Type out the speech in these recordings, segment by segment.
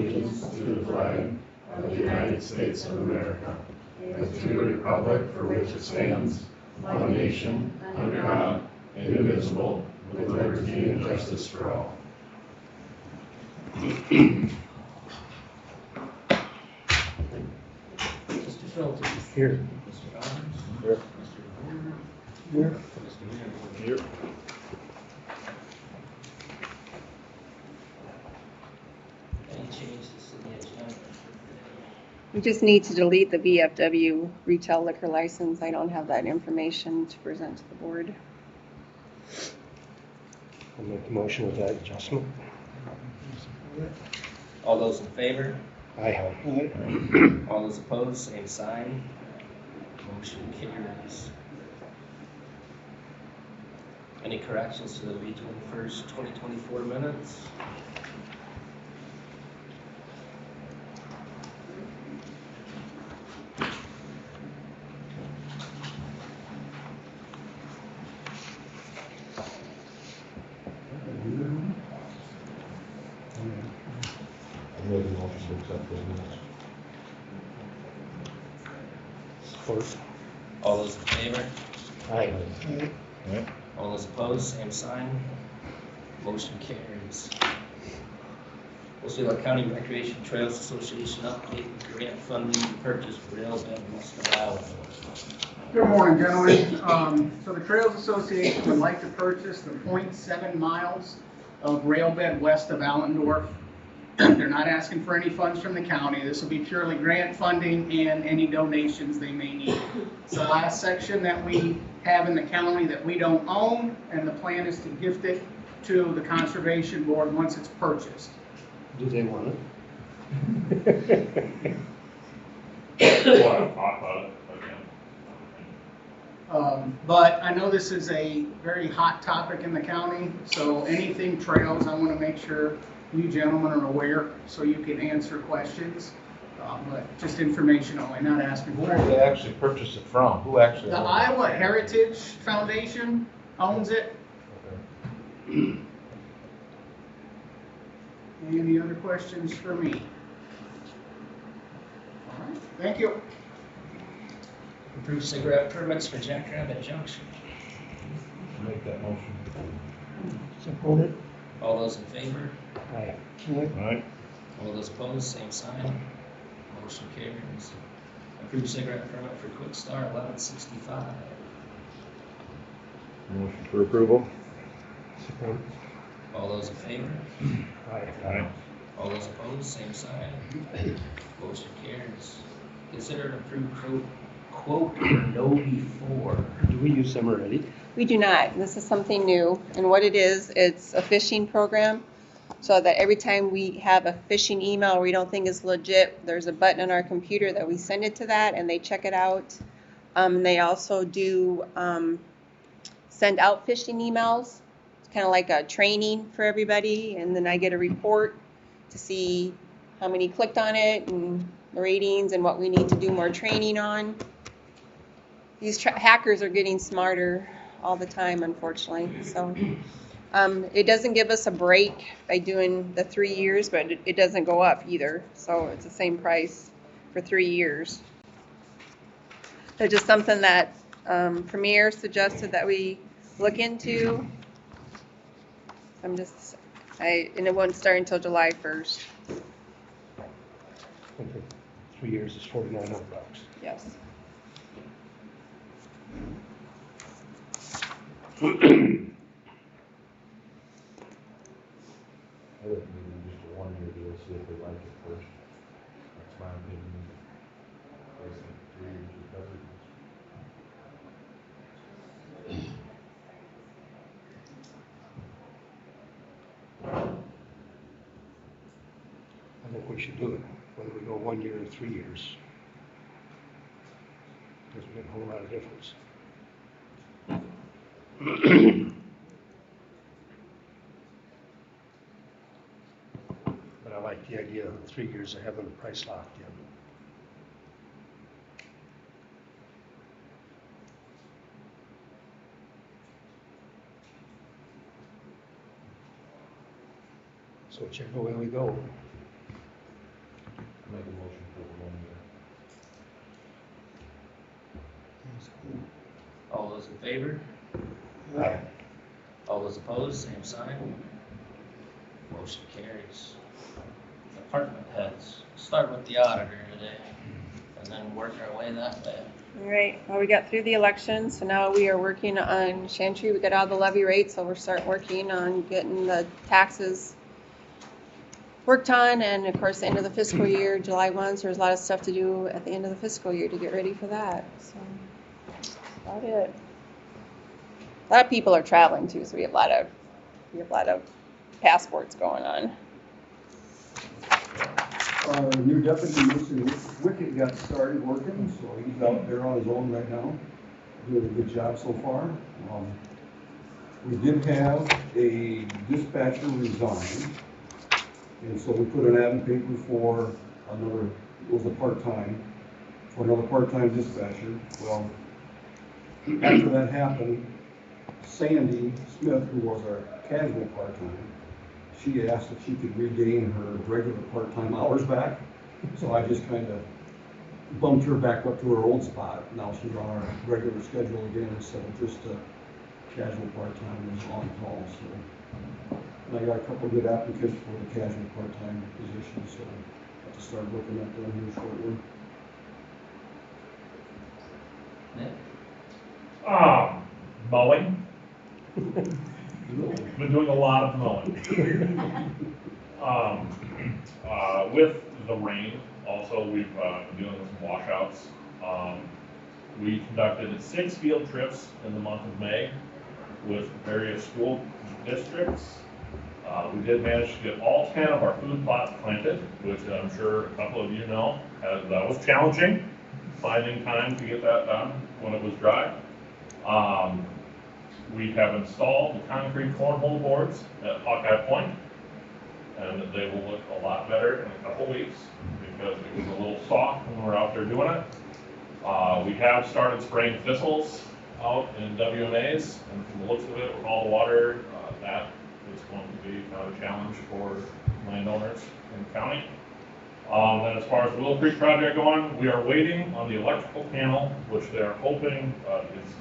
allegiance to the flag of the United States of America and to the republic for which it stands, one nation, under God, indivisible, with liberty and justice for all. Mr. Schultz. Here. Mr. Roberts. Here. Mr. Warner. Here. Mr. Mayor. Here. Any changes to the agenda? We just need to delete the VFW retail liquor license. I don't have that information to present to the board. I'll make the motion with that adjustment. All those in favor? Aye. All those opposed, same sign. Motion carries. Any corrections to the May 21st, 2024 minutes? I made a motion to accept those minutes. Support. All those in favor? Aye. All those opposed, same sign. Motion carries. Osceola County Recreation Trails Association update grant funding to purchase rail bed west of Iowa. Good morning, gentlemen. So the Trails Association would like to purchase the 0.7 miles of rail bed west of Allendorf. They're not asking for any funds from the county. This will be purely grant funding and any donations they may need. It's the last section that we have in the county that we don't own, and the plan is to gift it to the Conservation Board once it's purchased. Do they want it? Want to talk about it again? But I know this is a very hot topic in the county, so anything trails, I want to make sure you gentlemen are aware so you can answer questions. But just information only, not asking Who for will it. they actually purchase it from? Who actually? The owns it? Iowa Heritage Foundation owns it. Okay. Any other questions for me? All right, thank you. Approved cigarette permits for Jackrabbit Junction. Make that motion. Support it. All those in favor? Aye. Alright. All those opposed, same sign. Motion carries. Approved cigarette permit for Quick Star 1165. Motion for approval. Support. All those in favor? Aye. Aye. All those opposed, same sign. Motion carries. Consider an approved quote for no before. Do we use them already? We do not. This is something new. And what it is, it's a phishing program. So that every time we have a phishing email we don't think is legit, there's a button on our computer that we send it to that and they check it out. They also do send out phishing emails. It's kind of like a training for everybody. And then I get a report to see how many clicked on it and the ratings and what we need to do more training on. These hackers are getting smarter all the time, unfortunately. So it doesn't give us a break by doing the 3 years, but it doesn't go up either. So it's the same price for 3 years. It's just something that Premier suggested that we look into. And it won't start until July 1st. Okay. 3 years is $4,900. Yes. I think maybe just a 1 year deal, see if they like it first. That's my opinion. I think 3 years is better. I think we should do it, whether we go 1 year or 3 years. Doesn't make a whole lot of difference. But I like the idea of 3 years of having the price locked in. So whichever way we go, favor? Aye. All those opposed, same sign. Motion carries. Department heads, start with the auditor today, and then work our way that way. All right, well, we got through the election, so now we are working on Chantry. We got all the levy rates, so we're starting working on getting the taxes worked on, and of course, the end of the fiscal year, July 1, so there's a lot of stuff to do at the end of the fiscal year to get ready for that, so that's about it. A lot of people are traveling too, so we have a lot of passports going on. Our new deputy, Mr. Wickett, got started working, so he's out there on his own right now, doing a good job so far. We did have a dispatcher resign, and so we put an ad in the paper for another, it was a part-time, for another part-time dispatcher. Well, after that happened, Sandy Smith, who was our casual part-time, she asked if she could regain her regular part-time hours back. So I just kind of bumped her back up to her old spot. Now she's on our regular schedule again instead of just a casual part-time who's on call. So and I got a couple good applicants for the casual part-time position, so I have to start looking at them here shortly. Nick? Mowing. Been doing a lot of mowing. With the rain, also, we've been dealing with some washouts. We conducted 6 field trips in the month of May with various school districts. We did manage to get all 10 of our food plots planted, which I'm sure a couple of you know, that was challenging, finding time to get that done when it was dry. We have installed the concrete cornhole boards at Hawkeye Point, and they will look a lot better in a couple weeks because it was a little soft when we were out there doing it. We have started spraying thistles out in WMAs, and from the looks of it, with all the water, that is going to be kind of a challenge for landowners in the county. And as far as the Willow Creek project going, we are waiting on the electrical panel, which they're hoping is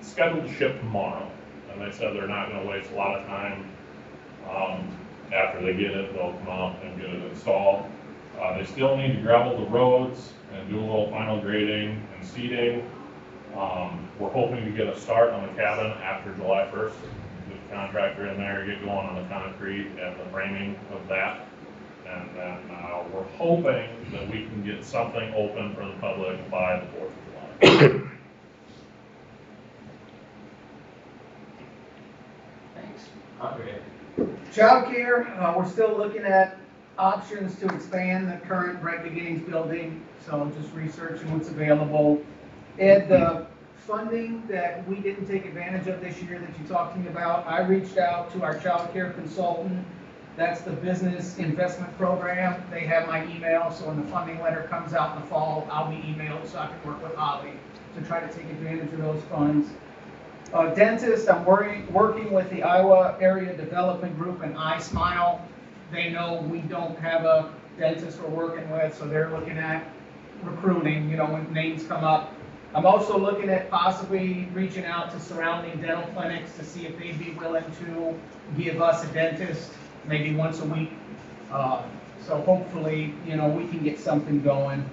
scheduled to ship tomorrow, and they said they're not going to waste a lot of time. After they get it, they'll come out and get it installed. They still need to gravel the roads and do a little final grading and seeding. We're hoping to get a start on the cabin after July 1st. Get the contractor in there, get going on the concrete and the framing of that. And then we're hoping that we can get something open for the public by the 4th of July. Thanks. Andre? Childcare, we're still looking at options to expand the current Bright Beginnings building, so just researching what's available. Ed, the funding that we didn't take advantage of this year that you talked to me about, I reached out to our childcare consultant. That's the business investment program. They have my email, so when the funding letter comes out in the fall, I'll be emailed so I can work with Holly to try to take advantage of those funds. Dentist, I'm working with the Iowa Area Development Group and iSmile. They know we don't have a dentist we're working with, so they're looking at recruiting, you know, when names come up. I'm also looking at possibly reaching out to surrounding dental clinics to see if they'd be willing to give us a dentist maybe once a week. So hopefully, you know, we can get something going.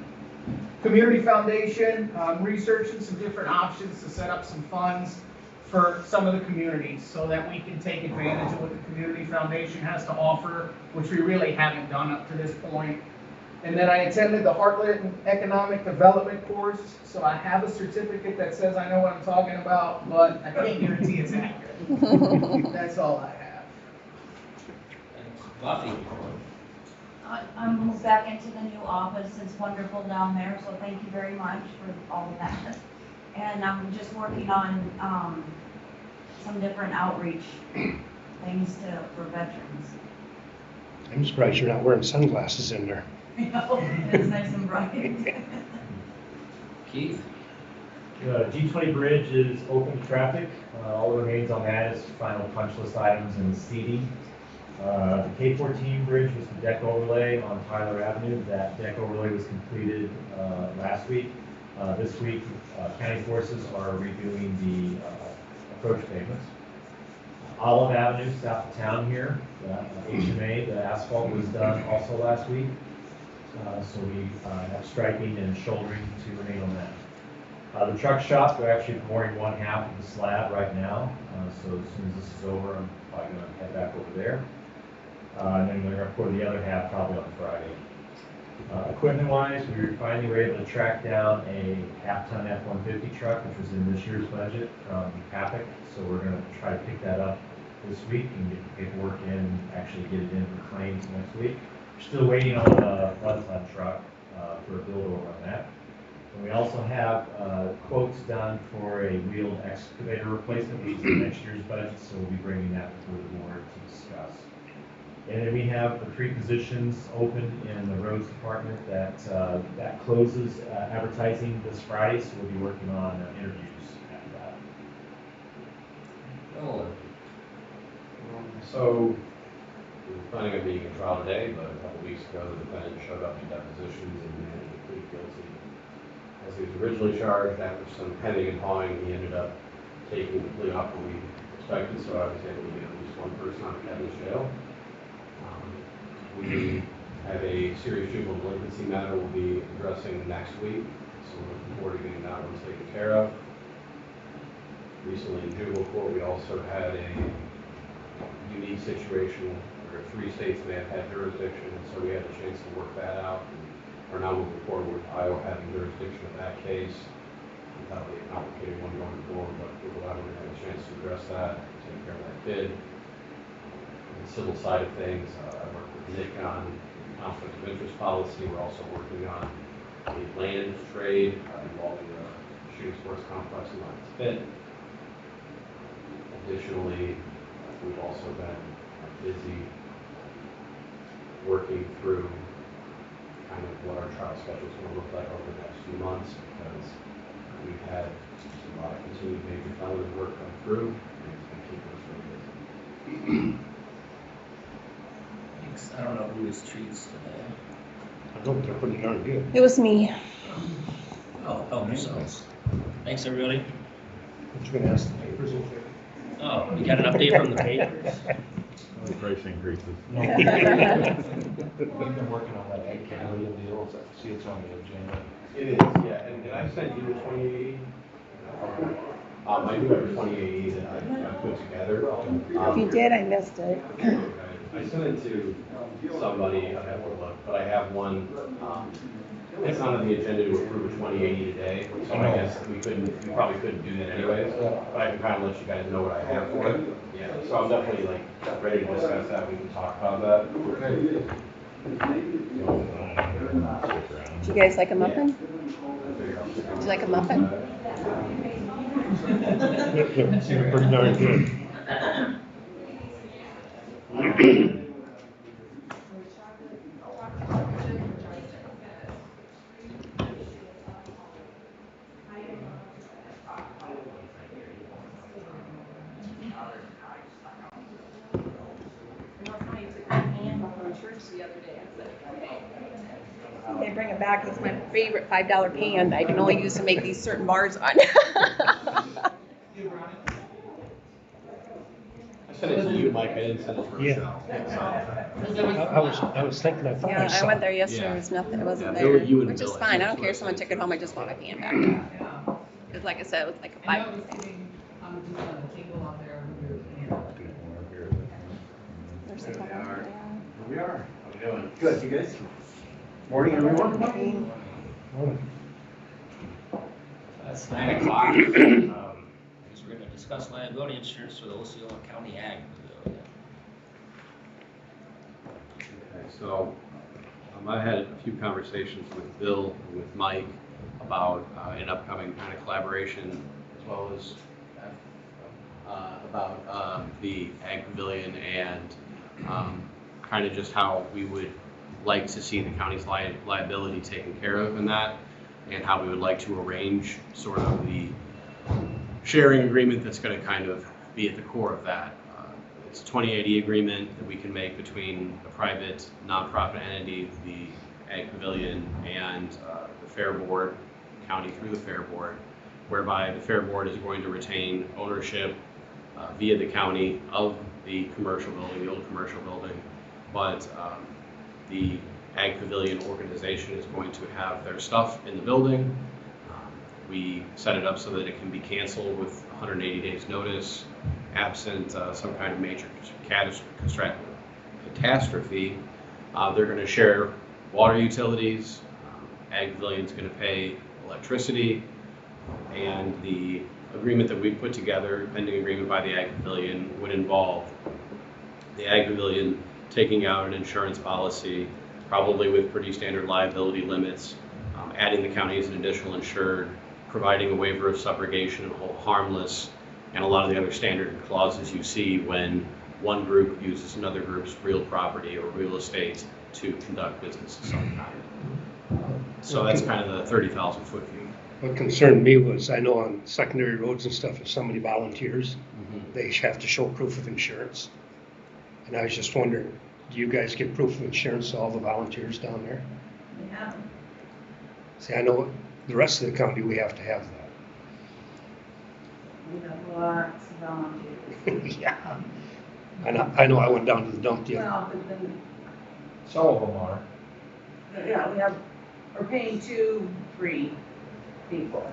Community Foundation, I'm researching some different options to set up some funds for some of the communities so that we can take advantage of what the Community Foundation has to offer, which we really haven't done up to this point. And then I attended the Heartland Economic Development course, so I have a certificate that says I know what I'm talking about, but I can't guarantee it's accurate. That's all I have. Thanks. Buffy? I'm moved back into the new office. It's wonderful down there, so thank you very much for all of that. And I'm just working on some different outreach things for veterans. I'm surprised you're not wearing sunglasses in there. You know, it's nice and bright. Keith? The G20 bridge is open to traffic. All that remains on that is final punch list items and seating. The K14 bridge was the deck overlay on Tyler Avenue. That deck overlay was completed last week. This week, county forces are redoing the approach pavements. Olive Avenue, south of town here, HMA, the asphalt was done also last week. So we have striping and shouldering to remain on that. The truck shop, they're actually pouring one half of the slab right now. So as soon as this is over, I'm probably gonna head back over there. And then they're gonna pour the other half probably on Friday. Equipment-wise, we finally were able to track down a half-ton F-150 truck, which was in this year's budget from Havoc. So we're gonna try to pick that up this week and get the paperwork in and actually get it in for claims next week. We're still waiting on a flood truck for a build order on that. And we also have quotes done for a wheeled excavator replacement, which is in next year's budget, so we'll be bringing that before the board to discuss. And then we have the 3 positions open in the roads department that closes advertising this Friday, so we'll be working on interviews after that. Oh. So, we were planning on being in trial today, but a couple weeks ago, the defendant showed up to depositions and he pleaded guilty. As he was originally charged, after some pending and pawing, he ended up taking the plea offer we expected, so I was able to get at least one person out of Kevin's jail. We have a serious juvenile delinquency matter we'll be addressing next week, so we're looking forward to getting that one taken care of. Recently in juvenile court, we also had a unique situation where 3 states may have had jurisdiction, and so we had a chance to work that out. We're now moving forward with Iowa having jurisdiction of that case. That'll be a complicated one going forward, but we're glad we're going to have a chance to address that, take care of that kid. On the civil side of things, I work with Nick on conflict of interest policy. We're also working on a land trade involving the shooting sports complex in Lions Pit. Additionally, we've also been busy working through kind of what our trial schedule is going to look like over the next few months, because we've had a lot of continued major felony work come through, and it's going to keep us really busy. Thanks. I don't know who was treats today. I hope they're pretty darn good. It was me. Oh, help yourselves. Thanks, everybody. What you gonna ask the papers if they're? Oh, we got an update from the papers. Price increases. We've been working on that egg cannoli deal. See, it's on the agenda. It is, yeah, and I sent you the 2080. I do have a 2080 that I put together. If you did, I missed it. I sent it to somebody, I have to look, but I have one, it's not on the agenda to approve a 2080 today, so I guess we probably couldn't do that anyways, but I can kind of let you guys know what I have for it. Yeah, so I'm definitely like ready to discuss that, we can talk about that. Did you guys like a muffin? Would you like a muffin? They're pretty darn good. They bring it back. It's my favorite $5 pan. I can only use to make these certain bars on. I sent it to you, Mike, I didn't send it to Rochelle. I was thinking, I thought I Yeah, saw I went it. there yesterday. Yeah. There was nothing. It wasn't Yeah, there, you and which is Bill, fine. I don't that's care if what someone I took said. it home. I just want my pan back. Because like I said, it was like a I know $5 it was pan. sitting on just on the table out there. There's a couple over there. Here we are. How we doing? Good, you guys? Morning, everyone. Morning. That's 9 o'clock. Because we're going to discuss liability insurance for the Osceola County Ag Pavilion. Okay, so I had a few conversations with Bill and with Mike about an upcoming kind of collaboration, as well as about the Ag Pavilion and kind of just how we would like to see the county's liability taken care of in that, and how we would like to arrange sort of the sharing agreement that's going to kind of be at the core of that. It's a 2080 agreement that we can make between a private nonprofit entity, the Ag Pavilion, and the Fair Board, county through the Fair Board, whereby the Fair Board is going to retain ownership via the county of the commercial building, the old commercial building, but the Ag Pavilion organization is going to have their stuff in the building. We set it up so that it can be canceled with 180 days notice, absent some kind of major catastrophe. They're going to share water utilities. Ag Pavilion's going to pay electricity, and the agreement that we put together, pending agreement by the Ag Pavilion, would involve the Ag Pavilion taking out an insurance policy, probably with pretty standard liability limits, adding the county as an additional insured, providing a waiver of subrogation and hold harmless, and a lot of the other standard clauses you see when one group uses another group's real property or real estate to conduct business of some kind. So that's kind of the 30,000 foot view. What concerned me was, I know on secondary roads and stuff, if somebody volunteers, they have to show proof of insurance. And I was just wondering, do you guys get proof of insurance to all the volunteers down there? Yeah. See, I know the rest of the county, we have to have We have lots of volunteers. that. Yeah. I know I went down to the dump the other. Well, but then, Some of them are. yeah, we're paying 2-3 people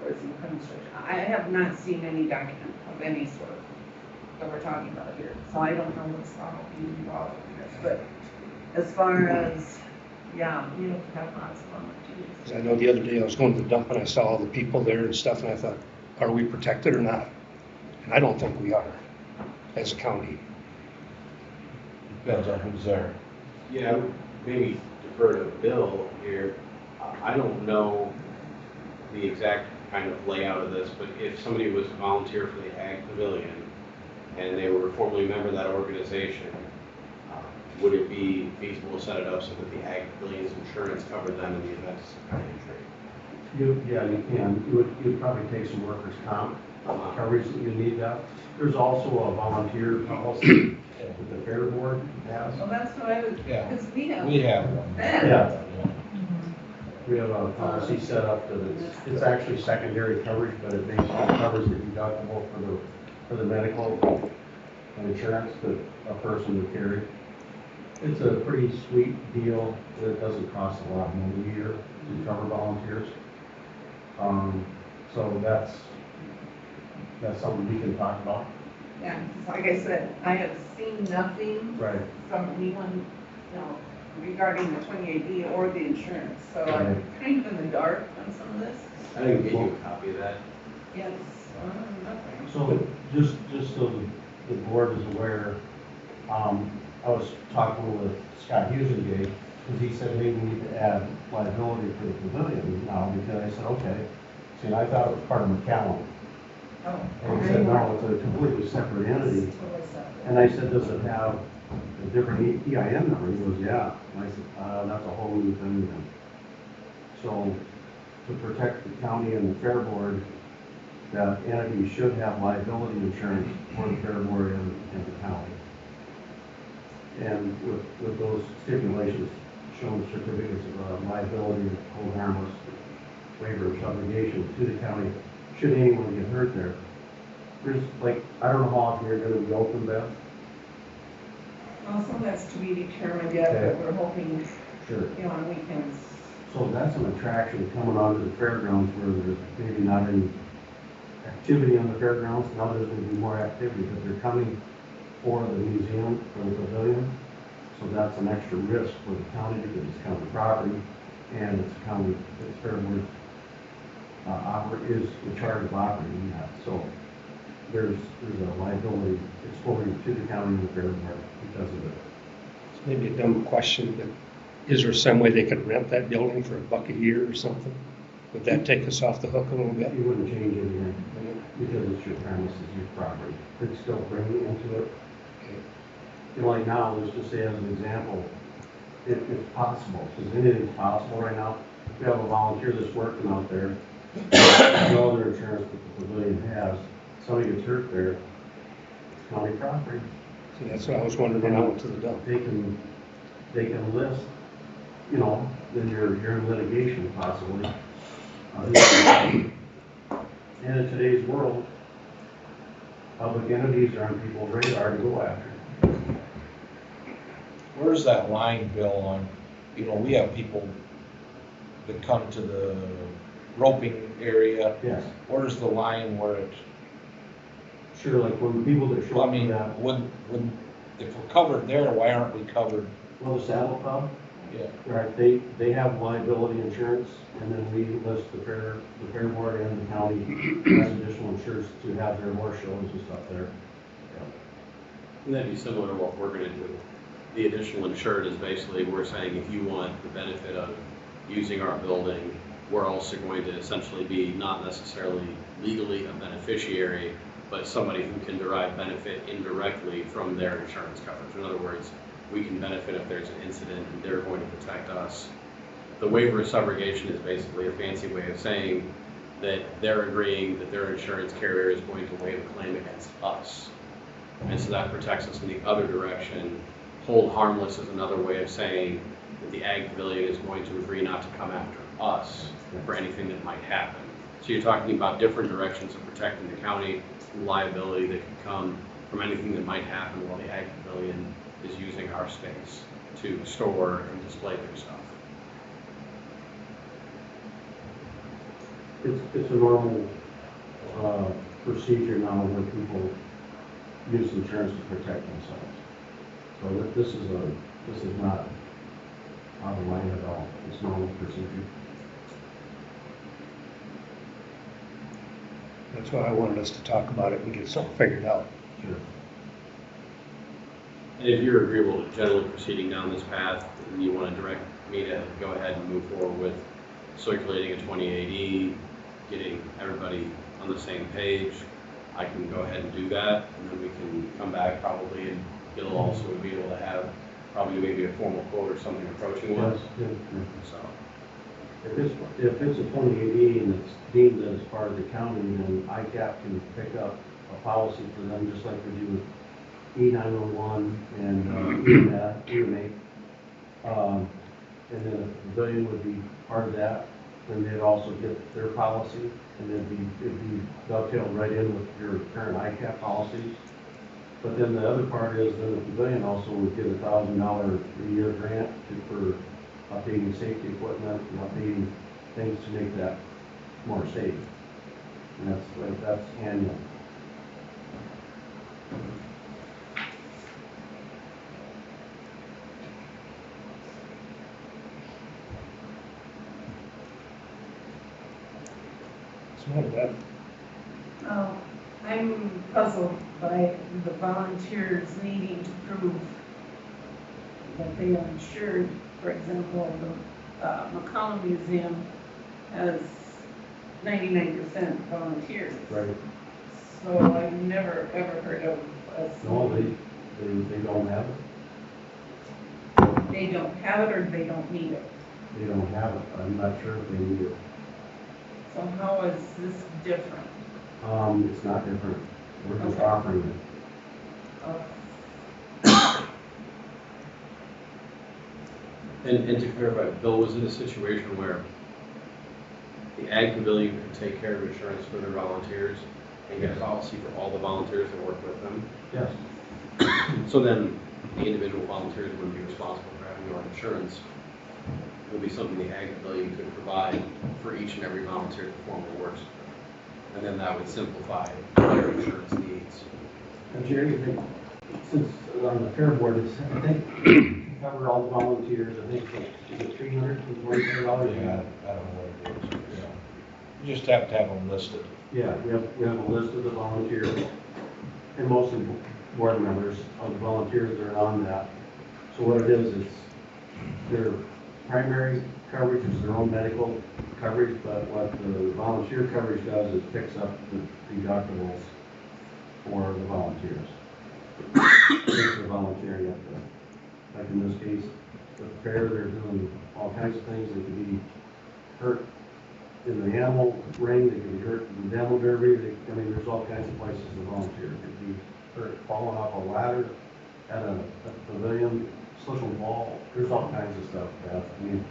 for some construction. I have not seen any document of any sort that we're talking about here, so I don't know what's probably involved in this, but as far as, yeah, we have to have lots of volunteers. 'Cause I know the other day I was going to the dump and I saw all the people there and stuff, and I thought, are we protected or not? And I don't think we are, as a county. Depends on who's there. Yeah, maybe defer to Bill here. I don't know the exact kind of layout of this, but if somebody was a volunteer for the Ag Pavilion and they were formerly a member of that organization, would it be feasible to set it up so that the Ag Pavilion's insurance covered them in the event of some kind of injury? Yeah, you can. You'd probably take some workers' comp coverage that you need that. There's also a volunteer policy that the fair board has. Well, that's what I was, Yeah. because we have. We have one. that. We have a policy set up that it's actually secondary coverage, but it basically covers the deductible for the medical and insurance that a person would carry. It's a pretty sweet deal. It doesn't cost a lot of money a year to cover volunteers. So that's something we can talk about. Yeah, 'cause like I said, I have seen nothing Right. from anyone, regarding the 28D or the insurance, so I'm Right. kind of in the dark on some of this. I can get you a copy of that. Yes, nothing. So just so the board is aware, I was talking with Scott Husengate, because he said maybe we need to add liability for the pavilion now, because I said, okay. See, and I thought it was part of McAllen. Oh. And he said, no, it's a completely separate entity. Totally separate. And I said, does it have a different EIN number? He goes, yeah. And I said, that's a whole new thing then. So to protect the county and the fair board, that entity should have liability insurance for the fair board and the county. And with those stipulations, showing certificates of liability and hold harmless, waiver of subrogation to the county, should anyone get hurt there. There's like, I don't know how often you're gonna be open, Beth. Well, some of that's to be determined yet, but Okay. we're hoping, Sure. on weekends. So that's an attraction coming onto the fairgrounds where there's maybe not any activity on the fairgrounds. Now there's gonna be more activity, but they're coming for the museum, for the pavilion. So that's an extra risk for the county because it's county property and it's county, it's fair board, is in charge of operating that. So there's a liability exposure to the county and the fair board because of it. It's maybe a dumb question, but is there some way they could rent that building for $1 a year or something? Would that take us off the hook a little bit? You wouldn't change anything because it's your premises, your property. It's still bringing into it. You know, like now, let's just say as an example, if it's possible, because anything's possible right now. We have a volunteer that's working out there, no other insurance that the pavilion has, somebody gets hurt there, it's county property. See, that's what I was wondering when I went to the dump. They can list, then you're in litigation possibly. And in today's world, public entities are on people's radar to go after. Where's that line, Bill, on, we have people that come to the roping area. Yes, Where's the line where it, sure, like when people that show I up to mean, that, when, if we're covered there, why aren't we covered? well, the saddle club, Yeah. right, they have liability insurance, and then we list the fair board and the county as additional insurance to have their horse shows and stuff there. And that'd be similar to what we're gonna do. The additional insured is basically, we're saying if you want the benefit of using our building, we're also going to essentially be not necessarily legally a beneficiary, but somebody who can derive benefit indirectly from their insurance coverage. In other words, we can benefit if there's an incident and they're going to protect us. The waiver of subrogation is basically a fancy way of saying that they're agreeing that their insurance carrier is going to waive a claim against us. And so that protects us in the other direction. Hold harmless is another way of saying that the ag pavilion is going to agree not to come after us for anything that might happen. So you're talking about different directions of protecting the county from liability that could come from anything that might happen while the ag pavilion is using our space to store and display their stuff. It's a normal procedure now where people use insurance to protect themselves. So this is not out of line at all. It's normal procedure. That's why I wanted us to talk about it and get something figured out. Sure. And if you're agreeable to generally proceeding down this path and you want to direct me to go ahead and move forward with circulating a 28E, getting everybody on the same page, I can go ahead and do that, and then we can come back probably, and you'll also be able to have probably maybe a formal quote or something approaching one. So, If it's a 28E and it's deemed as part of the county, then ICAP can pick up a policy for them, just like we do with E911 and EMA. And then if the pavilion would be part of that, then they'd also get their policy, and it'd be dovetailed right in with your current ICAP policies. But then the other part is then the pavilion also would get $1,000 a year grant for updating safety equipment and updating things to make that more safe. And that's annual. It's not bad. I'm puzzled by the volunteers needing to prove that they are insured. For example, the McCollum Museum has 99% volunteers. Right. So I've never ever heard of us. No, they don't have it. They don't have it or they don't need it. They don't have it. I'm not sure if they need it. So how is this different? It's not different. We're just offering it. and to clarify, Bill was in a situation where the ag pavilion could take care of insurance for their volunteers and get a policy for all the volunteers that work with them. Yes. So then the individual volunteers wouldn't be responsible for having their own insurance. It would be something the ag pavilion could provide for each and every volunteer that formally works with them. And then that would simplify their insurance needs. And Jerry, I think, since on the fair board, I think cover all the volunteers. I think it's $325. Yeah, I don't know what it is. Yeah. You just have to have them listed. Yeah, we have a list of the volunteers, and mostly board members of the volunteers that are on that. So what it is, it's their primary coverage is their own medical coverage, but what the volunteer coverage does is picks up the deductibles for the volunteers. If they're volunteering at the, like in this case, the fair, they're doing all kinds of things. They could be hurt in the animal ring, they could be hurt in the demo derby. I mean, there's all kinds of places to volunteer. They could be hurt falling off a ladder at a pavilion, slipping a ball. There's all kinds of stuff, Beth. I mean,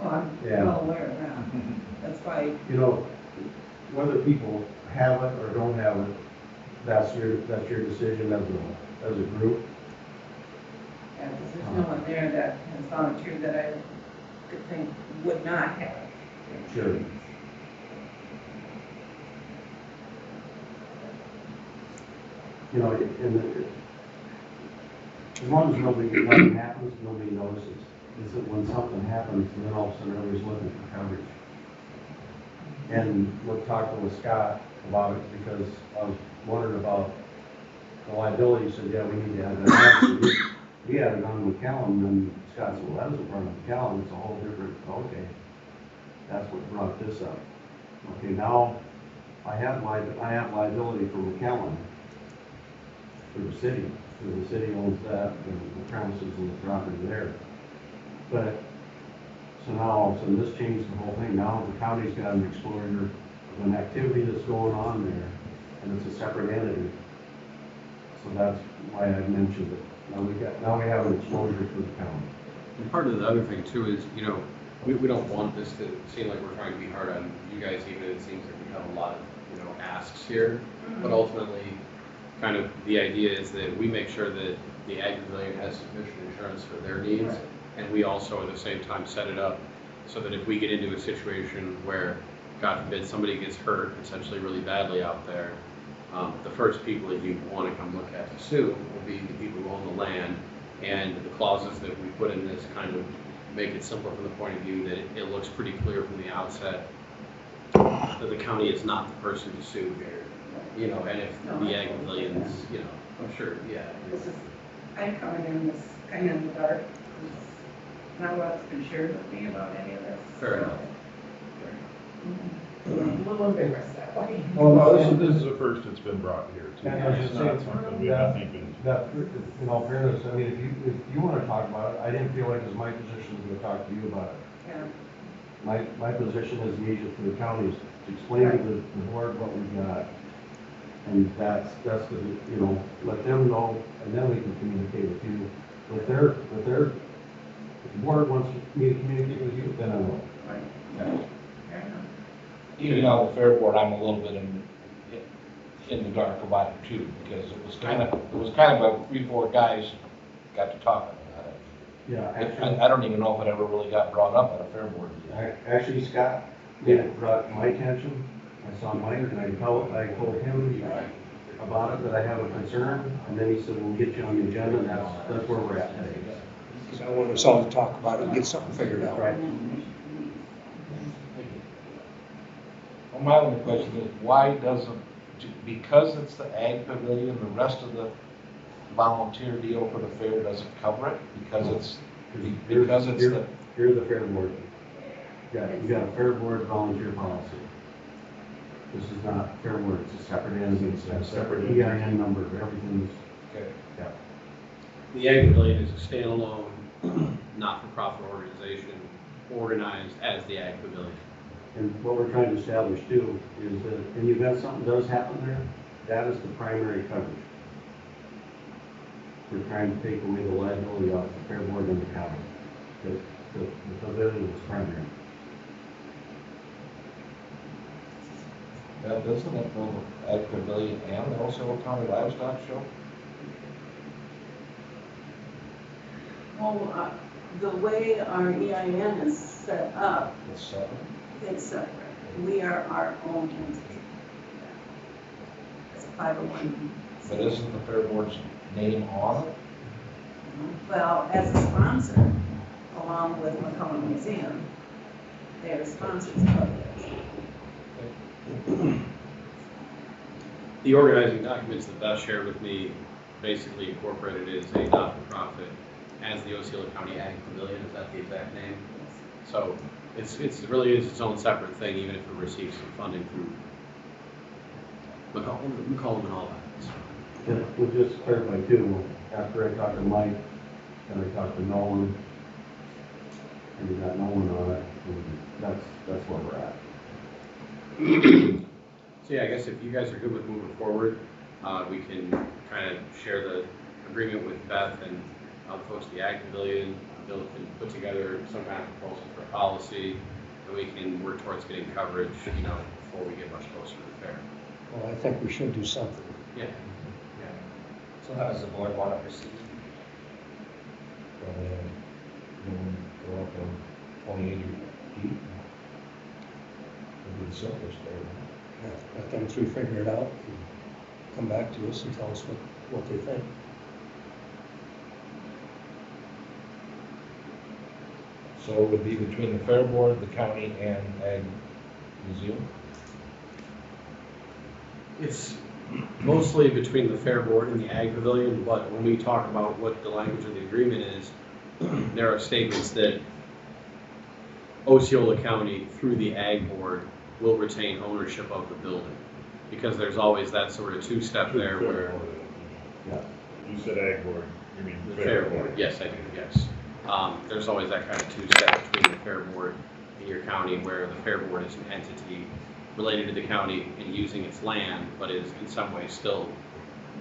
Oh, I'm Yeah. well aware of that. That's why, you know, whether people have it or don't have it, that's your decision as a group. Yeah, because there's no one there that has volunteered that I could think would not have. Sure. You know, as long as nothing happens, nobody notices. It's that when something happens, then all of a sudden everybody's looking for coverage. And we're talking with Scott about it because I was wondering about the liability. He said, yeah, we need to have that. We had it on McCallum, and Scott said, well, that isn't part of McCallum, it's a whole different, okay. That's what brought this up. Okay, now I have liability for McCallum, for the city. So the city owns that, the premises and the property there. But, so now all of a sudden this changed the whole thing. Now the county's got an exposure of an activity that's going on there, and it's a separate entity. So that's why I mentioned it. Now we have an exposure for the county. And part of the other thing too is, you know, we don't want this to seem like we're trying to be hard on you guys, even if it seems like we have a lot of, you know, asks here. But ultimately, kind of the idea is that we make sure that the ag pavilion has sufficient insurance for their needs. And we also at the same time set it up so that if we get into a situation where, God forbid, somebody gets hurt essentially really badly out there, the first people that you want to come look at to sue will be the people who own the land. And the clauses that we put in this kind of make it simpler from the point of view that it looks pretty clear from the outset that the county is not the person to sue here. You know, and if the ag pavilions, you know, I'm sure, yeah. I'm coming in this kind of in the dark. Not a lot's been shared with me about any of this. Fair enough. A little embarrassed that way. Well, this is the first it's been brought here too. And I was It's just not saying, something we've been thinking. that, in all fairness, I mean, if you want to talk about it, I didn't feel like it was my position to talk to you about it. Yeah. My position as the agent for the county is to explain to the board what we've got. And that's the, you know, let them know, and then we can communicate with you. If the board wants me to communicate with you, then I will. Right. Fair enough. Even on the fair board, I'm a little bit in the dark about it too, because it was kind of a 3-4 guys got to talking about it. Yeah, actually, I don't even know if it ever really got brought up at a fair board. actually, Scott made it brought to my attention. I saw Mike, and I told him about it, that I have a concern, and then he said, we'll get you on the agenda, and that's where we're at today. Because I want us all to talk about it and get something figured out. Right. Well, my only question is, why doesn't, because it's the ag pavilion, the rest of the volunteer deal for the fair doesn't cover it? Because it's You're the fair board. You got a fair board volunteer policy. This is not fair board, it's a separate entity, it's a separate EIN number, everything's. Okay. Yeah. The ag pavilion is a standalone, not-for-profit organization organized as the ag pavilion. And what we're trying to establish too is that in the event something does happen there, that is the primary coverage. We're trying to take away the liability off the fair board and the county. The pavilion is primary. Now, doesn't it go the ag pavilion and the Osceola County Livestock Show? Well, the way our EIN is set up, It's separate. it's separate. We are our own entity. It's a 501. But isn't the fair board's name on it? Well, as a sponsor, along with McCollum Museum, they are sponsors of this. The organizing documents that Beth shared with me basically incorporated it as a not-for-profit as the Osceola County Ag Pavilion. Is that the exact name? So it's really is its own separate thing, even if it receives some funding through McCollum and all that. We'll just clarify too, after I talked to Mike, and I talked to Nolan, and we got Nolan on it, and that's where we're at. So yeah, I guess if you guys are good with moving forward, we can kind of share the agreement with Beth and the folks at the Ag Pavilion. Bill can put together some kind of proposal for a policy, and we can work towards getting coverage, you know, before we get much closer to the fair. Well, I think we should do something. Yeah. So how does the board want to proceed? Probably have them go up on 28 feet. Would be the simplest way. Yeah, let them three figure it out, and come back to us and tell us what they think. So it would be between the Fair Board, the county, and Ag Museum? It's mostly between the Fair Board and the Ag Pavilion, but when we talk about what the language of the agreement is, there are statements that Osceola County, through the Ag Board, will retain ownership of the building. Because there's always that sort of two-step there where Yeah. You said ag board, you mean the Fair Board, yes, I do, yes. There's always that kind of two-step between the Fair Board and your county, where the Fair Board is an entity related to the county and using its land, but is in some ways still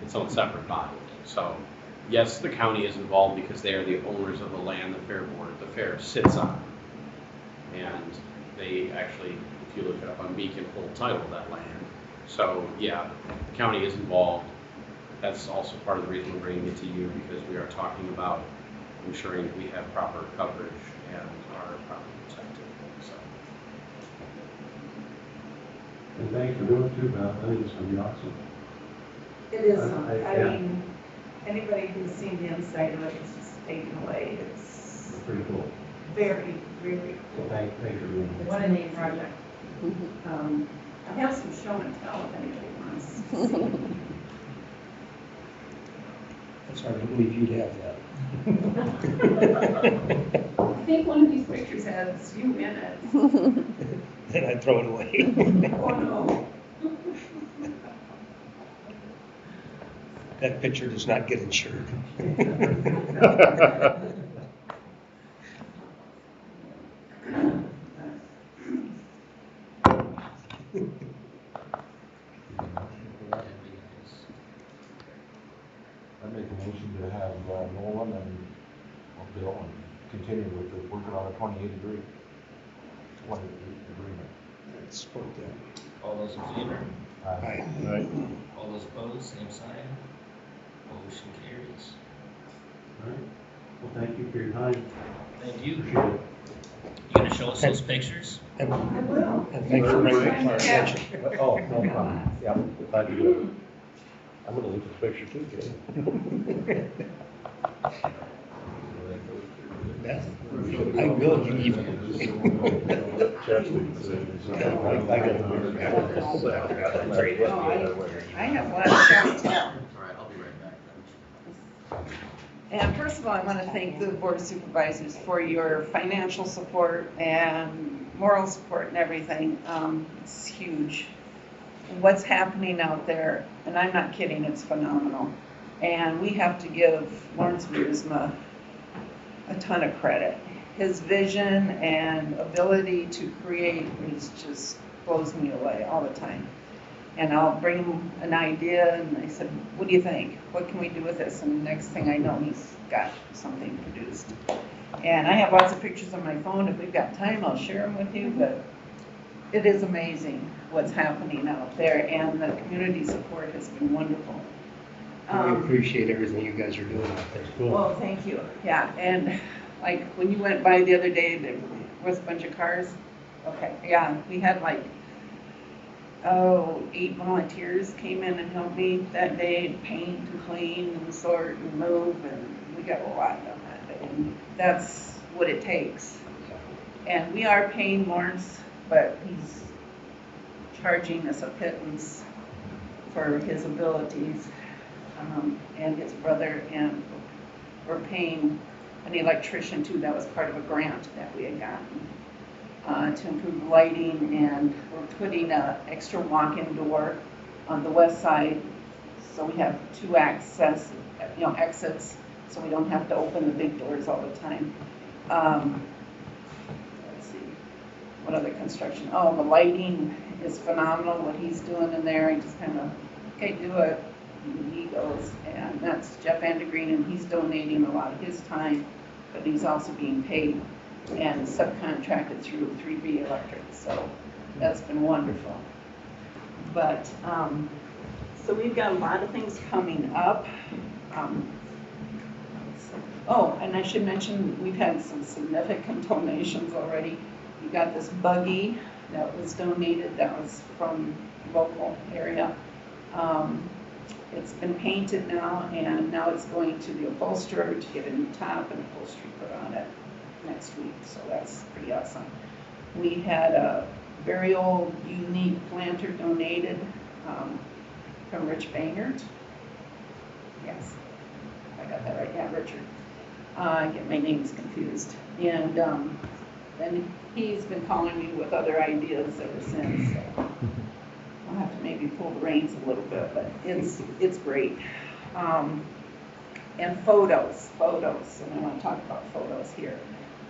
its own separate body. So, yes, the county is involved because they are the owners of the land the fair sits on. And they actually, if you look it up on Beacon, hold title of that land. So, yeah, the county is involved. That's also part of the reason we're bringing it to you, because we are talking about ensuring that we have proper coverage and are properly protected. So, And thanks for doing it too, Beth. I think it's gonna be awesome. It is, Yeah. mean, anybody who's seen the inside of it is just taken away. It's It's pretty cool. very, very So cool. thanks for doing it. What a neat project. I have some show and tell if anybody wants to see. It's hard to believe you'd have that. I think one of these pictures has you in it. Then I'd throw it away. Oh, no. That picture does not get insured. I make a motion to have Nolan and Bill and continue with the working on a 28 agreement. Support that. All those in favor? Aye. Right. All those opposed, same sign. Motion carries. All right. Well, thank you for your time. Thank you. Appreciate it. You gonna show us those pictures? And I will. and thanks for bringing it to our attention. Oh, no problem. Yeah, glad to do it. I'm gonna look at the picture too, Jay. Beth, I will even. I have one to tell. All right, I'll be right back then. And first of all, I want to thank the Board of Supervisors for your financial support and moral support and everything. It's huge. What's happening out there, and I'm not kidding, it's phenomenal. And we have to give Lawrence Wiersma a ton of credit. His vision and ability to create is just blows me away all the time. And I'll bring him an idea, and I said, what do you think? What can we do with this? And the next thing I know, he's got something produced. And I have lots of pictures on my phone. If we've got time, I'll share them with you, but it is amazing what's happening out there, and the community support has been wonderful. We appreciate everything you guys are doing out there. Well, thank you. Yeah, and like when you went by the other day, there was a bunch of cars. Okay, yeah, we had like, 8 volunteers came in and helped me that day, paint and clean and sort and move, and we got a lot done that day. And that's what it takes. And we are paying Lawrence, but he's charging us a pittance for his abilities, and his brother, and we're paying an electrician too. That was part of a grant that we had gotten to improve lighting, and we're putting an extra walk-in door on the west side, so we have 2 exits, so we don't have to open the big doors all the time. Let's see, what other construction? Oh, the lighting is phenomenal, what he's doing in there. He just kind of, okay, do it. And he goes, and that's Jeff Vandegreen, and he's donating a lot of his time, but he's also being paid and subcontracted through 3B Electric, so that's been wonderful. But So we've got a lot of things coming up. Oh, and I should mention, we've had some significant donations already. We got this buggy that was donated, that was from local area. It's been painted now, and now it's going to the upholsterer to get a new top and upholstery put on it next week, so that's pretty awesome. We had a very old, unique planter donated from Rich Bangert. Yes, I got that right, yeah, Richard. I get my names confused. And he's been calling me with other ideas ever since, so I'll have to maybe pull the reins a little bit, but it's great. And photos, and I want to talk about photos here.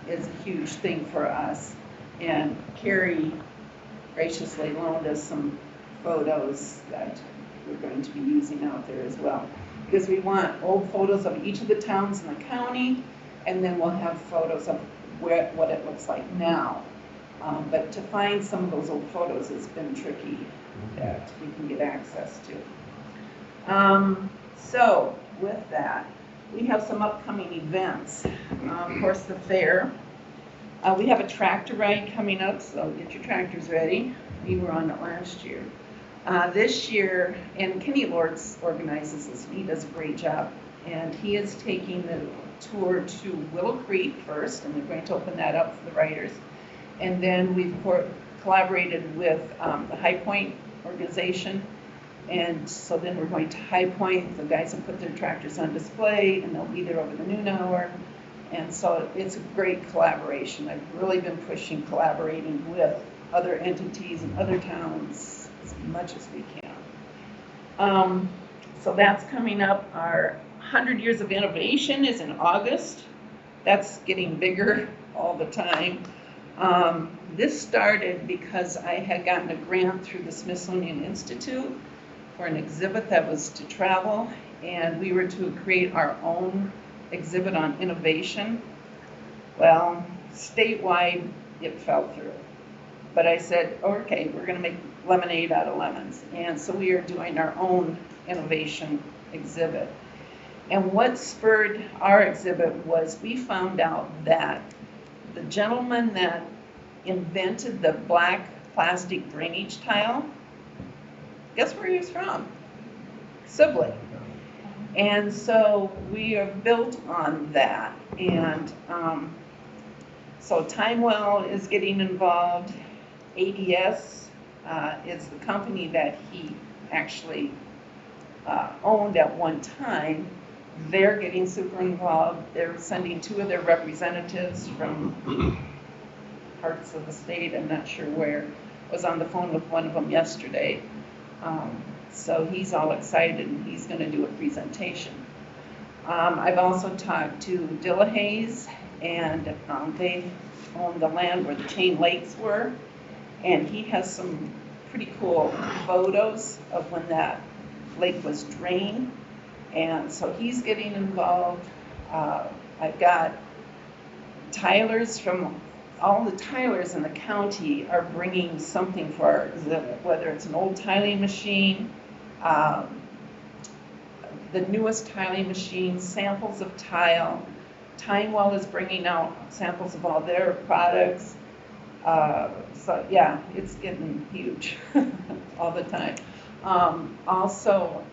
It's a huge thing for us. And Carrie graciously loaned us some photos that we're going to be using out there as well. Because we want old photos of each of the towns in the county, and then we'll have photos of what it looks like now. But to find some of those old photos has been tricky that we can get access to. So with that, we have some upcoming events. Of course, the fair. We have a tractor ride coming up, so get your tractors ready. We were on it last year. This year, and Kenny Lords organizes this, and he does a great job. And he is taking the tour to Willow Creek first, and they're going to open that up for the riders. And then we've collaborated with the High Point organization. And so then we're going to High Point. The guys will put their tractors on display, and they'll be there over the noon hour. And so it's a great collaboration. I've really been pushing collaborating with other entities and other towns as much as we can. So that's coming up. Our 100 Years of Innovation is in August. That's getting bigger all the time. This started because I had gotten a grant through the Smithsonian Institute for an exhibit that was to travel, and we were to create our own exhibit on innovation. Well, statewide, it fell through. But I said, okay, we're going to make lemonade out of lemons. And so we are doing our own innovation exhibit. And what spurred our exhibit was we found out that the gentleman that invented the black plastic drainage tile, guess where he was from? Sibley. And so we are built on that. And so Timewell is getting involved. ADS is the company that he actually owned at one time. They're getting super involved. They're sending 2 of their representatives from parts of the state, I'm not sure where. I was on the phone with one of them yesterday. So he's all excited, and he's going to do a presentation. I've also talked to Dillahays, and they own the land where the chain lakes were, and he has some pretty cool photos of when that lake was drained, and so he's getting involved. I've got tilers from all the tilers in the county are bringing something for our exhibit, whether it's an old tiling machine, the newest tiling machine, samples of tile. Timewell is bringing out samples of all their products. So yeah, it's getting huge all the time. Also,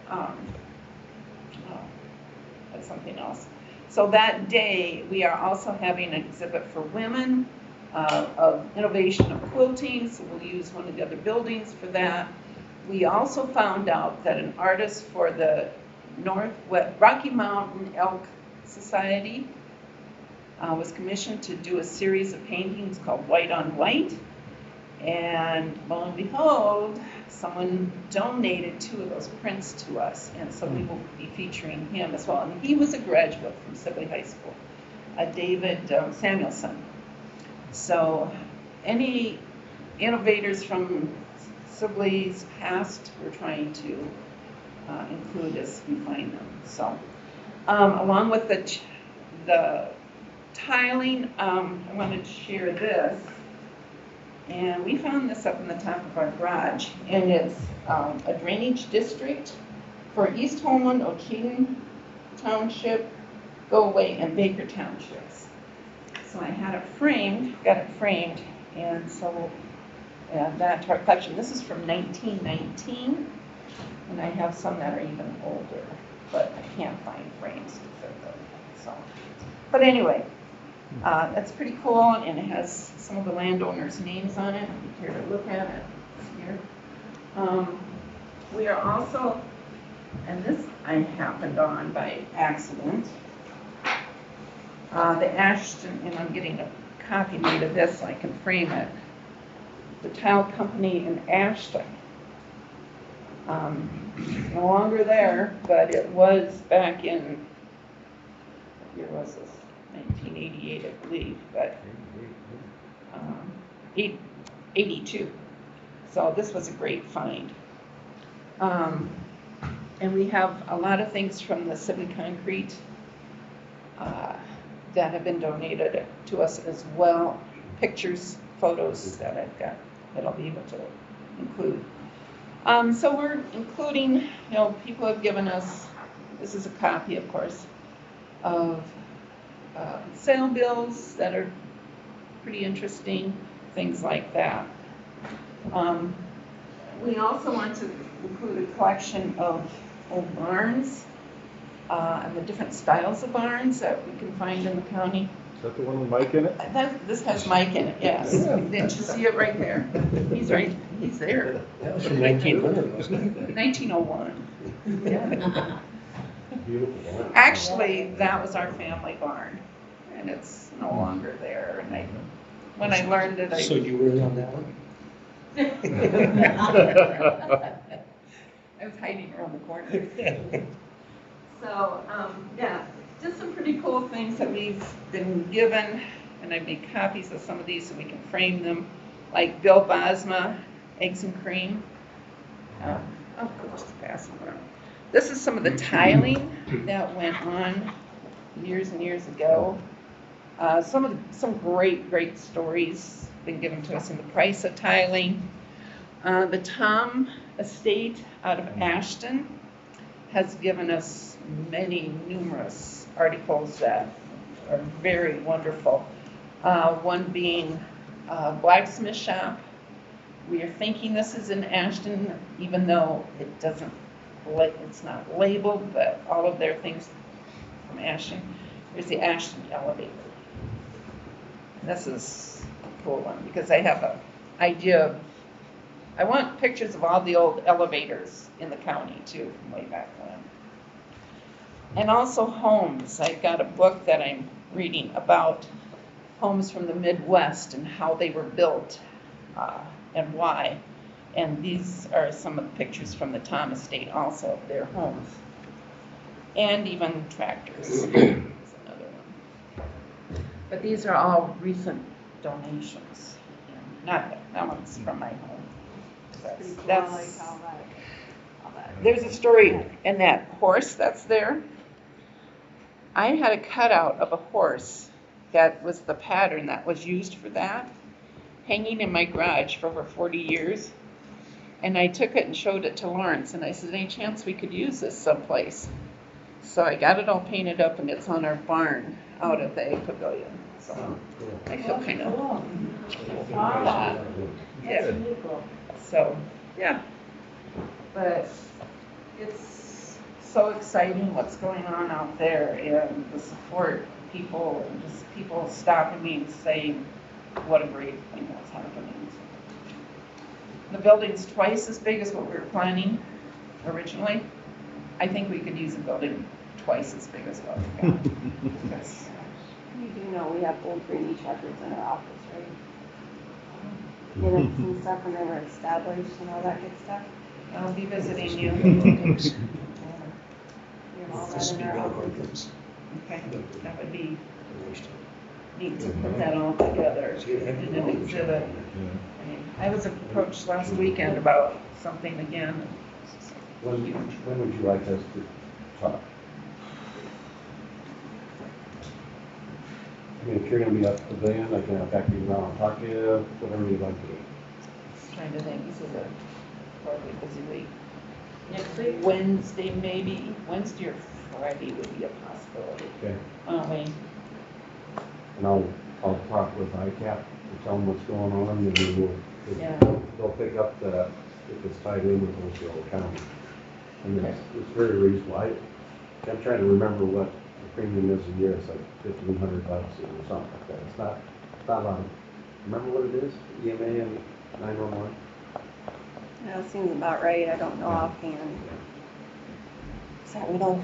that's something else. So that day, we are also having an exhibit for women of innovation of quilting, so we'll use one of the other buildings for that. We also found out that an artist for the Rocky Mountain Elk Society was commissioned to do a series of paintings called White on White. And lo and behold, someone donated 2 of those prints to us, and so we will be featuring him as well. And he was a graduate from Sibley High School, David Samuelson. So any innovators from Sibley's past, we're trying to include as we find them. So along with the tiling, I wanted to share this. And we found this up in the top of our garage, and it's a drainage district for East Homeland, Ocheyedan Township, Go Away, and Baker Townships. So I had it framed, got it framed, and so add that to our collection. This is from 1919, and I have some that are even older, but I can't find frames to fit them. So, but anyway, that's pretty cool, and it has some of the landowners' names on it. If you care to look at it, it's here. We are also, and this I happened on by accident, the Ashton, and I'm getting a copy made of this so I can frame it. The tile company in Ashton. No longer there, but it was back in, what year was this? 1988, I believe, but 82. So this was a great find. And we have a lot of things from the Sibley Concrete that have been donated to us as well. Pictures, photos that I've got that I'll be able to include. So we're including, people have given us, this is a copy, of course, of sale bills that are pretty interesting, things like that. We also want to include a collection of old barns and the different styles of barns that we can find in the county. Is that the one with Mike in it? This has Mike in it, yes. Didn't you see it right there? He's there. That was from 1900, wasn't it? 1901. Yeah. Beautiful. Actually, that was our family barn, and it's no longer there. And when I learned it, So you were in on that one? I was hiding around the corner. So, yeah, just some pretty cool things that we've been given, and I've made copies of some of these so we can frame them, like Bill Bosma, Eggs and Cream. I'll just pass them around. This is some of the tiling that went on years and years ago. Some great stories been given to us in the price of tiling. The Tom Estate out of Ashton has given us numerous articles that are very wonderful. One being blacksmith shop. We are thinking this is in Ashton, even though it's not labeled, but all of their things from Ashton. Here's the Ashton elevator. And this is a cool one because I have an idea of, I want pictures of all the old elevators in the county too, from way back when. And also homes. I've got a book that I'm reading about homes from the Midwest and how they were built and why. And these are some of the pictures from the Tom Estate also of their homes. And even tractors is another one. But these are all recent donations. Not that one's from my home. There's a story in that horse that's there. I had a cutout of a horse that was the pattern that was used for that, hanging in my garage for over 40 years. And I took it and showed it to Lawrence, and I said, any chance we could use this someplace? So I got it all painted up, and it's on our barn out at the Egg Pavilion. So I feel kind of yeah. So yeah, but it's so exciting what's going on out there, and the support people, and just people stopping me and saying what a great thing that's happening. The building's twice as big as what we were planning originally. I think we could use a building twice as big as what we got. Because You do know we have old drainage records in our office, right? Minutes and stuff when they were established and all that good stuff. I'll be visiting you. We have all that in our office. Okay, that would be neat to put that all together in an exhibit. I was approached last weekend about something again. When would you like us to talk? I mean, if you're gonna be up at the pavilion, I can have back you around and talk to you, whatever you'd like to do. Trying to think, this is a probably busy week. Next week? Wednesday maybe, Wednesday or Friday would be a possibility. Okay. Why don't we, And I'll talk with ICAP to tell them what's going on, and then Yeah. they'll pick up the, if it's tied in with Osceola County. And Okay. it's very reasonable. I'm trying to remember what the premium is a year. It's like $1,500 or something like that. It's not a lot. Remember what it is? EMA and 911? That seems about right, I don't know offhand. So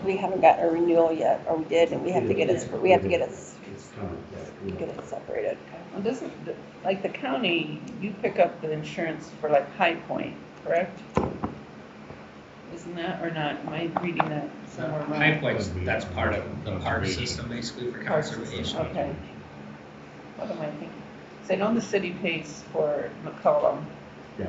we haven't gotten a renewal yet, or we did, and we have to get it, It's coming, yeah. get it separated. well, doesn't, like the county, you pick up the insurance for like High Point, correct? Isn't that, or not, am I reading that somewhere wrong? High Point's, that's part of the park system basically for Park system, conservation. Okay. What am I thinking? So I know the city pays for McCollum. Yeah.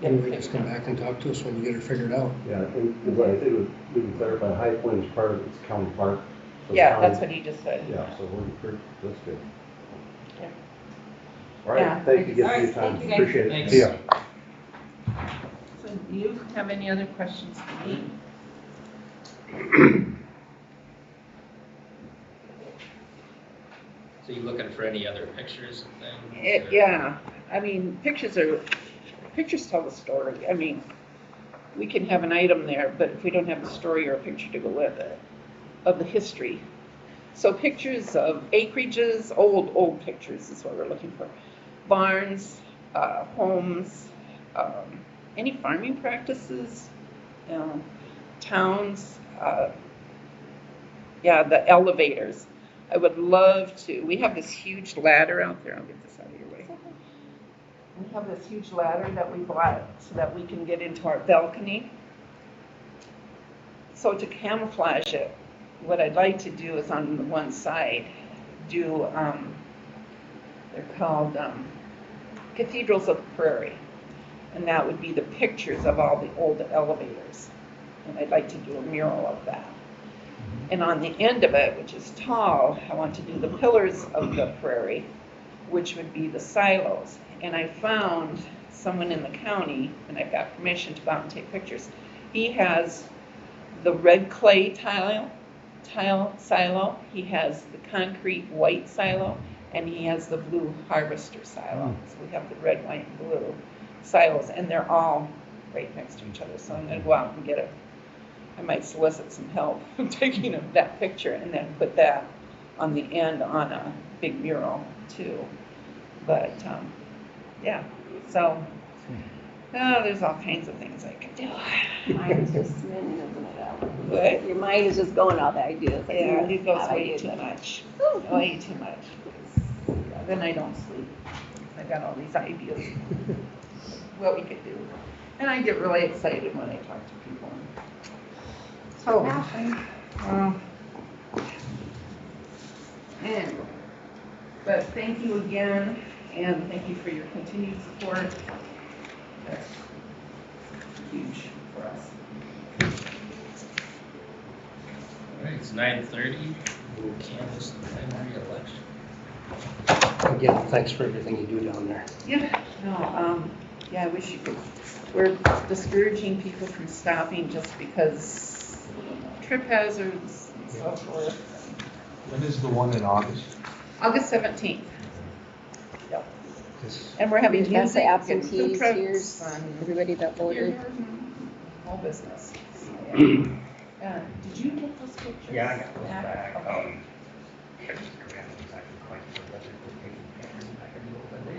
And we just come back and talk to us when you get it figured out. Yeah, and what I think we can clarify, High Point is part of its county park. So Yeah, county- that's what he just said. Yeah, so that's good. Yeah. All Yeah. right, thank you again for your All time. right, thank you, guys. Appreciate it. Thanks. See ya. So do you have any other questions for me? So you looking for any other pictures and things? or- Yeah, I mean, pictures tell the story. I mean, we can have an item there, but if we don't have the story or a picture to go with it, of the history. So pictures of acreages, old pictures is what we're looking for. Barns, homes, any farming practices, towns, the elevators. I would love to, we have this huge ladder out there, I'll get this out of your way. We have this huge ladder that we bought so that we can get into our balcony. So to camouflage it, what I'd like to do is on the one side, do, they're called Cathedrals of the Prairie. And that would be the pictures of all the old elevators. And I'd like to do a mural of that. And on the end of it, which is tall, I want to do the pillars of the prairie, which would be the silos. And I found someone in the county, and I got permission to go out and take pictures. He has the red clay tile silo, he has the concrete white silo, and he has the blue harvester silo. So we have the red, white, and blue silos, and they're all right next to each other. So I'm gonna go out and get it. I might solicit some help taking that picture and then put that on the end on a big mural too. But yeah, so there's all kinds of things I could do. Mine's just spinning, isn't it, Ellen? What? Your mind is just going all the ideas. Like, Yeah, it goes God, I way did too that. much. Way too much. Yeah, then I don't sleep. I got all these ideas what we could do. And I get really excited when I talk to people. So, anyway, but thank you again, and thank you for your continued support. That's huge for us. All right, it's 9:30. We'll canvass the primary election. Again, thanks for everything you do down there. Yeah, no, I wish you could. We're discouraging people from stopping just because trip hazards and so forth. When is the one in August? August 17th. Yep. This- And we're having We have music the and absentees food trucks here, and everybody that voted. whole business. So, yeah. Did you get those pictures? Yeah, I got those back. Okay.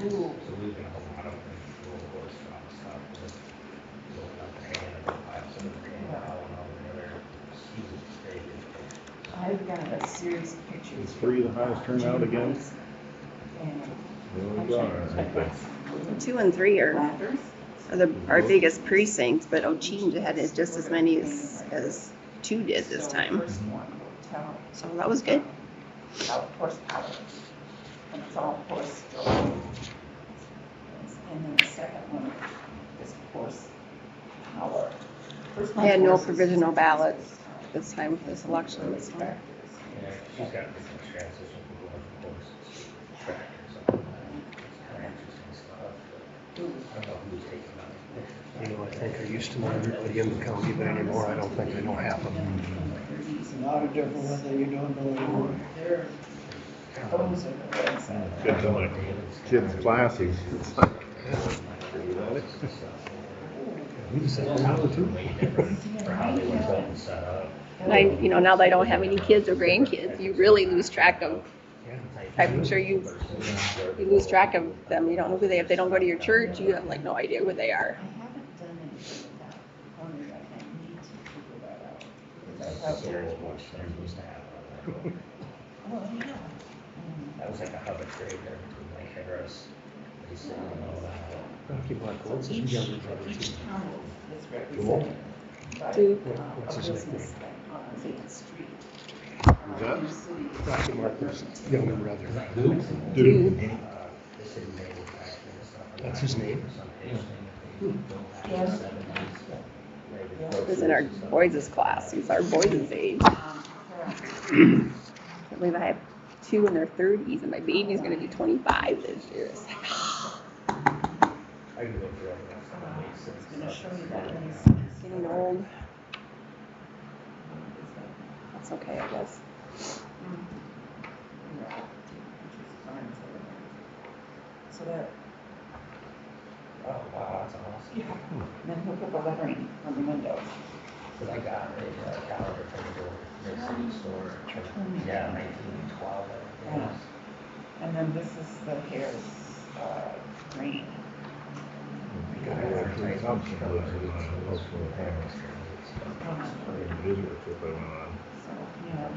Ooh. So we've got a lot of roll horse stuff, building up the hand and the piles and everything, all over there. Huge stadium. I've got a series of pictures. Is 3 the highest turnout again? And Really I'm got trying to it. type out 2 and 3 are ladders. our biggest precincts, but Ochene had just as many as 2 did this So time. First one, hotel, So that was good. horsepower, and it's all horse drawn. And then the second one is horsepower. First I had one, no horses. provisional ballots this time for this election. So. Yeah, she's got different transition from going from horses to tractors. Kind of interesting stuff. You know, I think I used to know everybody in the county, but anymore, I don't think I know half of them. It's not a different one that you don't know anymore. Those are the ones that- Kids in my kids' classes. It's like, We just said, oh, too. For how they were built and set up. And now that I don't have any kids or grandkids, you really lose track of, I'm sure you lose track of them. You don't know who they, if they don't go to your church, you have like no idea who they are. I haven't done anything with that. Only I need to figure that out. Because I thought we were- Oh, yeah. That was like a hub trade there between like Harris, Mason, and all that. Rocky Black Woods is Each younger brother too. town is represented by Duke. a What's his business nickname? on Main Street. Who's that? Your city is- Rocky Mark's younger brother. Dude. That's his name? Yes. He was in our boys' class. He's our boys' age. I believe I have 2 in their 30s, and my baby's going to be 25 this year. It's like, I can look for it. It's gonna show you that when you see it's getting old. That's okay, I guess. So that, Oh, wow, that's awesome. yeah, and then he'll put the lettering on the windows. Cause I got a calendar from the Big City store. Yeah, 1912. I think it was. And then this is the Harris, green. So, yeah.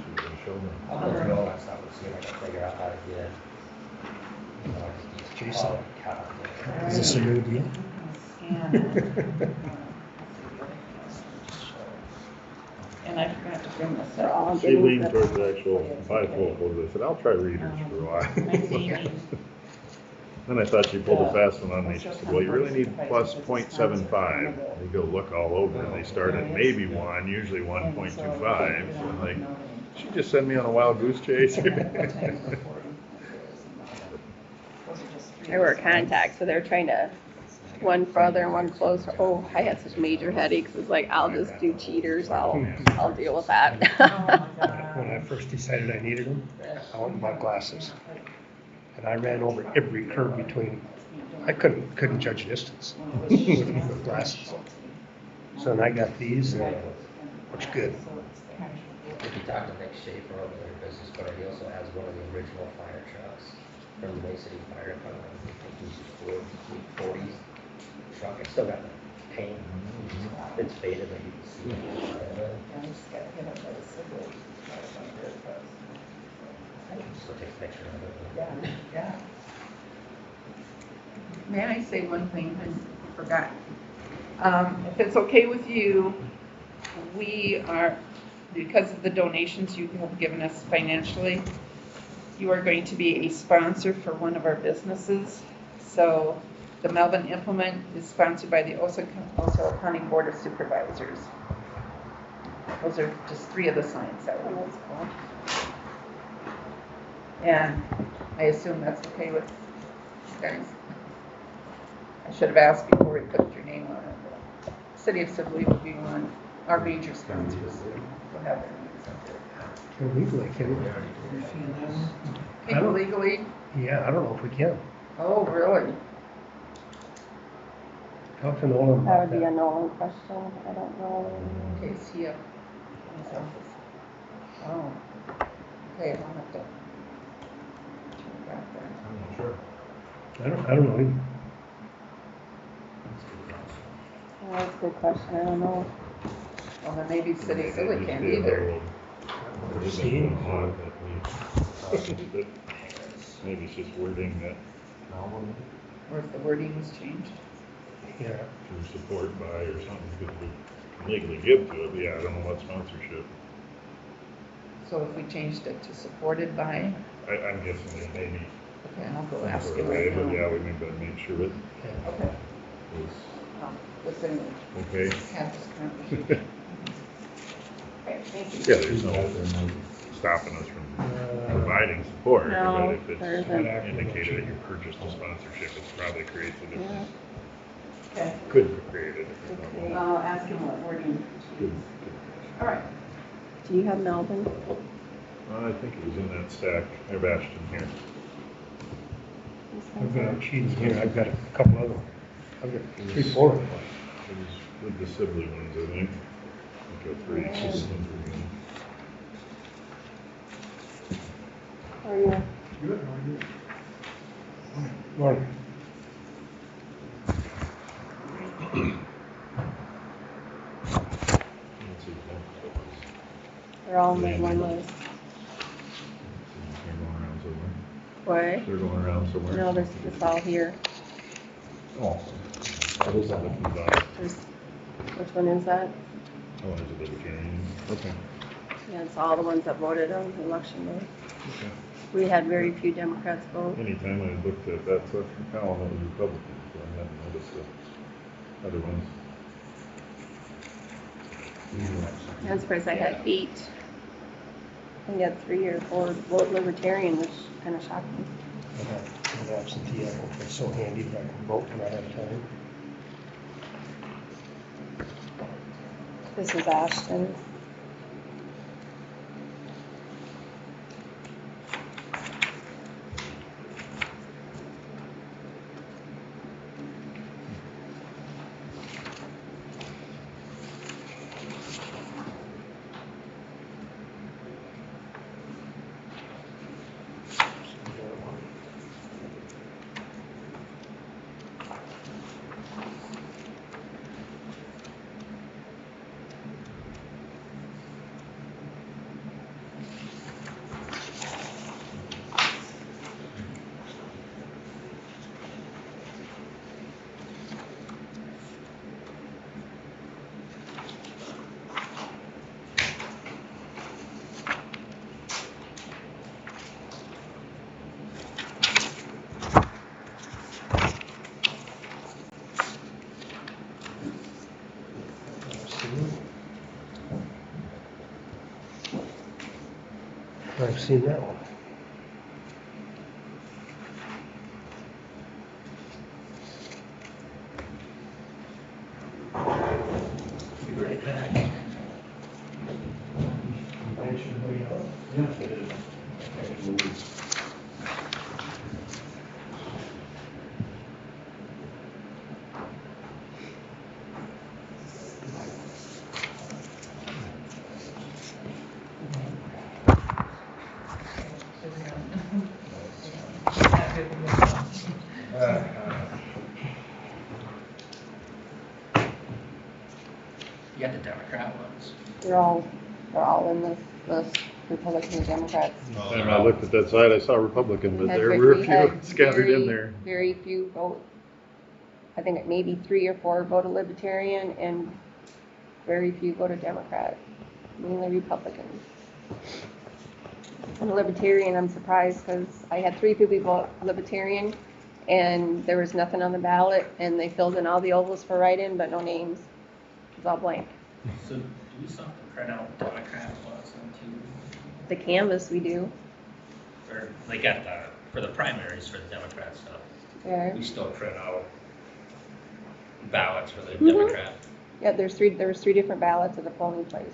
I'll go through all that stuff and see if I can figure out how to get, you know, these Jason. calendars. Is this a new deal? Scan it. And I forgot to bring this They're up. all She getting leaned the- towards the actual bifocals. I said, I'll try readers for a I see while. your- Then I thought she pulled a fast one on me. She said, well, you really need plus 0.75. You go look all over. They start at maybe 1, usually 1.25. So I'm like, she just sent me on a wild goose chase. I wear contacts, so they're trying to, one further and one closer. Oh, I had such major headaches. It's like, I'll just do cheaters. I'll deal with that. When I first decided I needed them, I went and bought glasses. And I ran over every curve between, I couldn't judge distance with glasses. So then I got these, and it looks good. If you talk to Nick Schaefer over their business card, he also has one of the original fire trucks from the Bay City Fire Department. I think he's 40s truck. It's still got the paint. It's faded, but you can see it. I just got hit up by the civil. I can still take a picture of it. Yeah, yeah. May I say one thing? I forgot. If it's okay with you, we are, because of the donations you have given us financially, you are going to be a sponsor for one of our businesses. So the Melvin Implement is sponsored by the Osceola County Board of Supervisors. Those are just 3 of the signs that we will. And I assume that's okay with you guys. I should have asked before we put your name on it. But City of Sibley will be one, our major sponsors. We'll have their names up there. Legally, can we? I People don't- legally? Yeah, I don't know if we can. Oh, really? Talk to Nolan That about would be a that. Nolan question. I don't know. Okay, is he up in his office? Oh. Okay, I'll have to check back there. I'm not sure. I don't know. Oh, that's a good question. I don't know. Well, then maybe City of Sibley can't either. Maybe it's just wording that Or if the wording was changed. Yeah. to support by or something, because we can legally give to it, but yeah, I don't know what sponsorship. So if we changed it to supported by, I'm guessing that maybe. okay, I'll go ask Sort him of way, right but now. yeah, we maybe better make sure it Okay. is Within okay. have this conversation. Okay, thank you. Yeah, there's no stopping us from providing support, No, but if there it's isn't. indicated that you purchased a sponsorship, it probably creates a different Okay, Couldn't have created it. Okay. I'll ask him what wording. All right. Do you have Melvin? I think it was in that stack. I have Ashton here. I've got a sheet in here, I've got a couple other, I've got 3, 4 of them. It was with the Sibley ones, I think. I got 3. Yes. Sibley ones again. How are you? Good, how are you? Morning. Let's see, They're all on that one list. they're going around somewhere. What? They're going around somewhere. No, there's, it's all here. Oh. What is that? There's, which one is that? Oh, there's a libertarian. Okay. Yeah, it's all the ones that voted on election day. Okay. We had very few Democrats vote. Anytime I looked at that section column, it was Republican, so I hadn't noticed the other ones. I'm surprised I had 8. I think I had 3 or 4 vote Libertarian, which kind of shocked me. I have an absentee, I hope it's so handy that I can vote when I have time. This is Ashton. I've seen that one. Be right back. Yeah, it is. You got the Democrat ones. They're all in this list, Republicans and Democrats. And I looked at that side, I saw Republican, but there were a few scattered in there. Very few vote. I think maybe 3 or 4 voted Libertarian and very few voted Democrat, mainly Republicans. And Libertarian, I'm surprised because I had 3 people vote Libertarian and there was nothing on the ballot and they filled in all the ovals for write-in, but no names. It was all blank. So do we still have to print out Democrat ones then too? The canvas we do. Or like at the, for the primaries for the Democrat stuff, Yeah. we still print out ballots for the Mhm. Democrat. Yeah, there was 3 different ballots at the polling place.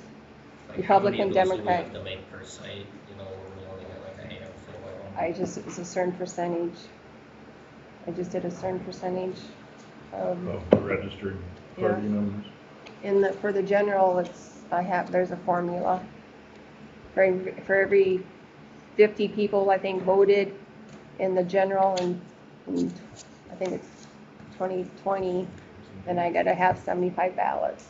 Like Republican, how many of those Democrat. do we have to make per site, you know, where we only got like a handful of them? It was a certain percentage. I just did a certain percentage. Of the registered party Yeah. numbers. For the general, there's a formula. For every 50 people, I think, voted in the general and I think it's 2020, then I gotta have 75 ballots.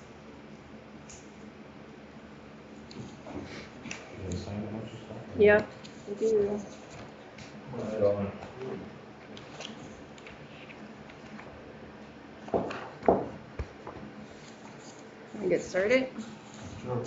Yeah, I do. Can I get started? Sure.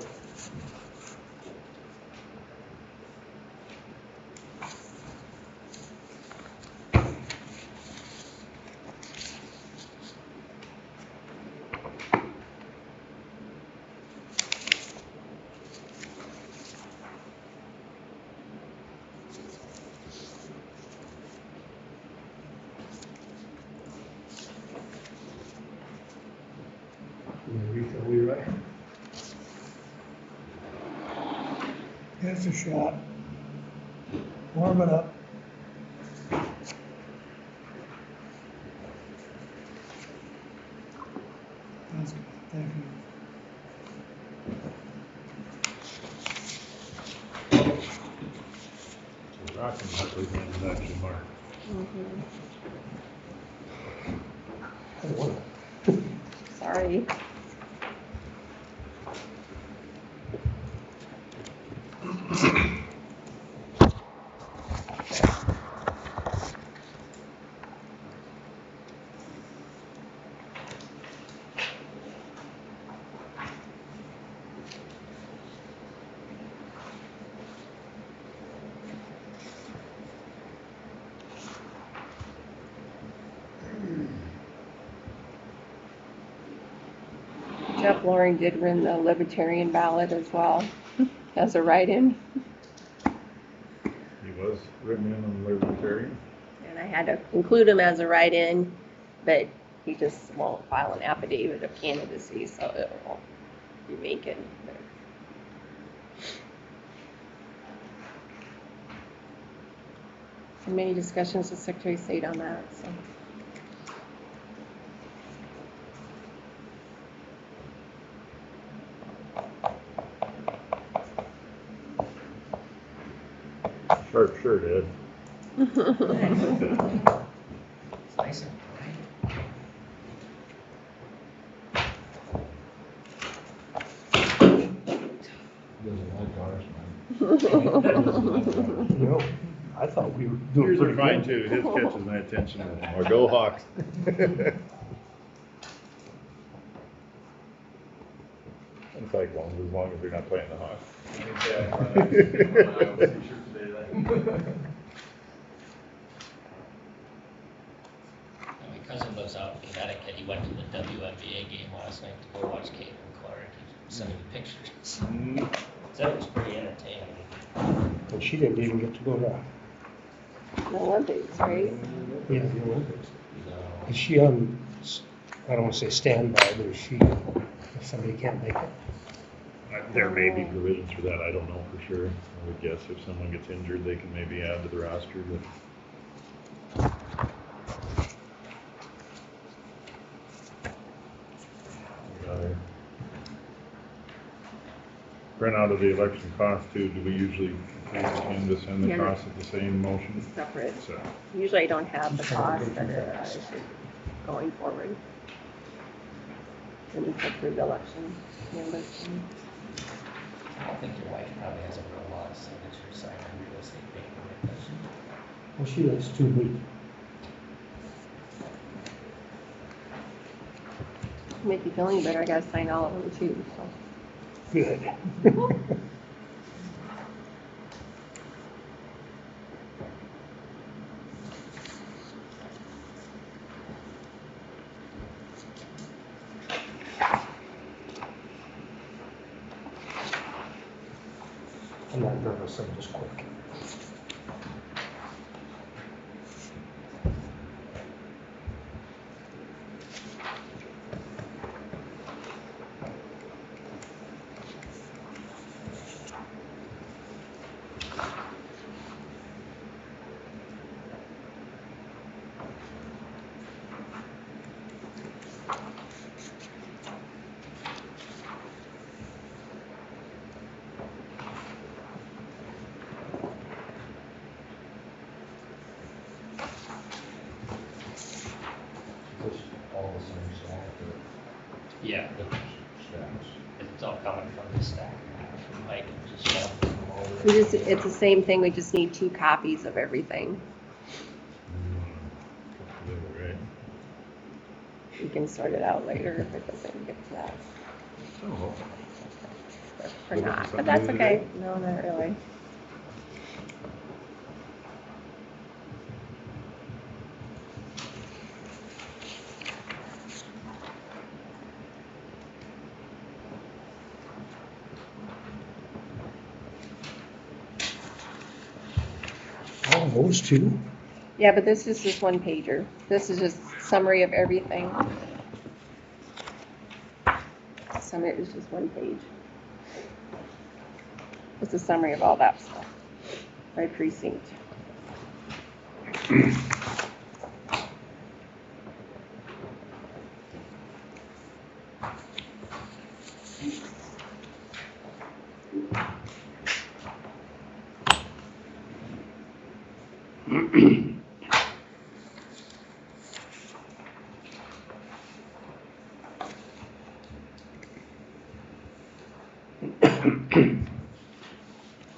It's a shot. Warm it up. That's good, thank you. Rocking Buckley hand is actually marked. Sorry. Jeff Loring did win the Libertarian ballot as well, as a write-in. He was written in on the Libertarian. And I had to include him as a write-in, but he just won't file an affidavit of candidacy, so it won't be vacant. And many discussions with Secretary of State on that, so. Sharp shirt, Ed. It's nice and bright. Doesn't like ours, man. No, I thought we were doing Yours pretty are fine good. too, his catches my attention, or go Hawks. It's like as long as they're not playing the Hawks. My cousin lives out in Connecticut. He went to the WNBA game last night to go watch Caitlin Clark. He sent me pictures. Said it was pretty entertaining. And she didn't even get to go to, The Olympics, right? yeah, the Olympics. No. Is she on, I don't want to say standby, but is she, if somebody can't make it? There may be provisions for that, I don't know for sure. I would guess if someone gets injured, they can maybe add to the roster, but. Print out of the election cost too, do we usually tend to send the Yeah. cost at the same motion? Separate. So, Usually I don't have the cost that is going forward. And it's for the election. I don't think your wife probably has a real lot of signatures signed on real estate paperwork, does she? Well, she likes too neat. Make you feel any better, I gotta sign all of them too, so. Good. I'm not nervous, I'm just quick. Just all the same stack or Yeah. different stacks? It's all coming from the stack. Mike just shuffled them over. It's the same thing, we just need 2 copies of everything. right. We can sort it out later if it doesn't get to that. Oh, Or Looking for not, something but that's new okay. today? No, not really. Oh, those two? Yeah, but this is just 1 pager. This is just summary of everything. Summary is just 1 page. It's a summary of all that stuff by precinct.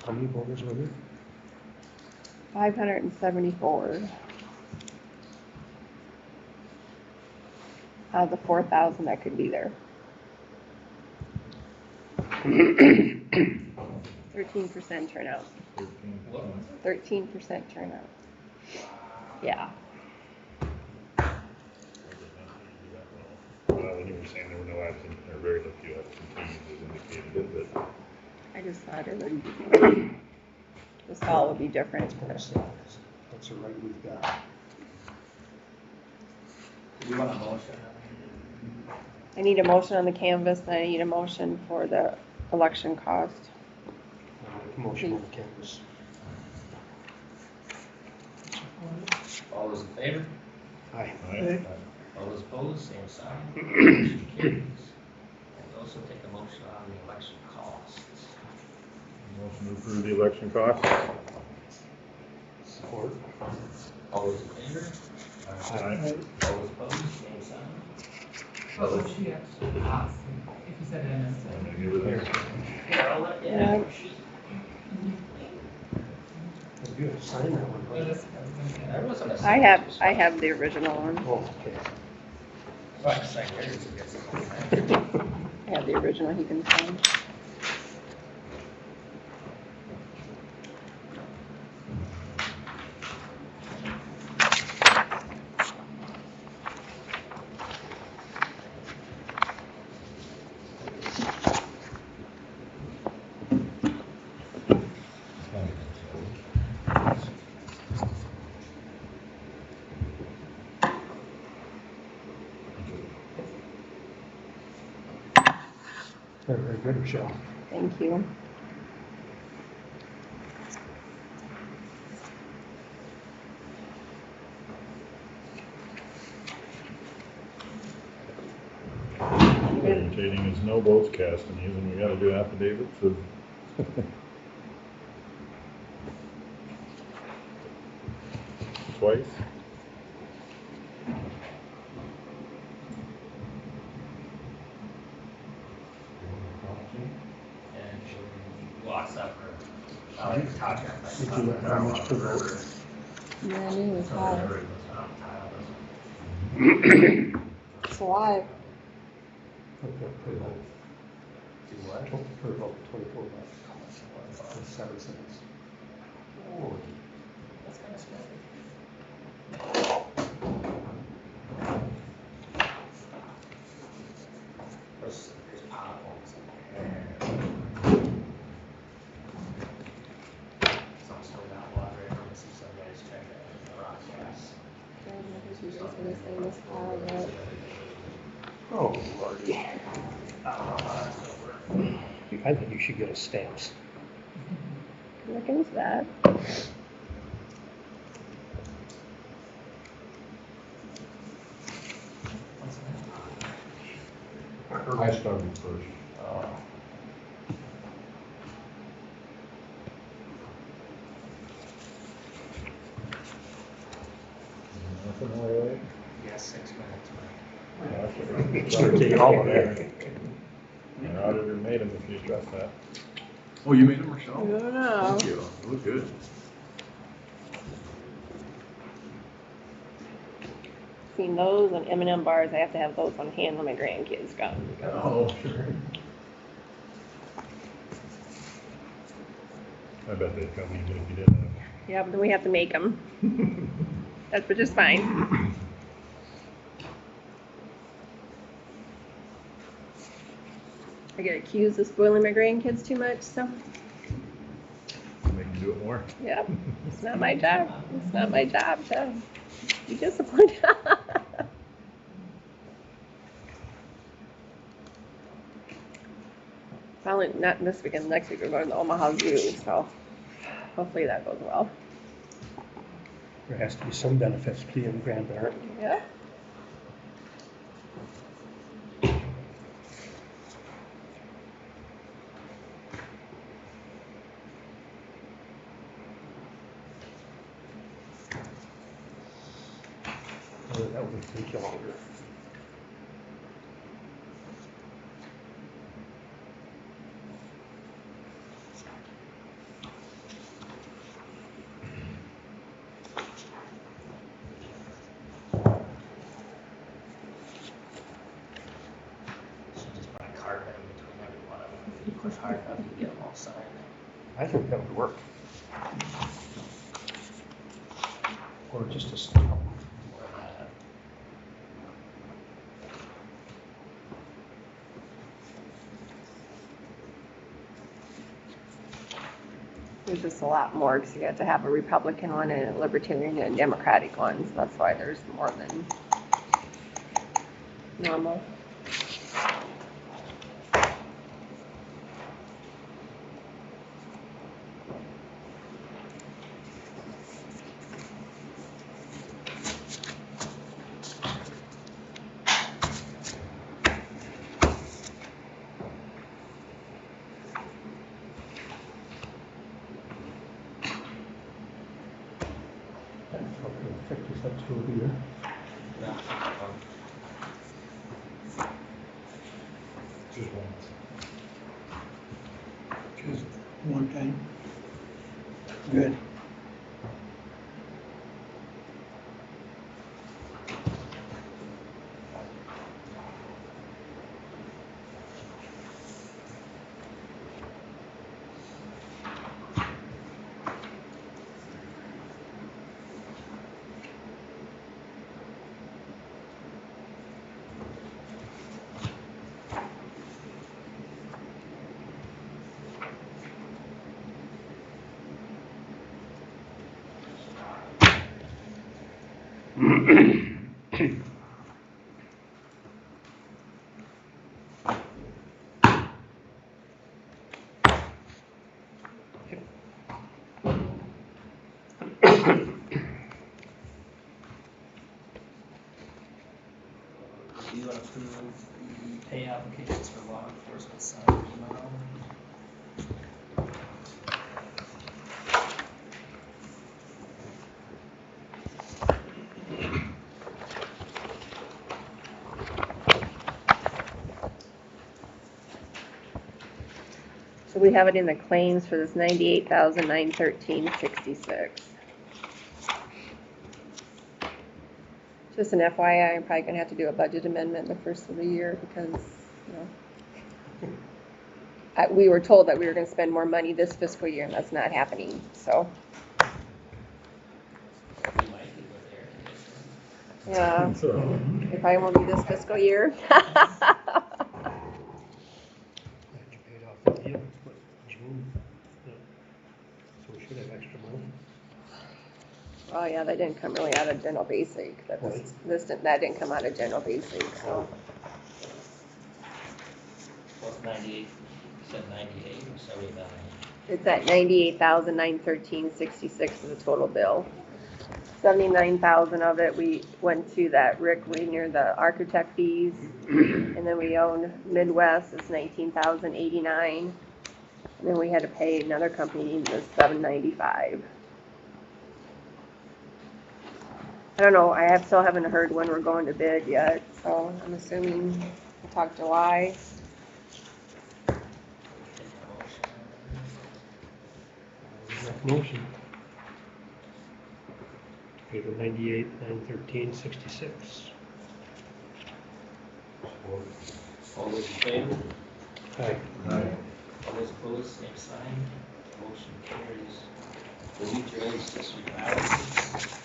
How many voters were there? 574 out of the 4,000 that could be there. 13% turnout. 13% turnout. Yeah. Well, when you were saying there were no absent, or very few absentees, it indicated it, but I just thought it would, this all would be different. That's the right we've got. Do you want a motion? I need a motion on the canvas, and I need a motion for the election cost. Motion on the canvas. All those in favor? Aye. All those opposed, same sign. Motion carries. And also take a motion on the election costs. motion to approve the election costs. Support. All those in favor? Aye. All those opposed, same sign. What would she actually cost if you said it in You were there. Yeah, I'll let, Yeah. You have to sign that one. a? right? There wasn't a. I have the original one. Oh, okay. Well, second, yours, I guess. I have the original he can sign. Very good, Michelle. Thank you. Indicating is no votes cast in these, and we gotta do affidavits of. Twice. And she walks up her, talk Did you know how much per vote? Yeah, I knew it was high. Tile. It's live. Per vote. Do what? Per vote, 24 bucks. That's 7 cents. Oh, that's kind of scary. There's potholes in there. Some still got water in them, see some guys trying to rock gas. She's just gonna say this pile that. Oh, Lordy. I don't know how that's gonna work. I think you should get us stamps. Look into that. I started first. Nothing all right. Yes, 6 minutes, Mike. Start taking all of that. Our auditor made him if you address that. Oh, you made them, I Michelle? don't know. Thank you. It looked good. Between those and M&M bars, I have to have those on hand when my grandkids come. Oh, sure. I bet they'd come even if you didn't have. Yeah, but then we have to make them. That's just fine. I get accused of spoiling my grandkids too much, so Make them do it more. yeah, it's not my job. It's not my job to be disciplined. Probably not this weekend, next week we're going to the Omaha Zoo, so hopefully that goes well. There has to be some benefits to being a grandparent. Yeah. That would take you longer. Should just put a card in between every one of them. If you push hard enough, you get them all signed. I think that would work. Or just a stamp. Or that. There's just a lot more because you have to have a Republican one and a Libertarian and a Democratic one, so that's why there's more than normal. Just once. Just one time. Good. Do you approve the pay applications for law enforcement signed tomorrow? So we have it in the claims for this $98,913.66. Just an FYI, I'm probably gonna have to do a budget amendment the first of the year because, you know, we were told that we were gonna spend more money this fiscal year and that's not happening, so. We might be with air conditioning. Yeah, So, it probably won't be this fiscal year. You paid off the deal, but June, yeah. So we should have extra money. Oh, yeah, that didn't come really out of general basic, that didn't come out of general basic, so. What's 98, you said 98 or 79? It's at $98,913.66 for the total bill. 79,000 of it, we went to that Rick Wagner, the architect fees, and then we own Midwest, it's 19,089. And then we had to pay another company the $795. I don't know, still haven't heard when we're going to bid yet, so I'm assuming we'll talk July. Motion. Pay the 98,913.66. All those in favor? Aye. All those opposed, same sign. Motion carries. The new dredge district balances.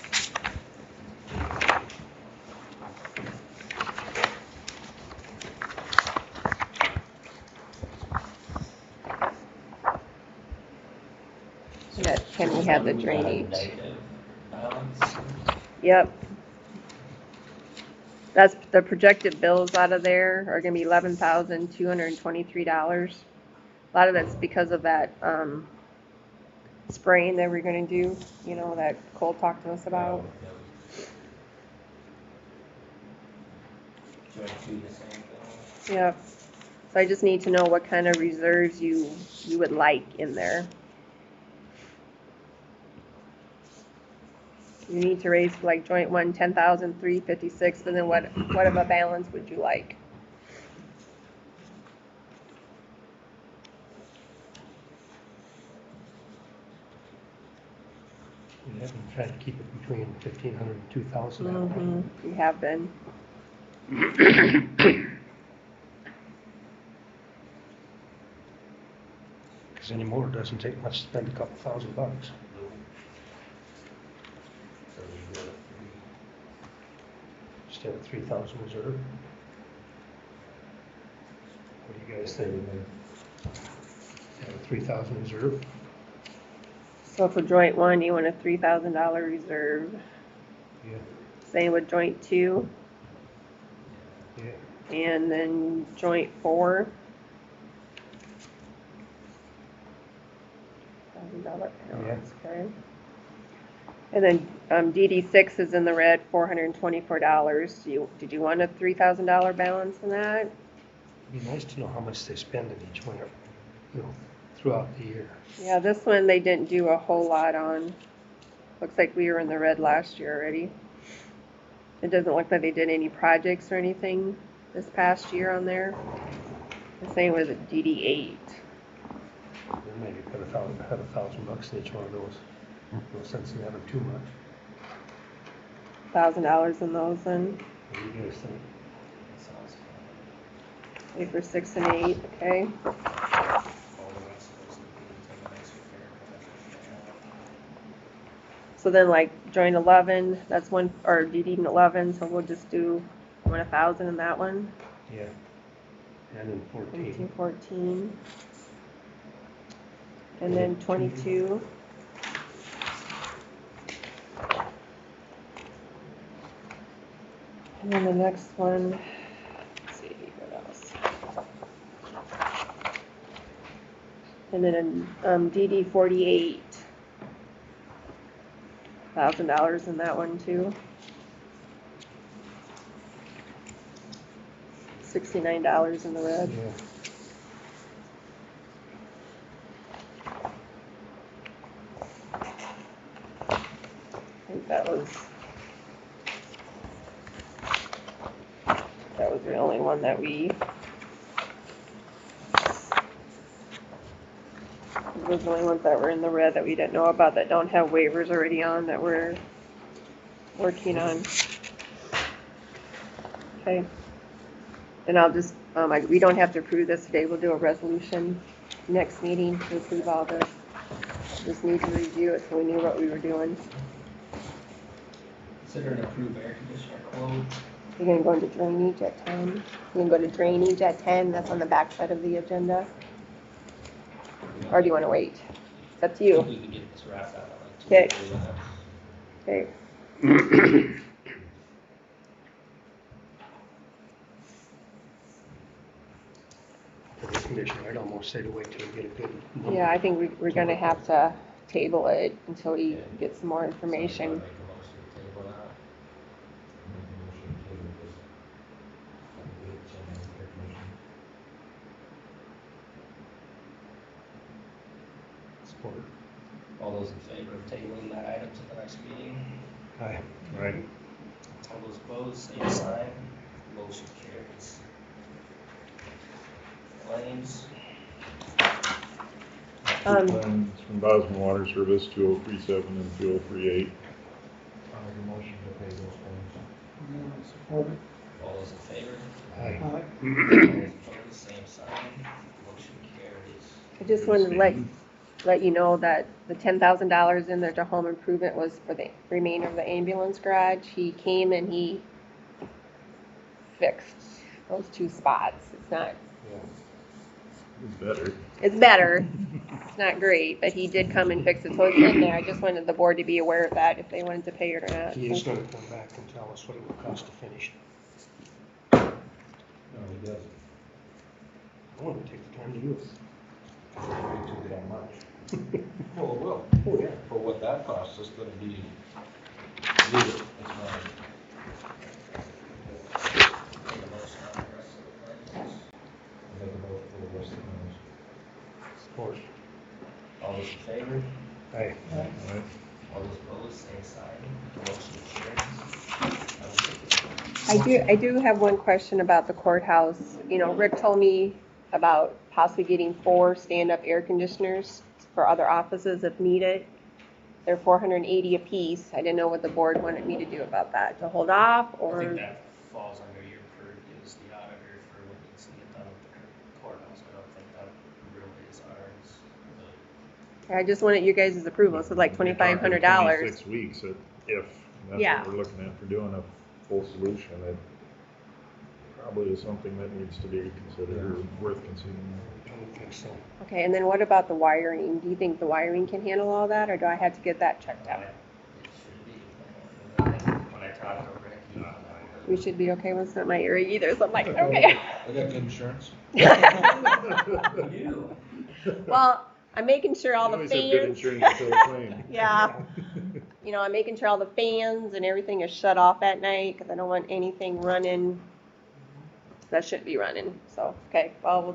Can we have the We got a drainage? negative balance. Yep. That's, the projected bills out of there are gonna be $11,223. A lot of that's because of that, spraying that we're gonna do, you know, that Cole talked to us about. Joint 2, the same thing. Yep. So I just need to know what kind of reserves you would like in there. You need to raise for like joint 1, 10,356, but then what of a balance would you like? We have been trying to keep it between 1,500 and 2,000 that way. Mm-hmm. You have been. Because anymore, it doesn't take much to spend a couple $1,000. So you go to 3. Just have a 3,000 reserve. What do you guys think? Have a 3,000 reserve? So for joint 1, you want a $3,000 reserve. Yeah. Same with joint 2. Yeah. And then joint 4. $1,000 balance, okay. And then DD6 is in the red, $424. Did you want a $3,000 balance in that? It'd be nice to know how much they spend in each winter, you know, throughout the year. Yeah, this one they didn't do a whole lot on. Looks like we were in the red last year already. It doesn't look like they did any projects or anything this past year on there. The same with DD8. They maybe put $1,000 in each one of those. No sense in having too much. $1,000 in those then. What do you guys think? That sounds fun. Say for 6 and 8, okay. So then like joint 11, that's one, or DD 11, so we'll just do 1,000 in that one. Yeah. And then 14. 14. And then 22. And then the next one, let's see, what else? And then DD 48. $1,000 in that one too. $69 in the red. Yeah. I think that was the only one that we. Those are the only ones that were in the red that we didn't know about, that don't have waivers already on, that we're working on. Okay. Then I'll just, we don't have to approve this today. We'll do a resolution next meeting to approve all this. Just need to review it so we knew what we were doing. Consider an approved air conditioner quote. You're gonna go into drainage at 10. You're gonna go to drainage at 10. That's on the back side of the agenda. Or do you want to wait? It's up to you. We can get this wrapped up in like 2 or 3 minutes. Okay. For the conditioner, I'd almost say to wait till we get a good number. Yeah, I think we're gonna have to table it until we get some more information. Make a motion to table that. Support. All those in favor of tabling that item to the next meeting? Aye. Right. All those opposed, same sign. Motion carries. Claims. Claims from Boston Water Service, 2037 and 2038. I'll make a motion to pay those claims. Support it. All those in favor? Aye. All those opposed, same sign. Motion carries. I just wanted to let you know that the $10,000 in there to home improvement was for the remainder of the ambulance garage. He came and he fixed those 2 spots. It's not. It's better. It's better. It's not great, but he did come and fix it, so it's in there. I just wanted the board to be aware of that, if they wanted to pay it or not. He is gonna come back and tell us what it would cost to finish. No, he doesn't. I want to take the time to do it. Way too damn much. Well, it will. Oh, yeah. For what that costs us, gonna be, leave it, it's mine. Take a motion on the rest of the claims. Make a motion for the rest of the Support. All those in favor? Aye. All those opposed, same sign. Motion carries. I do have one question about the courthouse. You know, Rick told me about possibly getting 4 stand-up air conditioners for other offices if needed. They're $480 apiece. I didn't know what the board wanted me to do about that, to hold off I or, think that falls under your purview as the auditor for what needs to get done with the courthouse. I don't think that really is ours. I just wanted you guys' approval, so like $2,500. 26 weeks, if that's Yeah. what we're looking at for doing a full solution, it probably is something that needs to be considered or worth considering. I don't think so. Okay, and then what about the wiring? Do you think the wiring can handle all that, or do I have to get that checked out? It should be. When I talked to Rick, he found out. We should be okay with my area either, so I'm like, okay. I got good insurance. You do. Well, I'm making sure all You the always have good fans, insurance until it's claimed. yeah. You know, I'm making sure all the fans and everything is shut off at night, because I don't want anything running that shouldn't be running. So, okay, well,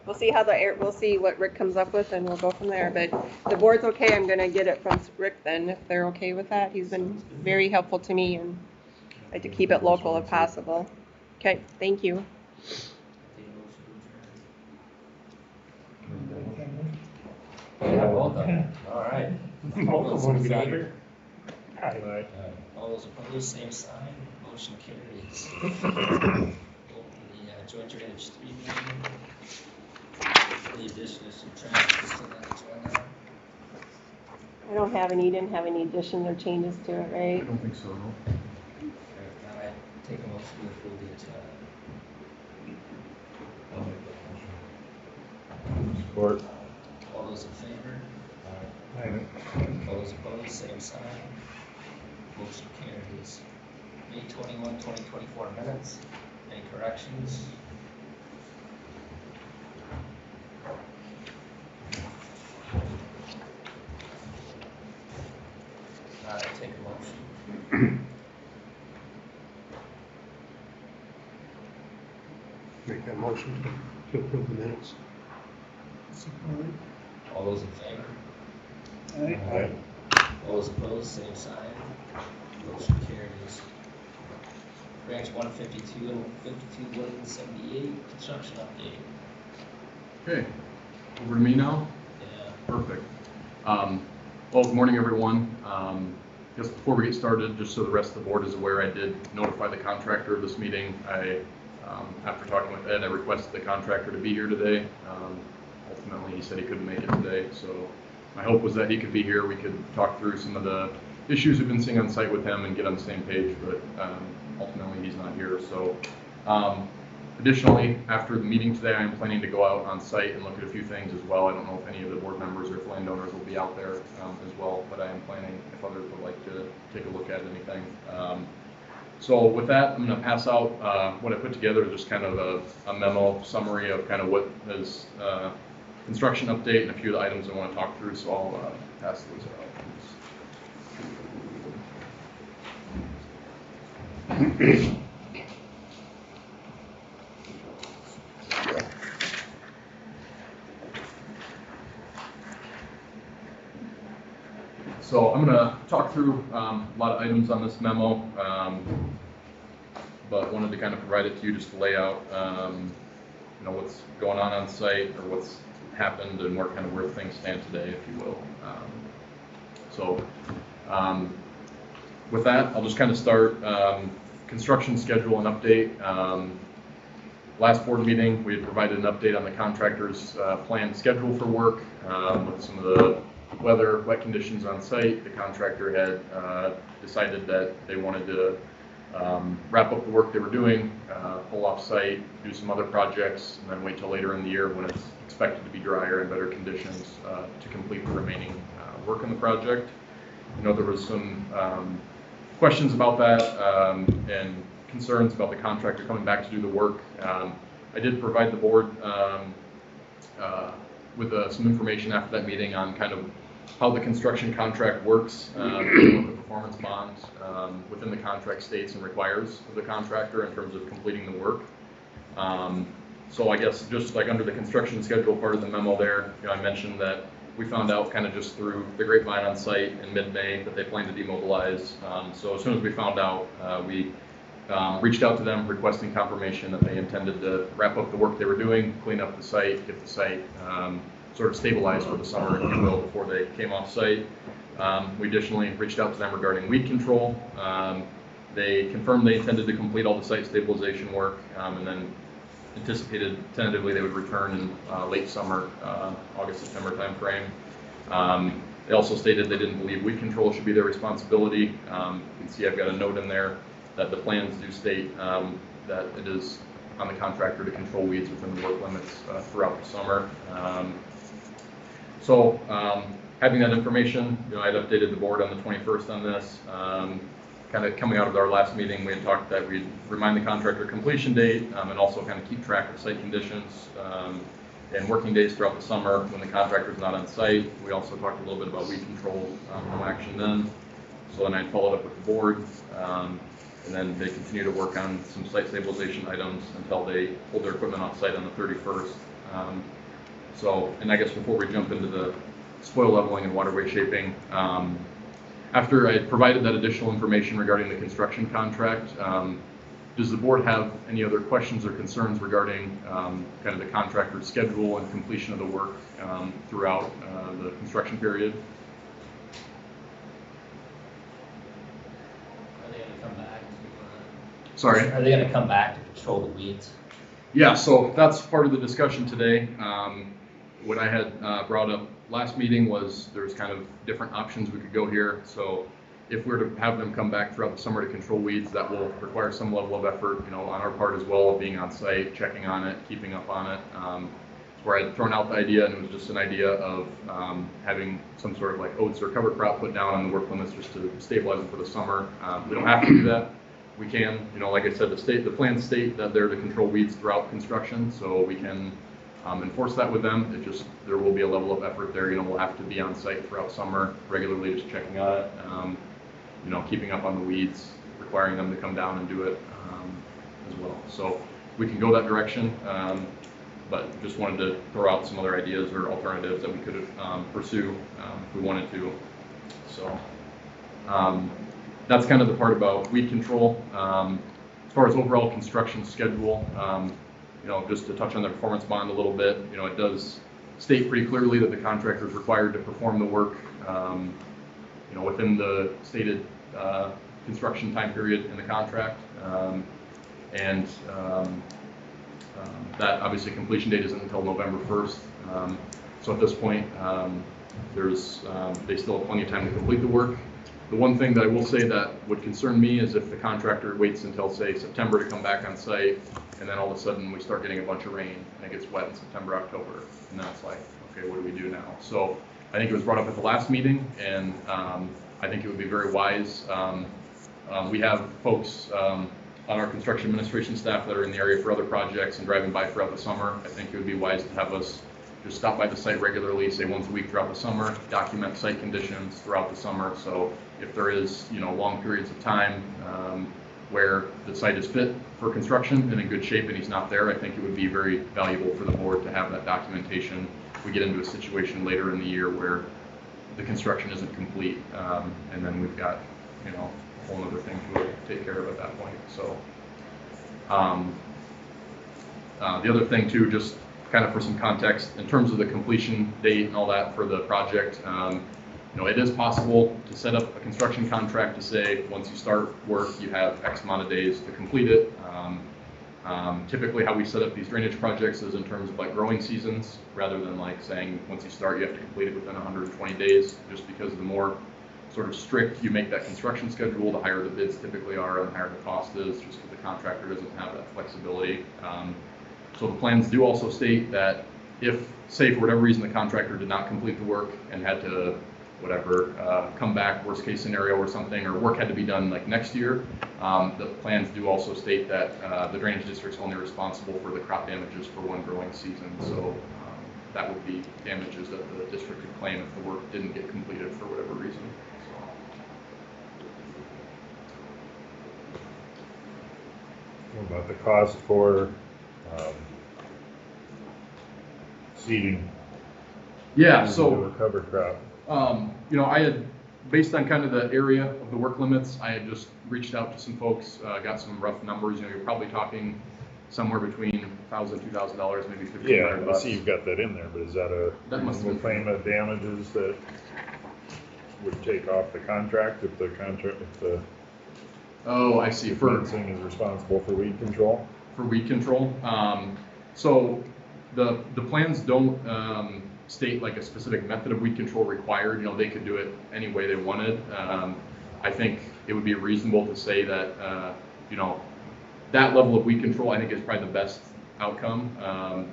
we'll see how we'll see what Rick comes up with, and we'll go from there. But the board's okay, I'm gonna get it from Rick then, if they're okay with that. He's been very helpful to me, and I like to keep it local if possible. Okay, thank you. Take a motion to adjourn. Yeah, both of them. All right. All Both of those them in get out of favor? Aye. All those opposed, same sign. Motion carries. Open the joint drainage 3 meeting. The addition of some transfers to that agenda. I don't have any, didn't have any additions or changes to it, I right? don't think so, no. If not, I take a motion to approve the agenda. I'll make that motion. Support. All those in favor? Aye. All those opposed, same sign. Motion carries. May 21, 2024 minutes. Any corrections? I take a motion. Make that motion to approve the minutes. All those in favor? Aye. All those opposed, same sign. Motion carries. Branch 152 and 152, 178, construction update. Okay, over to me now? Yeah. Perfect. Well, good morning, everyone. Just before we get started, just so the rest of the board is aware, I did notify the contractor of this meeting. After talking with Ed, I requested the contractor to be here today. Ultimately, he said he couldn't make it today, so my hope was that he could be here. We could talk through some of the issues we've been seeing on site with him and get on the same page, but ultimately he's not here. So additionally, after the meeting today, I'm planning to go out on site and look at a few things as well. I don't know if any of the board members or if landowners will be out there as well, but I am planning if others would like to take a look at anything. So with that, I'm going to pass out what I put together, just kind of a memo summary of kind of what is construction update and a few of the items I want to talk through. So I'll pass those out. So I'm going to talk through a lot of items on this memo, but wanted to kind of provide it to you just to lay out, what's going on site or what's happened and where things stand today, if you will. With that, I'll just kind of start construction schedule and update. Last board meeting, we had provided an update on the contractor's planned schedule for work with some of the weather, wet conditions on site. The contractor had decided that they wanted to wrap up the work they were doing, pull off site, do some other projects, and then wait till later in the year when it's expected to be drier and better conditions to complete the remaining work on the project. I know there was some questions about that and concerns about the contractor coming back to do the work. I did provide the board with some information after that meeting on kind of how the construction contract works, what the performance bond within the contract states and requires of the contractor in terms of completing the work. So I guess just like under the construction schedule part of the memo there, you know, I mentioned that we found out kind of just through the grapevine on site in mid-May that they plan to demobilize. So as soon as we found out, we reached out to them requesting confirmation that they intended to wrap up the work they were doing, clean up the site, get the site sort of stabilized for the summer, if you will, before they came off site. We additionally reached out to them regarding weed control. They confirmed they intended to complete all the site stabilization work, and then anticipated tentatively they would return in late summer, August, September timeframe. They also stated they didn't believe weed control should be their responsibility. You can see I've got a note in there that the plans do state that it is on the contractor to control weeds within the work limits throughout the summer. So having that information, you know, I'd updated the board on the 21st on this. Kind of coming out of our last meeting, we had talked that we'd remind the contractor completion date and also kind of keep track of site conditions and working days throughout the summer when the contractor's not on site. We also talked a little bit about weed control, no action then. So then I followed up with the board, and then they continue to work on some site stabilization items until they pull their equipment off site on the 31st. So, and I guess before we jump into the soil leveling and waterway shaping, after I provided that additional information regarding the construction contract, does the board have any other questions or concerns regarding kind of the contractor's schedule and completion of the work throughout the construction period? Are they gonna come back to, Sorry? Are they gonna come back to control the weeds? Yeah, so that's part of the discussion today. What I had brought up last meeting was there's kind of different options we could go here. So if we're to have them come back throughout the summer to control weeds, that will require some level of effort, you know, on our part as well, of being on site, checking on it, keeping up on it. It's where I'd thrown out the idea, and it was just an idea of having some sort of like oats or cover crop put down on the work limits just to stabilize them for the summer. We don't have to do that. We can, you know, like I said, the plans state that they're to control weeds throughout construction, so we can enforce that with them. It just, there will be a level of effort there. You know, we'll have to be on site throughout summer, regularly just checking on it, you know, keeping up on the weeds, requiring them to come down and do it as well. So we can go that direction, but just wanted to throw out some other ideas or alternatives that we could pursue if we wanted to. So that's kind of the part about weed control. As far as overall construction schedule, you know, just to touch on the performance bond a little bit, you know, it does state pretty clearly that the contractor is required to perform the work, you know, within the stated construction time period in the contract. That obviously completion date isn't until November 1st. So at this point, they still have plenty of time to complete the work. The one thing that I will say that would concern me is if the contractor waits until, say, September to come back on site, and then all of a sudden we start getting a bunch of rain and it gets wet in September, October, and that's like, okay, what do we do now? So I think it was brought up at the last meeting, and I think it would be very wise. We have folks on our construction administration staff that are in the area for other projects and driving by throughout the summer. I think it would be wise to have us just stop by the site regularly, say once a week throughout the summer, document site conditions throughout the summer. So if there is, you know, long periods of time where the site is fit for construction and in good shape and he's not there, I think it would be very valuable for the board to have that documentation. If we get into a situation later in the year where the construction isn't complete, and then we've got, you know, a whole other thing to take care of at that point. So the other thing too, just kind of for some context, in terms of the completion date and all that for the project, you know, it is possible to set up a construction contract to say, once you start work, you have X amount of days to complete it. Typically how we set up these drainage projects is in terms of like growing seasons, rather than like saying, once you start, you have to complete it within 120 days, just because the more sort of strict you make that construction schedule, the higher the bids typically are and the higher the cost is, just because the contractor doesn't have that flexibility. So the plans do also state that if, say for whatever reason, the contractor did not complete the work and had to, whatever, come back, worst case scenario or something, or work had to be done like next year, the plans do also state that the drainage district's only responsible for the crop damages for one growing season. So that would be damages that the district could claim if the work didn't get completed for whatever reason. What about the cost for seeding? Yeah, To so do a cover crop. you know, I had, based on kind of the area of the work limits, I had just reached out to some folks, got some rough numbers. You know, you're probably talking somewhere between $1,000, $2,000, maybe $1,500. Yeah, I see you've got that in there, but is that a reasonable claim of damages that would take off the contract if the contract, if the Oh, I see. For fencing is responsible for weed control? For weed control. So the plans don't state like a specific method of weed control required. You know, they could do it any way they wanted. I think it would be reasonable to say that, you know, that level of weed control, I think, is probably the best outcome.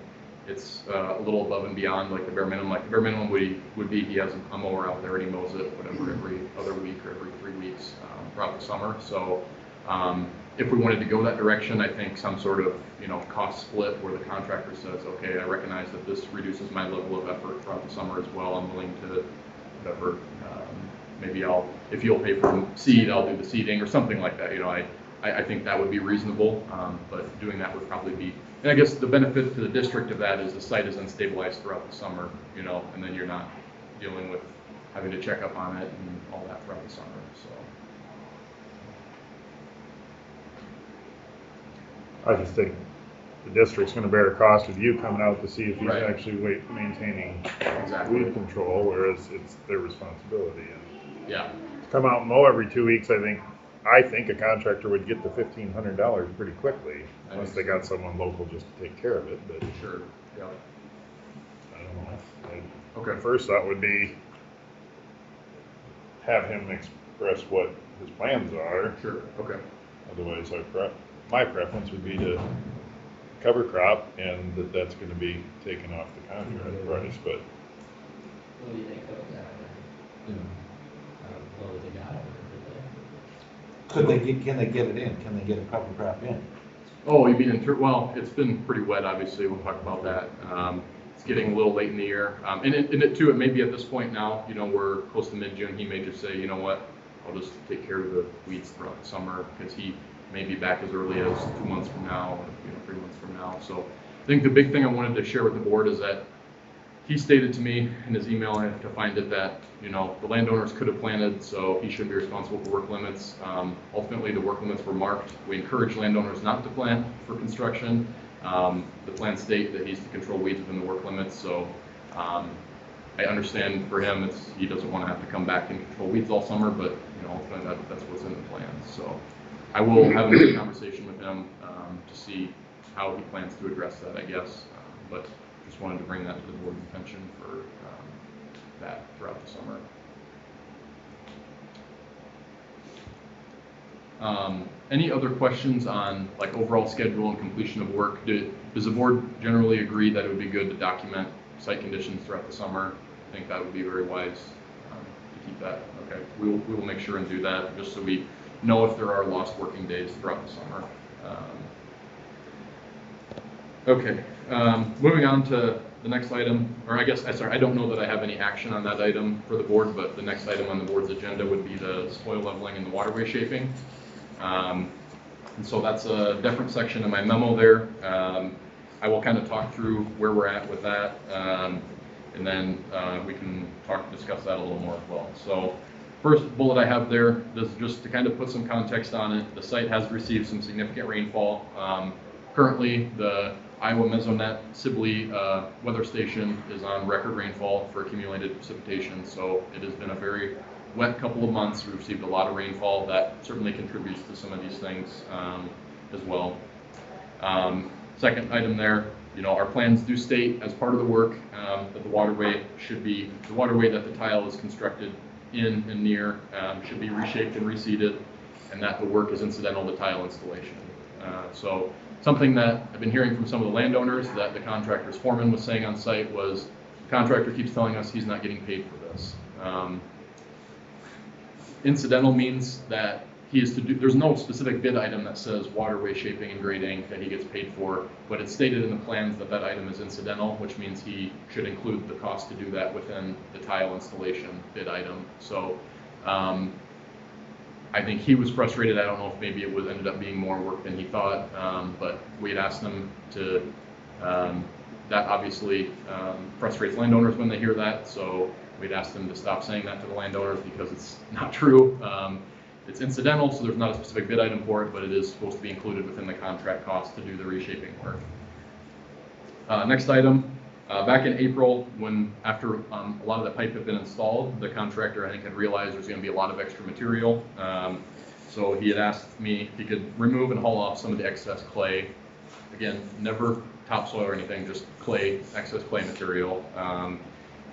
It's a little above and beyond like the bare minimum. Like the bare minimum would be he has a mower out there and he mows it whatever every other week or every 3 weeks throughout the summer. So if we wanted to go that direction, I think some sort of, you know, cost split where the contractor says, okay, I recognize that this reduces my level of effort throughout the summer as well. I'm willing to whatever. Maybe if you'll pay for seed, I'll do the seeding or something like that. You know, I think that would be reasonable, but doing that would probably be, and I guess the benefit to the district of that is the site is unstabilized throughout the summer, you know, and then you're not dealing with having to check up on it and all that throughout the summer, so. I just think the district's gonna bear a cost of you coming out to see if he's Right. actually maintaining Exactly. weed control, whereas it's their responsibility. And Yeah. come out and mow every 2 weeks, I think a contractor would get the $1,500 pretty quickly, unless they got someone local just to take care of it, but. Sure, yeah. I don't know. Okay. First thought would be have him express what his plans are. Sure, okay. Otherwise, my preference would be to cover crop and that's gonna be taken off the contract price, but. What do you think of that? What do they got over there? Can they get it in? Can they get a cover crop in? Oh, you mean well, it's been pretty wet, obviously, we'll talk about that. It's getting a little late in the year. And it too, it may be at this point now, you know, we're close to mid-June, he may just say, you know what, I'll just take care of the weeds throughout the summer, because he may be back as early as 2 months from now, or, you know, 3 months from now. So I think the big thing I wanted to share with the board is that he stated to me in his email, I have to find it, that, you know, the landowners could have planted, so he shouldn't be responsible for work limits. Ultimately, the work limits were marked. We encourage landowners not to plant for construction. The plans state that he's to control weeds within the work limits, so I understand for him, he doesn't want to have to come back and control weeds all summer, but, you know, ultimately that's what's in the plan. So I will have a conversation with him to see how he plans to address that, I guess, but just wanted to bring that to the board's attention for that throughout the summer. Any other questions on like overall schedule and completion of work? Does the board generally agree that it would be good to document site conditions throughout the summer? I think that would be very wise to keep that. Okay, we will make sure and do that, just so we know if there are lost working days throughout the summer. Okay, moving on to the next item, or I guess, I don't know that I have any action on that item for the board, but the next item on the board's agenda would be the soil leveling and the waterway shaping. And so that's a different section in my memo there. I will kind of talk through where we're at with that, and then we can discuss that a little more as well. So first bullet I have there, this is just to kind of put some context on it. The site has received some significant rainfall. Currently, the Iowa Mesonet Sibley weather station is on record rainfall for accumulated precipitation, so it has been a very wet couple of months. We've received a lot of rainfall. That certainly contributes to some of these things as well. Second item there, you know, our plans do state as part of the work that the waterway that the tile is constructed in and near should be reshaped and reseeded, and that the work is incidental to tile installation. So something that I've been hearing from some of the landowners that the contractor's foreman was saying on site was, the contractor keeps telling us he's not getting paid for this. Incidental means that he is to do, there's no specific bid item that says waterway shaping and grading that he gets paid for, but it's stated in the plans that that item is incidental, which means he should include the cost to do that within the tile installation bid item. So I think he was frustrated. I don't know if maybe it was ended up being more work than he thought, but we had asked him to, that obviously frustrates landowners when they hear that, so we'd asked them to stop saying that to the landowners because it's not true. It's incidental, so there's not a specific bid item for it, but it is supposed to be included within the contract cost to do the reshaping work. Next item, back in April, when after a lot of the pipe had been installed, the contractor I think had realized there's going to be a lot of extra material. So he had asked me if he could remove and haul off some of the excess clay. Again, never topsoil or anything, just clay, excess clay material.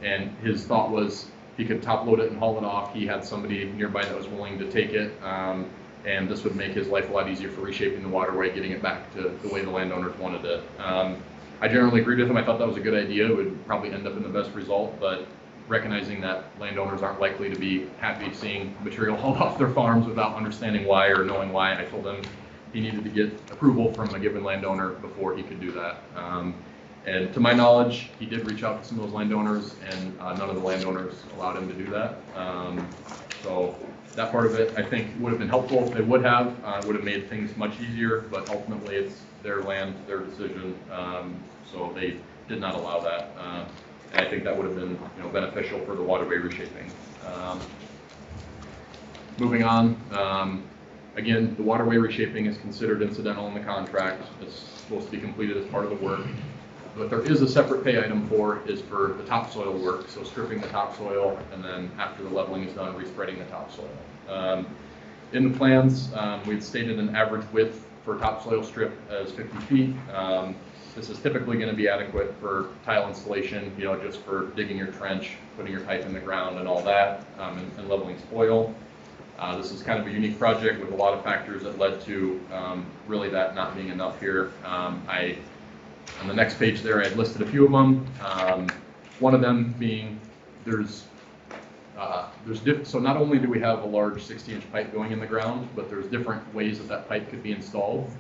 And his thought was he could top load it and haul it off. He had somebody nearby that was willing to take it, and this would make his life a lot easier for reshaping the waterway, getting it back to the way the landowners wanted it. I generally agreed with him. I thought that was a good idea. It would probably end up in the best result, but recognizing that landowners aren't likely to be happy seeing material hauled off their farms without understanding why or knowing why, I told him he needed to get approval from a given landowner before he could do that. And to my knowledge, he did reach out to some of those landowners, and none of the landowners allowed him to do that. So that part of it, I think, would have been helpful if they would have. Would have made things much easier, but ultimately it's their land, their decision. So they did not allow that. And I think that would have been, beneficial for the waterway reshaping. Moving on, again, the waterway reshaping is considered incidental in the contract. It's supposed to be completed as part of the work. What there is a separate pay item for is for the topsoil work, so stripping the topsoil, and then after the leveling is done, respreading the topsoil. In the plans, we've stated an average width for topsoil strip as 50 feet. This is typically going to be adequate for tile installation, just for digging your trench, putting your pipe in the ground and all that, and leveling spoil. This is kind of a unique project with a lot of factors that led to really that not being enough here. On the next page there, I had listed a few of them. One of them being so not only do we have a large 60-inch pipe going in the ground, but there's different ways that pipe could be installed.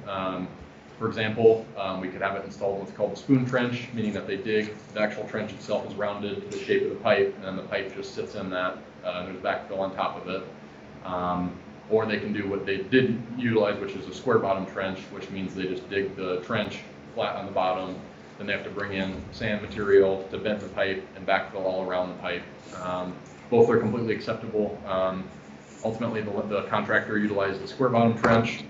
For example, we could have it installed in what's called a spoon trench, meaning that they dig, the actual trench itself is rounded to the shape of the pipe, and then the pipe just sits in that, and there's backfill on top of it. Or they can do what they did utilize, which is a square bottom trench, which means they just dig the trench flat on the bottom, then they have to bring in sand material to bend the pipe and backfill all around the pipe. Both are completely acceptable. Ultimately, the contractor utilized the square bottom trench.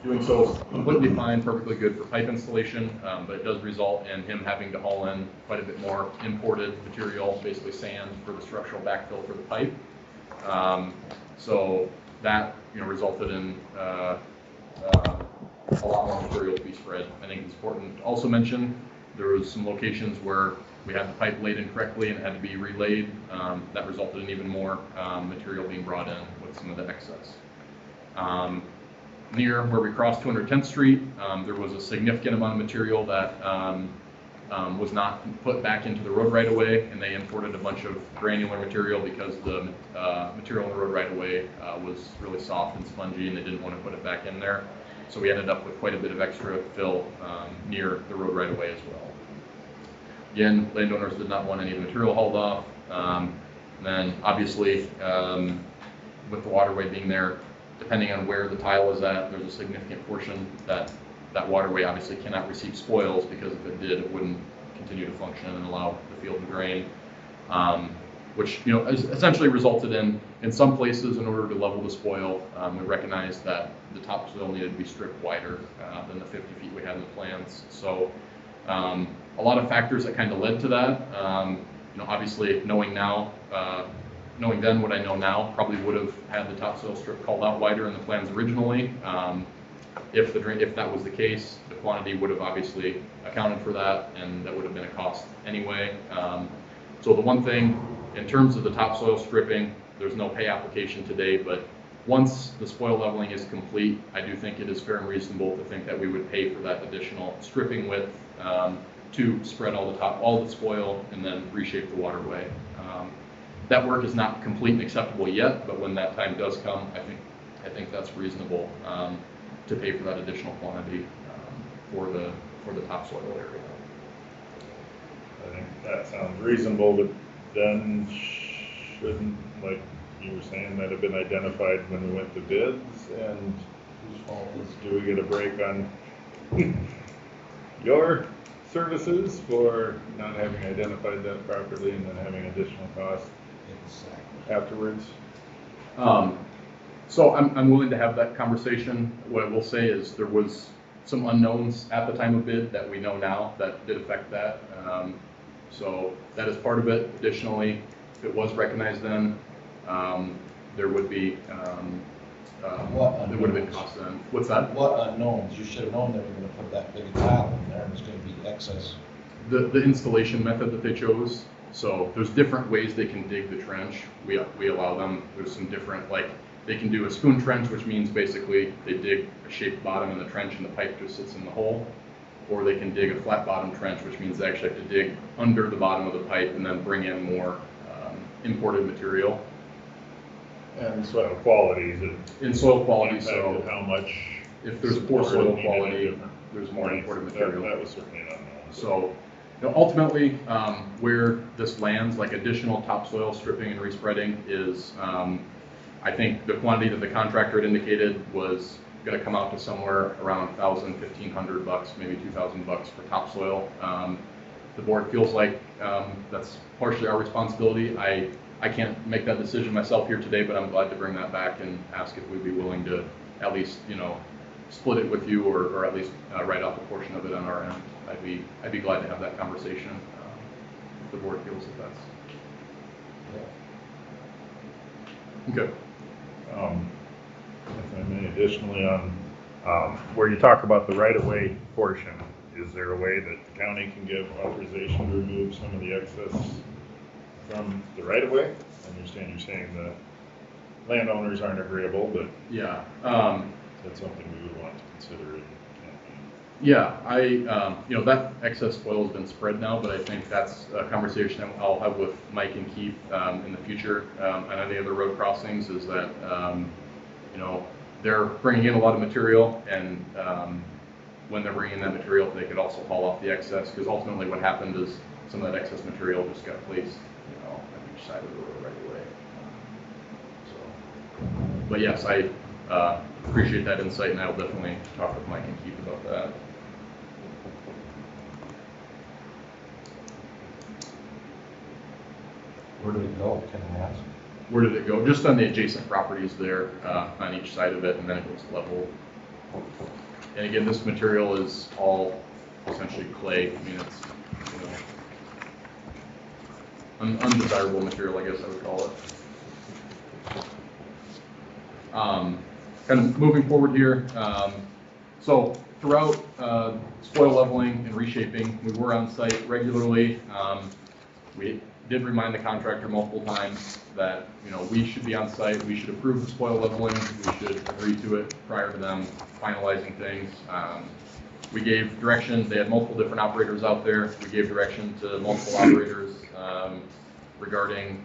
Doing so is completely fine, perfectly good for pipe installation, but it does result in him having to haul in quite a bit more imported material, basically sand, for the structural backfill for the pipe. So that resulted in a lot more material to be spread. I think it's important to also mention there was some locations where we had the pipe laid incorrectly and it had to be relayed. That resulted in even more material being brought in with some of the excess. Near where we crossed 210th Street, there was a significant amount of material that was not put back into the road right away, and they imported a bunch of granular material because the material in the road right away was really soft and spongy, and they didn't want to put it back in there. So we ended up with quite a bit of extra fill near the road right away as well. Again, landowners did not want any of the material hauled off. And then obviously, with the waterway being there, depending on where the tile is at, there's a significant portion that waterway obviously cannot receive spoils, because if it did, it wouldn't continue to function and allow the field to drain. Which essentially resulted in some places, in order to level the spoil, we recognized that the topsoil needed to be stripped wider than the 50 feet we had in the plans. So a lot of factors that kind of led to that. Obviously knowing then what I know now, probably would have had the topsoil strip called out wider in the plans originally. If that was the case, the quantity would have obviously accounted for that, and that would have been a cost anyway. So the one thing, in terms of the topsoil stripping, there's no pay application today, but once the spoil leveling is complete, I do think it is fair and reasonable to think that we would pay for that additional stripping width to spread all the spoil and then reshape the waterway. That work is not complete and acceptable yet, but when that time does come, I think I think that's reasonable to pay for that additional quantity for the topsoil area. I think that sounds reasonable, but then shouldn't, like you were saying, that have been identified when we went to bids, and Whose fault is it? do we get a break on your services for not having identified that properly and then having additional costs Exactly. afterwards? So I'm willing to have that conversation. What I will say is there was some unknowns at the time of bid that we know now that did affect that. So that is part of it. Additionally, if it was recognized then, there would be there would have been cost then. What's that? What unknowns? You should have known they were gonna put that big tile in there and there's gonna be excess. The installation method that they chose. So there's different ways they can dig the trench. We allow them. There's some different, like they can do a spoon trench, which means basically they dig a shaped bottom in the trench and the pipe just sits in the hole. Or they can dig a flat bottom trench, which means they actually have to dig under the bottom of the pipe and then bring in more imported material. And soil quality, is it? In soil quality, so impacted how much? if there's poor soil quality, there's more imported material. That was certainly an unknown. So, you know, ultimately, where this lands, like additional topsoil stripping and respreading is, I think the quantity that the contractor had indicated was going to come out to somewhere around $1,000, $1,500, maybe $2,000 for topsoil. The board feels like that's partially our responsibility. I can't make that decision myself here today, but I'm glad to bring that back and ask if we'd be willing to at least, you know, split it with you or at least write off a portion of it on our end. I'd be glad to have that conversation if the board feels that that's. Yeah. Okay. If I may, additionally on where you talk about the right-of-way portion, is there a way that the county can give authorization to remove some of the excess from the right-of-way? I understand you're saying the landowners aren't agreeable, but Yeah. that's something we would want to consider in Yeah, you know, that excess spoil has been spread now, but I think that's a conversation I'll have with Mike and Keith in the future on any other road crossings. Is that you know, they're bringing in a lot of material, and when they're bringing in that material, they could also haul off the excess, because ultimately what happened is some of that excess material just got placed, you know, on each side of the road right away. So, but yes, I appreciate that insight, and I'll definitely talk with Mike and Keith about that. Where did it go, can I ask? Where did it go? Just on the adjacent properties there on each side of it, and then it goes level. And again, this material is all essentially clay. I mean, it's, you know, undesirable material, I guess I would call it. Kind of moving forward here. So throughout spoil leveling and reshaping, we were on site regularly. We did remind the contractor multiple times that, you know, we should be on site, we should approve the spoil leveling, we should agree to it prior to them finalizing things. We gave direction, they had multiple different operators out there, we gave direction to multiple operators regarding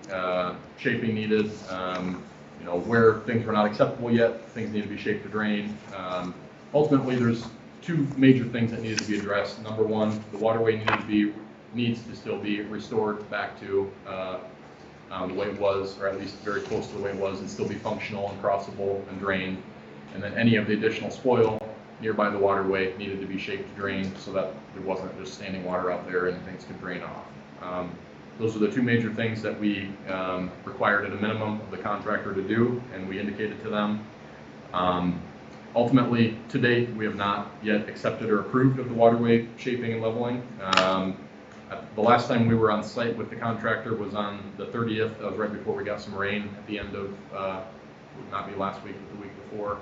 shaping needed, you know, where things were not acceptable yet, things need to be shaped to drain. Ultimately, there's two major things that needed to be addressed. Number one, the waterway needs to still be restored back to the way it was, or at least very close to the way it was, and still be functional and crossable and drained. And then any of the additional spoil nearby the waterway needed to be shaped to drain so that there wasn't just standing water out there and things could drain off. Those are the two major things that we required at a minimum of the contractor to do, and we indicated to them. Ultimately, to date, we have not yet accepted or approved of the waterway shaping and leveling. The last time we were on site with the contractor was on the 30th. That was right before we got some rain at the end of, would not be last week, but the week before.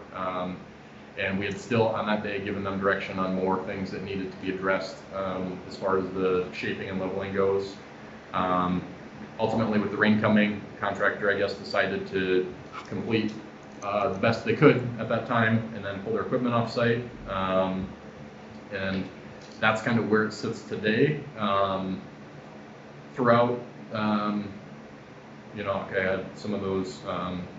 And we had still, on that day, given them direction on more things that needed to be addressed as far as the shaping and leveling goes. Ultimately, with the rain coming, the contractor, I guess, decided to complete the best they could at that time and then pull their equipment off site. And that's kind of where it sits today. Throughout I had some of those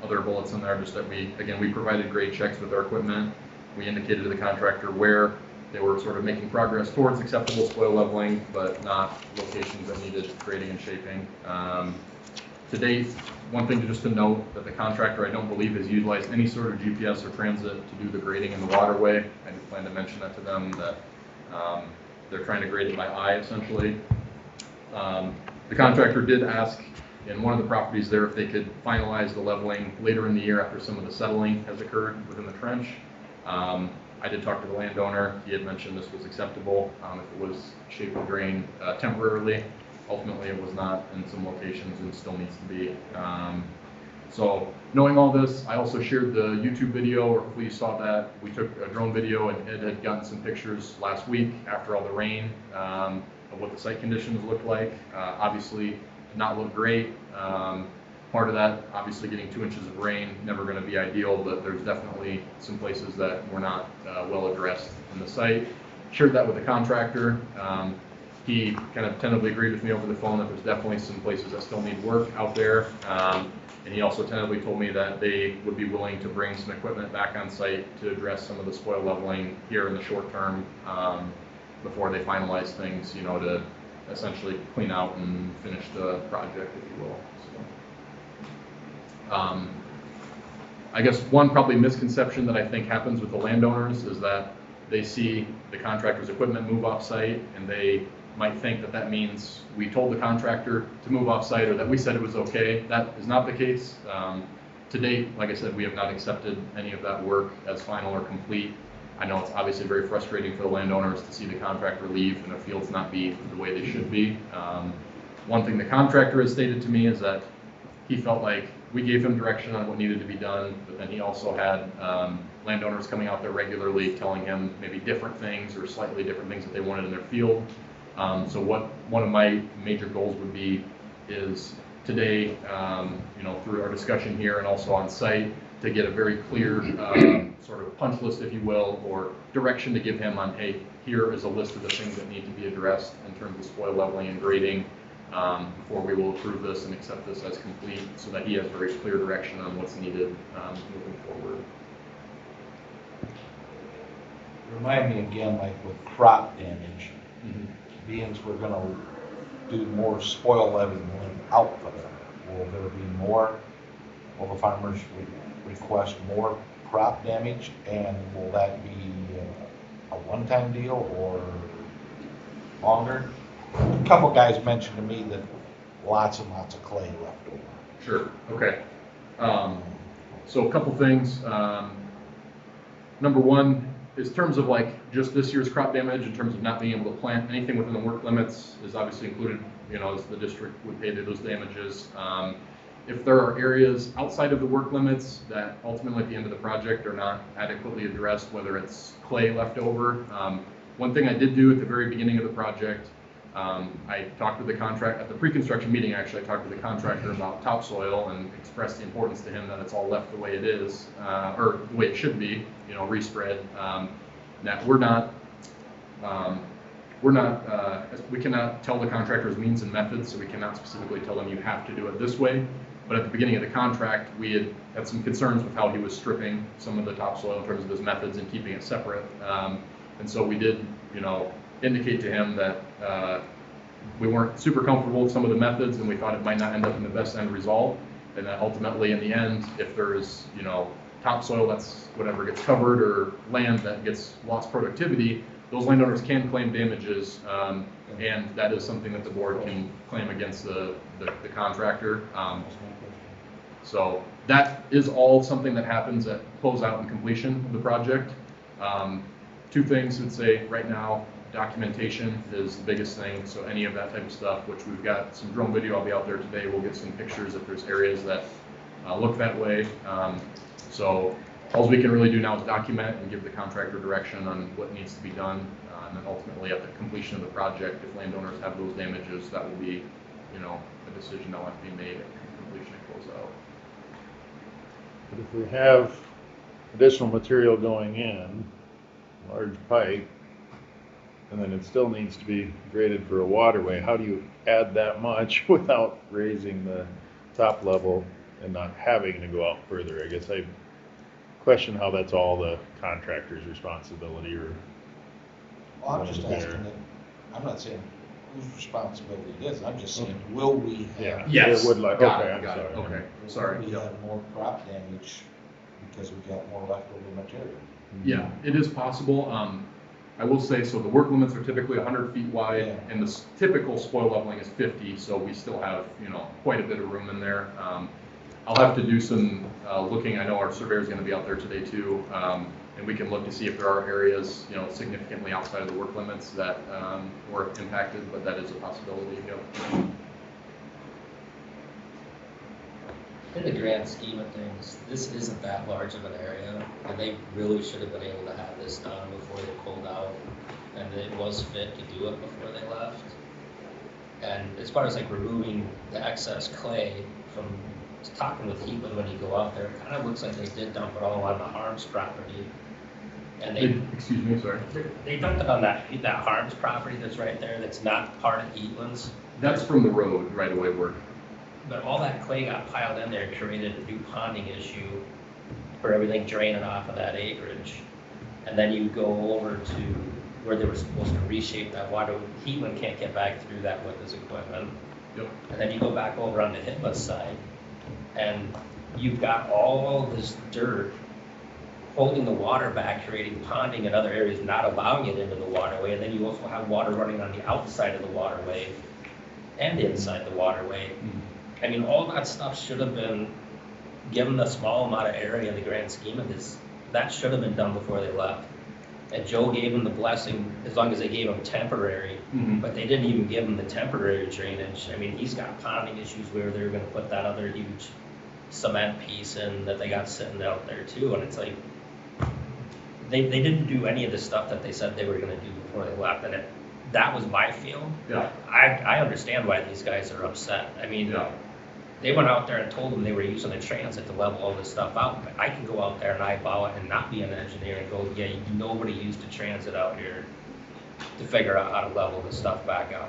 other bullets in there, just that we provided grade checks with our equipment. We indicated to the contractor where they were sort of making progress towards acceptable spoil leveling, but not locations that needed grading and shaping. To date, one thing just to note that the contractor, I don't believe, has utilized any sort of GPS or transit to do the grading in the waterway. I do plan to mention that to them, that they're trying to grade it by eye, essentially. The contractor did ask in one of the properties there if they could finalize the leveling later in the year after some of the settling has occurred within the trench. I did talk to the landowner. He had mentioned this was acceptable if it was shape and drain temporarily. Ultimately, it was not in some locations and still needs to be. So knowing all this, I also shared the YouTube video, or hopefully you saw that. We took a drone video, and Ed had gotten some pictures last week after all the rain of what the site conditions looked like. Obviously, did not look great. Part of that, obviously getting 2 inches of rain, never going to be ideal, but there's definitely some places that were not well addressed in the site. Shared that with the contractor. He kind of tentatively agreed with me over the phone that there's definitely some places that still need work out there. And he also tentatively told me that they would be willing to bring some equipment back on site to address some of the spoil leveling here in the short term before they finalize things, to essentially clean out and finish the project, if you will. So, I guess one probably misconception that I think happens with the landowners is that they see the contractor's equipment move off site and they might think that that means we told the contractor to move off site or that we said it was okay. That is not the case. To date, like I said, we have not accepted any of that work as final or complete. I know it's obviously very frustrating for the landowners to see the contractor leave and their fields not be the way they should be. One thing the contractor has stated to me is that he felt like we gave him direction on what needed to be done, but then he also had landowners coming out there regularly telling him maybe different things or slightly different things that they wanted in their field. So what one of my major goals would be is today, through our discussion here and also on site, to get a very clear sort of punch list, if you will, or direction to give him on, hey, here is a list of the things that need to be addressed in terms of spoil leveling and grading before we will approve this and accept this as complete, so that he has very clear direction on what's needed moving forward. Remind me again, like with crop damage, beings we're gonna do more spoil leveling output. Will there be more? Will the farmers request more crop damage, and will that be a one-time deal or longer? A couple guys mentioned to me that lots and lots of clay left over. Sure. Okay. So a couple things. Number one, in terms of like just this year's crop damage, in terms of not being able to plant anything within the work limits is obviously included, as the district would pay to those damages. If there are areas outside of the work limits that ultimately at the end of the project are not adequately addressed, whether it's clay left over. One thing I did do at the very beginning of the project, I talked to the contractor at the pre-construction meeting. Actually, I talked to the contractor about topsoil and expressed the importance to him that it's all left the way it is, or the way it should be, respread. That we cannot tell the contractors means and methods, so we cannot specifically tell them you have to do it this way. But at the beginning of the contract, we had some concerns with how he was stripping some of the topsoil in terms of his methods and keeping it separate. And so we did, indicate to him that we weren't super comfortable with some of the methods and we thought it might not end up in the best end result. And that ultimately in the end, if there's, topsoil that's whatever gets covered or land that gets lost productivity, those landowners can claim damages, and that is something that the board can claim against the contractor. So that is all something that happens at closeout and completion of the project. Two things I'd say right now, documentation is the biggest thing. So any of that type of stuff, which we've got some drone video, I'll be out there today. We'll get some pictures if there's areas that look that way. So all we can really do now is document and give the contractor direction on what needs to be done. And then ultimately at the completion of the project, if landowners have those damages, that will be, a decision that will have to be made at completion and closeout. But if we have additional material going in, large pipe, and then it still needs to be graded for a waterway, how do you add that much without raising the top level and not having to go out further. I guess I question how that's all the contractor's responsibility or. Well, I'm just asking it, I'm not saying whose responsibility it is, I'm just saying, will we have? Yes. It would like, Got okay, it, I'm got it, sorry. okay, sorry. Will we have more crop damage because we got more leftover material? Yeah, it is possible. I will say, so the work limits are typically 100 feet wide, Yeah. and the typical spoil leveling is 50, so we still have, quite a bit of room in there. I'll have to do some looking. I know our surveyor's going to be out there today too, and we can look to see if there are areas, significantly outside of the work limits that were impacted, but that is a possibility. Yep. In the grand scheme of things, this isn't that large of an area, and they really should have been able to have this done before they pulled out, and it was fit to do it before they left. And as far as like removing the excess clay from talking with Heatland when you go out there, it kind of looks like they did dump it all on the Harms property. And Excuse me, sorry. they dumped it on that Harms property that's right there, that's not part of Heatland's. That's from the road right away work. But all that clay got piled in there and created a new ponding issue for everything draining off of that acreage. And then you go over to where they were supposed to reshape that water. Heatland can't get back through that with his equipment. Yep. And then you go back over on the Hitler's side, and you've got all this dirt holding the water back, creating ponding in other areas, not allowing it into the waterway. And then you also have water running on the outside of the waterway and inside the waterway. I mean, all that stuff should have been, given the small amount of area in the grand scheme of this, that should have been done before they left. And Joe gave him the blessing, as long as they gave him temporary, but they didn't even give him the temporary drainage. I mean, he's got ponding issues where they're gonna put that other huge cement piece in that they got sitting out there too, and it's like, they didn't do any of the stuff that they said they were gonna do before they left, and that was my feel. Yeah. I understand why these guys are upset. I mean, they went out there and told them they were using a transit to level all this stuff out. But I can go out there and eyeball it and not be an engineer and go, yeah, nobody used a transit out here to figure out how to level this stuff back out.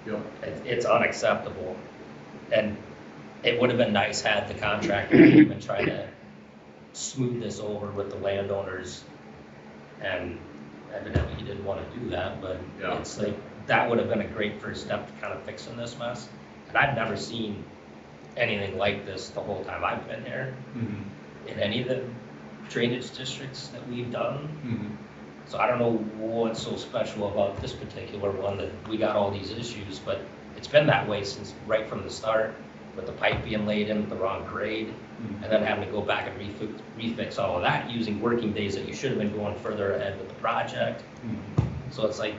Yep. It's unacceptable. And it would have been nice had the contractor even tried to smooth this over with the landowners, and evidently he didn't want to do that, but it's like, that would have been a great first step to kind of fixing this mess. And I've never seen anything like this the whole time I've been here in any of the drainage districts that we've done. So I don't know what's so special about this particular one that we got all these issues, but it's been that way since right from the start, with the pipe being laid in at the wrong grade, and then having to go back and refix all of that using working days that you should have been going further ahead with the project. So it's like,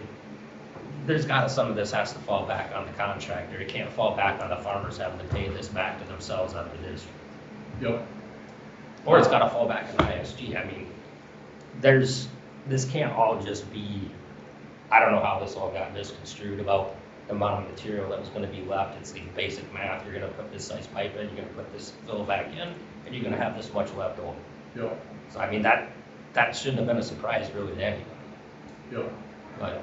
some of this has to fall back on the contractor. It can't fall back on the farmers having to pay this back to themselves out of the district. Yep. Or it's gotta fall back on ISG. I mean, this can't all just be, I don't know how this all got misconstrued about the amount of material that was gonna be left. It's the basic math. You're gonna put this size pipe in, you're gonna put this fill back in, and you're gonna have this much left over. Yep. So I mean, that shouldn't have been a surprise really to anyone. Yep. But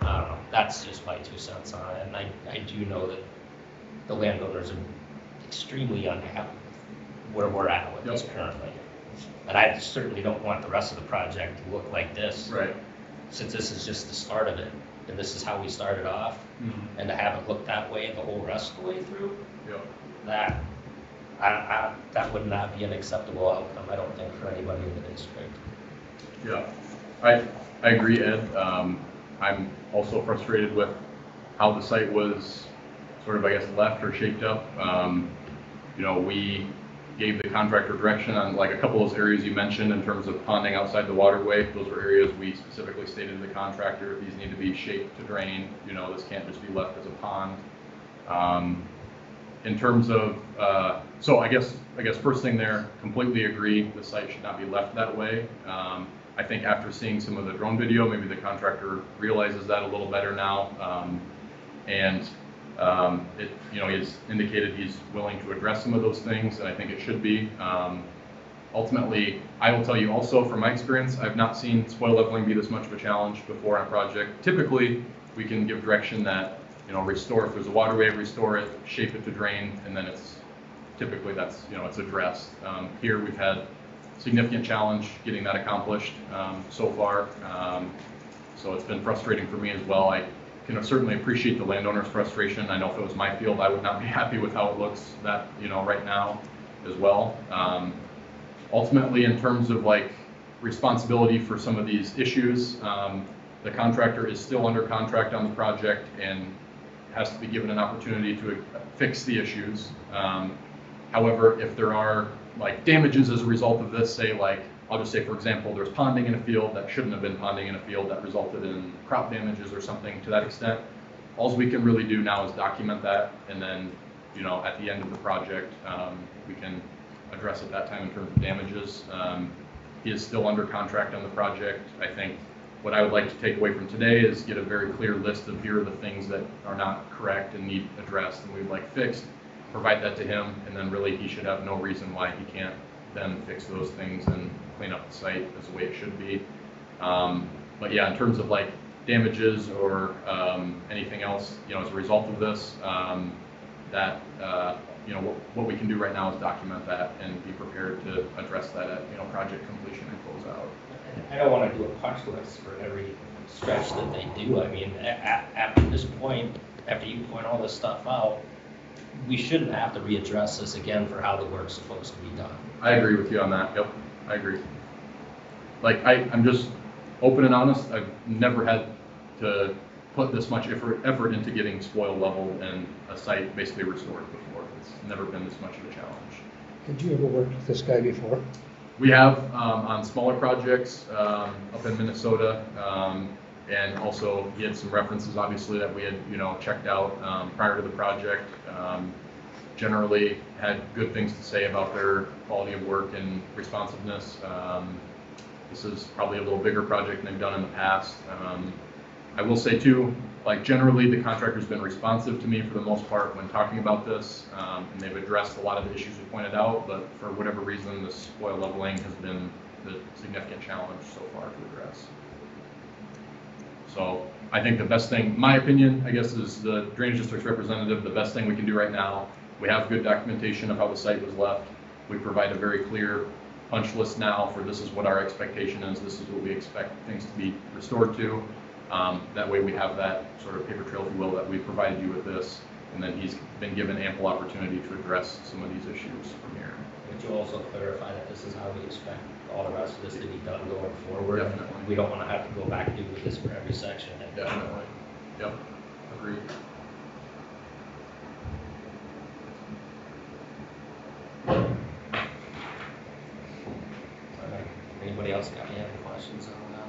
I don't know, that's just my 2 cents on it, and I do know that the landowners are extremely unhappy with where we're at with this currently. And I certainly don't want the rest of the project to look like this. Right. Since this is just the start of it, and this is how we started off, and to have it look that way the whole rest of the way through, that would not be an acceptable outcome, I don't think, for anybody in the district. Yeah, I agree, Ed. I'm also frustrated with how the site was sort of, I guess, left or shaped up. We gave the contractor direction on like a couple of those areas you mentioned in terms of ponding outside the waterway. Those were areas we specifically stated to the contractor, these need to be shaped to drain. This can't just be left as a pond. In terms of, so I guess first thing there, completely agree, the site should not be left that way. I think after seeing some of the drone video, maybe the contractor realizes that a little better now. He's indicated he's willing to address some of those things, and I think it should be. Ultimately, I will tell you also from my experience, I've not seen spoil leveling be this much of a challenge before on a project. Typically, we can give direction that, restore, if there's a waterway, restore it, shape it to drain, and then it's typically that's, it's addressed. Here we've had significant challenge getting that accomplished so far. So it's been frustrating for me as well. I can certainly appreciate the landowner's frustration. I know if it was my field, I would not be happy with how it looks right now as well. Ultimately, in terms of like responsibility for some of these issues, the contractor is still under contract on the project and has to be given an opportunity to fix the issues. However, if there are like damages as a result of this, say like, I'll just say for example, there's ponding in a field that shouldn't have been ponding in a field that resulted in crop damages or something to that extent, all we can really do now is document that, and then at the end of the project, we can address at that time in terms of damages. He is still under contract on the project. I think what I would like to take away from today is get a very clear list of here are the things that are not correct and need addressed and we'd like fixed, provide that to him, and then really he should have no reason why he can't then fix those things and clean up the site as the way it should be. But yeah, in terms of like damages or anything else, as a result of this, what we can do right now is document that and be prepared to address that at project completion and close out. I don't want to do a punch list for every stretch that they do. I mean, after this point, after you point all this stuff out, we shouldn't have to readdress this again for how the work's supposed to be done. I agree with you on that. Yep, I agree. Like I'm just open and honest. I've never had to put this much effort into getting spoil leveled and a site basically restored before. It's never been this much of a challenge. Did you ever work with this guy before? We have on smaller projects up in Minnesota, and also he had some references obviously that we had checked out prior to the project. Generally had good things to say about their quality of work and responsiveness. This is probably a little bigger project than they've done in the past. I will say too, like generally the contractor's been responsive to me for the most part when talking about this, and they've addressed a lot of the issues we pointed out, but for whatever reason, the spoil leveling has been the significant challenge so far to address. So I think the best thing, my opinion, I guess, is the Drainage District's representative, the best thing we can do right now, we have good documentation of how the site was left. We provide a very clear punch list now for this is what our expectation is, this is what we expect things to be restored to. That way we have that sort of paper trail, if you will, that we provided you with this, and then he's been given ample opportunity to address some of these issues from here. Would you also clarify that this is how we expect all the rest of this to be done going forward? Definitely. We don't want to have to go back and do this for every section. Definitely. Yep. Agreed. Anybody else got any other questions on that?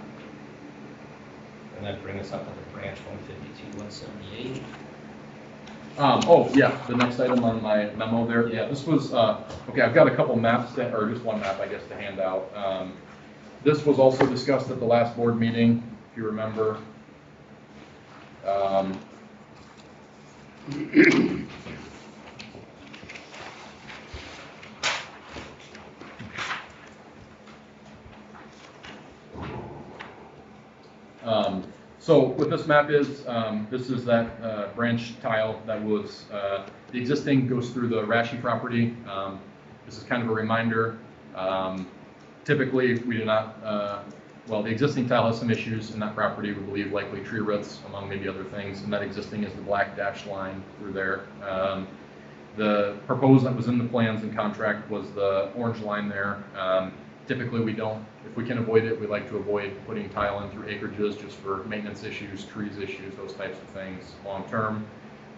And that brings us up to the branch 152, 178. Oh yeah, the next item on my memo there. Yeah, this was okay. I've got a couple maps or just one map, I guess, to hand out. This was also discussed at the last board meeting, if you remember. So what this map is, this is that branch tile that was, the existing goes through the Rashi property. This is kind of a reminder. Typically, we do not, well, the existing tile has some issues in that property. We believe likely tree roots, among maybe other things, and that existing is the black dashed line through there. The proposed that was in the plans and contract was the orange line there. Typically, we don't, if we can avoid it, we like to avoid putting tile in through acreages just for maintenance issues, trees issues, those types of things long term.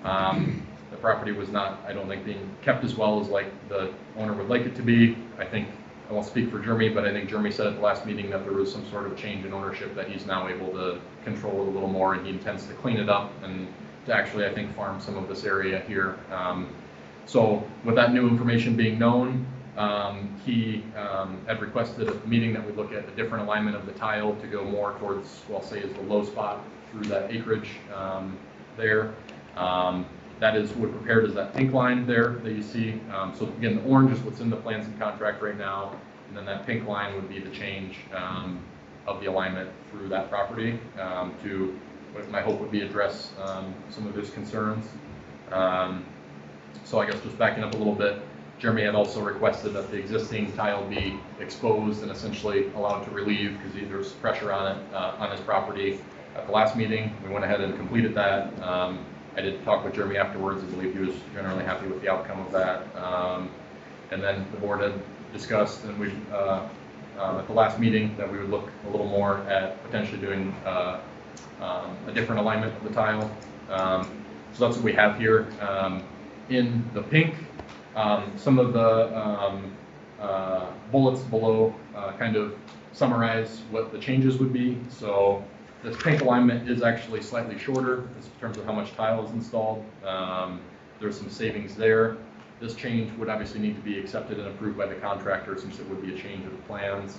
The property was not, I don't think, being kept as well as like the owner would like it to be. I think, I won't speak for Jeremy, but I think Jeremy said at the last meeting that there was some sort of change in ownership that he's now able to control it a little more, and he intends to clean it up and to actually, I think, farm some of this area here. So with that new information being known, he had requested at the meeting that we look at a different alignment of the tile to go more towards, well, say, is the low spot through that acreage there. That is what prepared as that pink line there that you see. So again, the orange is what's in the plans and contract right now, and then that pink line would be the change of the alignment through that property to what my hope would be address some of those concerns. So I guess just backing up a little bit, Jeremy had also requested that the existing tile be exposed and essentially allowed to relieve because there's pressure on it on his property. At the last meeting, we went ahead and completed that. I did talk with Jeremy afterwards. I believe he was generally happy with the outcome of that. And then the board had discussed, and we at the last meeting, that we would look a little more at potentially doing a different alignment of the tile. So that's what we have here. In the pink, some of the bullets below kind of summarize what the changes would be. So this pink alignment is actually slightly shorter in terms of how much tile is installed. There's some savings there. This change would obviously need to be accepted and approved by the contractor since it would be a change of the plans.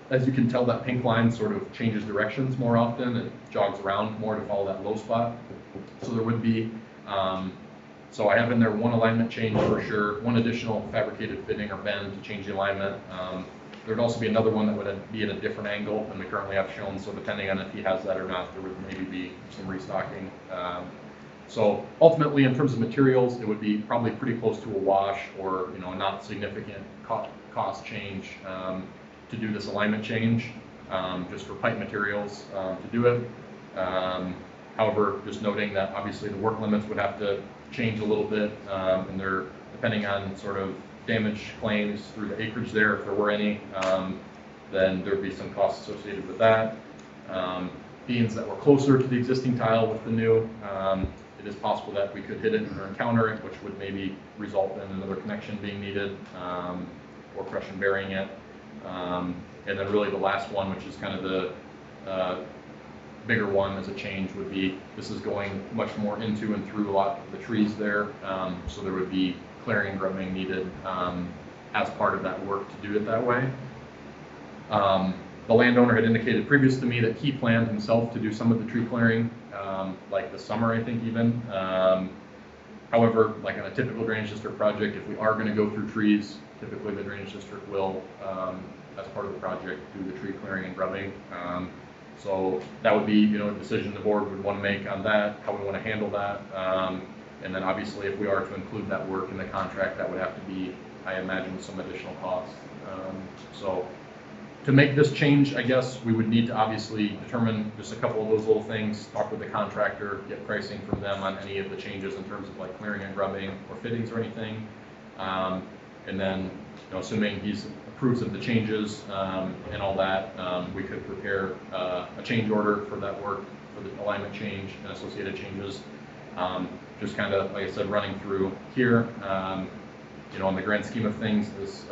As you can tell, that pink line sort of changes directions more often. It jogs around more to follow that low spot. So there would be, so I have in there one alignment change for sure, one additional fabricated fitting or bend to change the alignment. There'd also be another one that would be at a different angle than we currently have shown. So depending on if he has that or not, there would maybe be some restocking. So ultimately, in terms of materials, it would be probably pretty close to a wash or, you know, a not significant cost change to do this alignment change, just for pipe materials to do it. However, just noting that obviously the work limits would have to change a little bit, and they're depending on sort of damage claims through the acreage there, if there were any, then there'd be some costs associated with that. Beans that were closer to the existing tile with the new, it is possible that we could hit it or encounter it, which would maybe result in another connection being needed, or crush and burying it. And then really the last one, which is kind of the bigger one as a change, would be this is going much more into and through a lot of the trees there, so there would be clearing and grubbing needed as part of that work to do it that way. The landowner had indicated previous to me that he planned himself to do some of the tree clearing, like this summer, I think even. However, like on a typical drainage district project, if we are going to go through trees, typically the drainage district will, as part of the project, do the tree clearing and grubbing. So that would be, you know, a decision the board would want to make on that, how we want to handle that. And then obviously if we are to include that work in the contract, that would have to be, I imagine, some additional cost. So to make this change, I guess we would need to obviously determine just a couple of those little things, talk with the contractor, get pricing from them on any of the changes in terms of like clearing and grubbing or fittings or anything. And then, you know, assuming he approves of the changes and all that, we could prepare a change order for that work, for the alignment change and associated changes. Just kind of, like I said, running through here, you know, in the grand scheme of things, this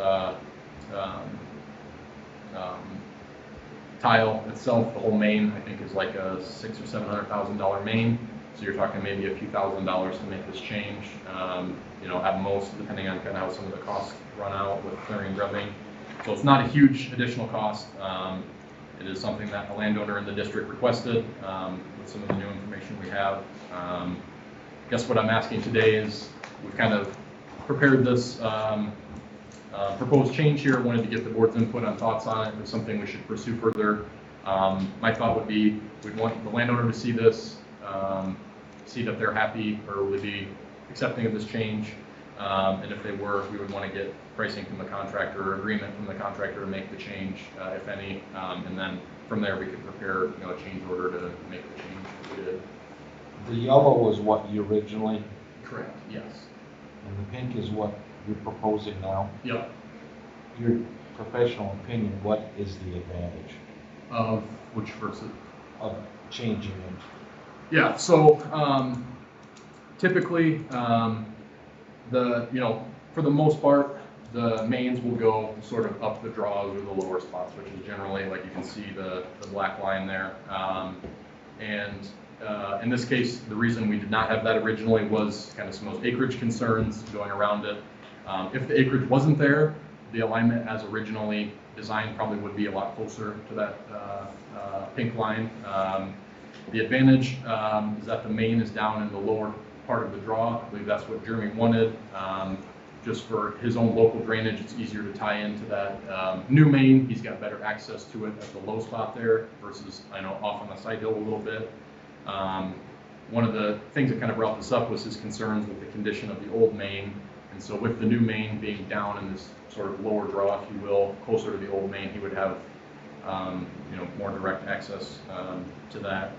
tile itself, the whole main, I think is like a $600,000 or $700,000 main. So you're talking maybe a few $1,000s to make this change. You know, at most, depending on kind of how some of the costs run out with clearing and grubbing. So it's not a huge additional cost. It is something that the landowner in the district requested with some of the new information we have. I guess what I'm asking today is we've kind of prepared this proposed change here. Wanted to get the board's input on thoughts on it. If it's something we should pursue further. My thought would be we'd want the landowner to see this, see that they're happy or would be accepting of this change. And if they were, we would want to get pricing from the contractor or agreement from the contractor to make the change, if any. And then from there we could prepare, you know, a change order to make the change if we did. The yellow was what you originally? Correct, yes. And the pink is what you're proposing now? Yep. Your professional opinion, what is the advantage? Of which versus? Of changing it. Yeah, so typically you know, for the most part, the mains will go sort of up the draws or the lower spots, which is generally, like you can see the black line there. In this case, the reason we did not have that originally was kind of some of those acreage concerns going around it. If the acreage wasn't there, the alignment as originally designed probably would be a lot closer to that pink line. The advantage is that the main is down in the lower part of the draw. I believe that's what Jeremy wanted. just for his own local drainage, it's easier to tie into that new main. He's got better access to it at the low spot there versus, I know, off on the side hill a little bit. One of the things that kind of brought this up was his concerns with the condition of the old main. And so with the new main being down in this sort of lower draw, if you will, closer to the old main, he would have more direct access to that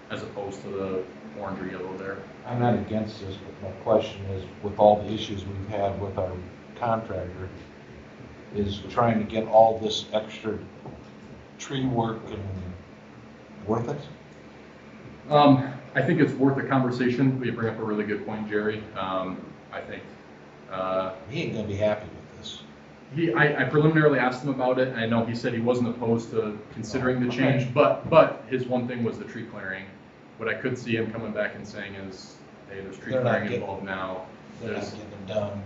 as opposed to the orange or yellow there. I'm not against this, but my question is, with all the issues we've had with our contractor, is trying to get all this extra tree work and worth it? I think it's worth a conversation. You bring up a really good point, Jerry. I think he ain't gonna be happy with this. I preliminarily asked him about it, and I know he said he wasn't opposed to considering the change, but his one thing was the tree clearing. What I could see him coming back and saying is, hey, there's tree clearing involved now. They're not getting them done.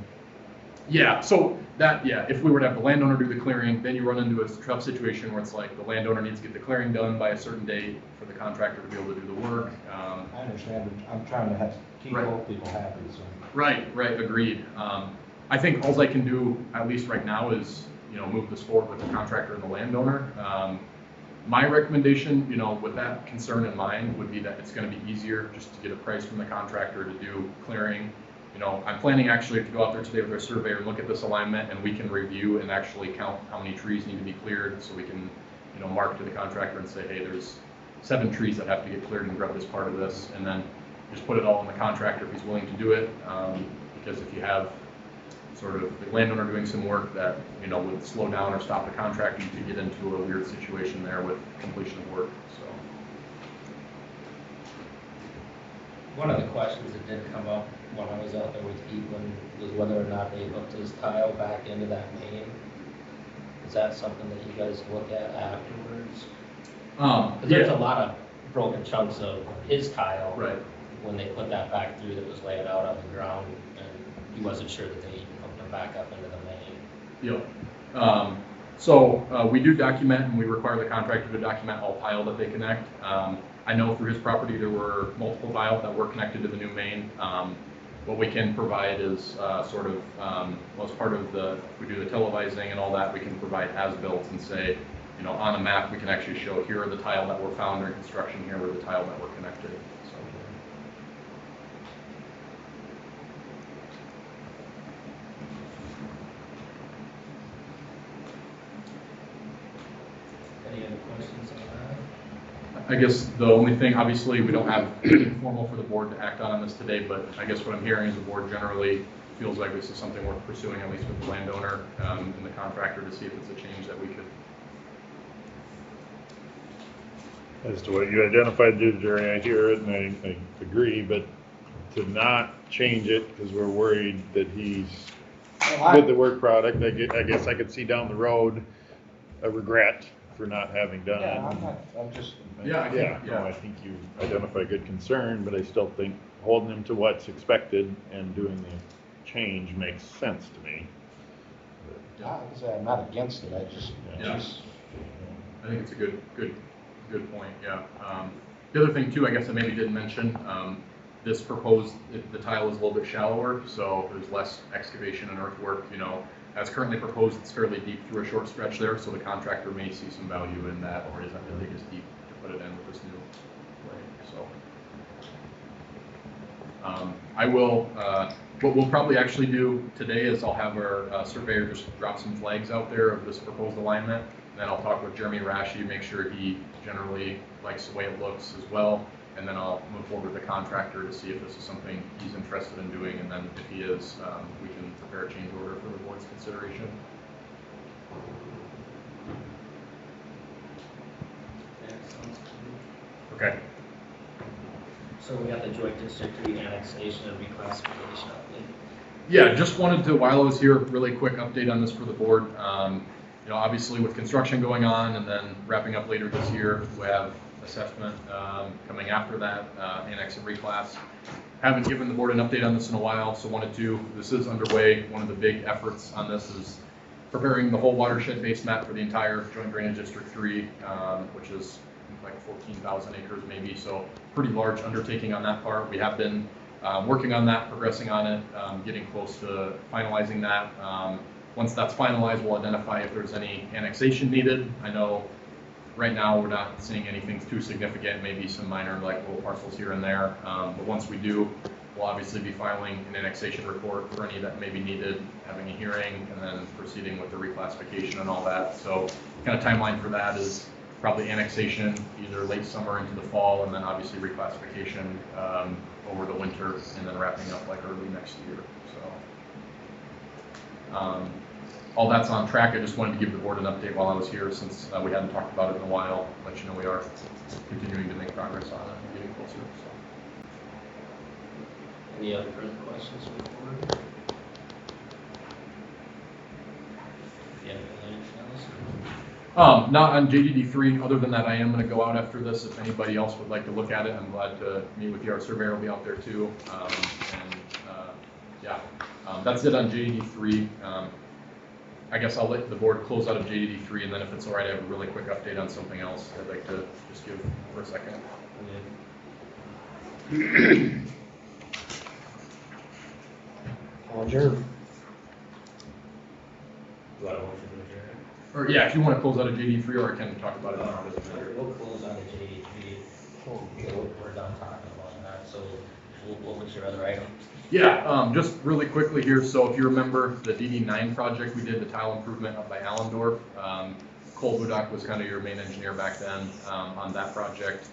Yeah, so if we were to have the landowner do the clearing, then you run into a tough situation where it's like the landowner needs to get the clearing done by a certain date for the contractor to be able to do the work. I understand, but I'm trying to keep both people happy, so. Right, agreed. I think all I can do, at least right now, is, move this forward with the contractor and the landowner. My recommendation, with that concern in mind, would be that it's going to be easier just to get a price from the contractor to do clearing. I'm planning actually to go out there today with our surveyor and look at this alignment, and we can review and actually count how many trees need to be cleared, so we can, mark to the contractor and say, hey, there's 7 trees that have to get cleared and grub as part of this, and then just put it all on the contractor if he's willing to do it. Because if you have sort of the landowner doing some work that would slow down or stop the contractor, you could get into a weird situation there with completion of work. So one of the questions that did come up when I was out there with Evelyn was whether or not they hooked his tile back into that main. Is that something that you guys look at afterwards? Because there's a lot of broken chunks of his tile when they put that back through that was laid out on the ground, and he wasn't sure that they even hooked them back up into the main. Yep. So we do document, and we require the contractor to document all tile that they connect. I know through his property there were multiple tile that were connected to the new main. What we can provide is as part of if we do the televising and all that, we can provide as-built and say, on a map we can actually show here are the tile that were found during construction, here were the tile that were connected. So. Any other questions on that? I guess the only thing, obviously, we don't have anything formal for the board to act on this today, but I guess what I'm hearing is the board generally feels like this is something worth pursuing, at least with the landowner and the contractor, to see if it's a change that we could. As to what you identified there, Jerry, I hear it and I agree, but to not change it because we're worried that he's with the work product, I guess I could see down the road a regret for not having done it. I think you identify a good concern, but I still think holding him to what's expected and doing the change makes sense to me. I'm not against it, I think it's a good point, yeah. The other thing too, I guess I maybe didn't mention, this proposed, the tile is a little bit shallower, so there's less excavation and earthwork, as currently proposed, it's fairly deep through a short stretch there, so the contractor may see some value in that, or isn't really as deep to put it in with this new way. So I will, what we'll probably actually do today is I'll have our surveyor just drop some flags out there of this proposed alignment, and then I'll talk with Jeremy Rashi, make sure he generally likes the way it looks as well, and then I'll move forward with the contractor to see if this is something he's interested in doing, and then if he is, we can prepare a change order for the board's consideration. Okay. So we got the joint district reannexation and reclassification update. Yeah, just wanted to, while I was here, really quick update on this for the board. Obviously with construction going on and then wrapping up later this year, we have assessment coming after that, annex and reclass. Haven't given the board an update on this in a while, so wanted to. This is underway. One of the big efforts on this is preparing the whole watershed base map for the entire Joint Drainage District 3, which is like 14,000 acres maybe, so pretty large undertaking on that part. We have been working on that, progressing on it, getting close to finalizing that. Once that's finalized, we'll identify if there's any annexation needed. I know right now we're not seeing anything too significant, maybe some minor like little parcels here and there. But once we do, we'll obviously be filing an annexation report for any that may be needed, having a hearing, and then proceeding with the reclassification and all that. So kind of timeline for that is probably annexation either late summer into the fall, and then obviously reclassification over the winter, and then wrapping up like early next year. So all that's on track. I just wanted to give the board an update while I was here, since we hadn't talked about it in a while. Let you know we are continuing to make progress on it and getting closer. So. Any other further questions from the board? Yeah, anything else? Not on JDD3. Other than that, I am going to go out after this. If anybody else would like to look at it, I'm glad to meet with you. Our surveyor will be out there too. That's it on JDD3. I guess I'll let the board close out of JDD3, and then if it's all right, I have a really quick update on something else I'd like to just give for a second. Adjourn. Do I have a motion to adjourn? Or yeah, if you want to close out of JD3, or I can talk about it now. We'll close on the JD3. We're done talking about that, so what was your other item? Yeah, just really quickly here. So if you remember the DD9 project we did, the tile improvement up by Allendorf, Cole Budak was kind of your main engineer back then on that project.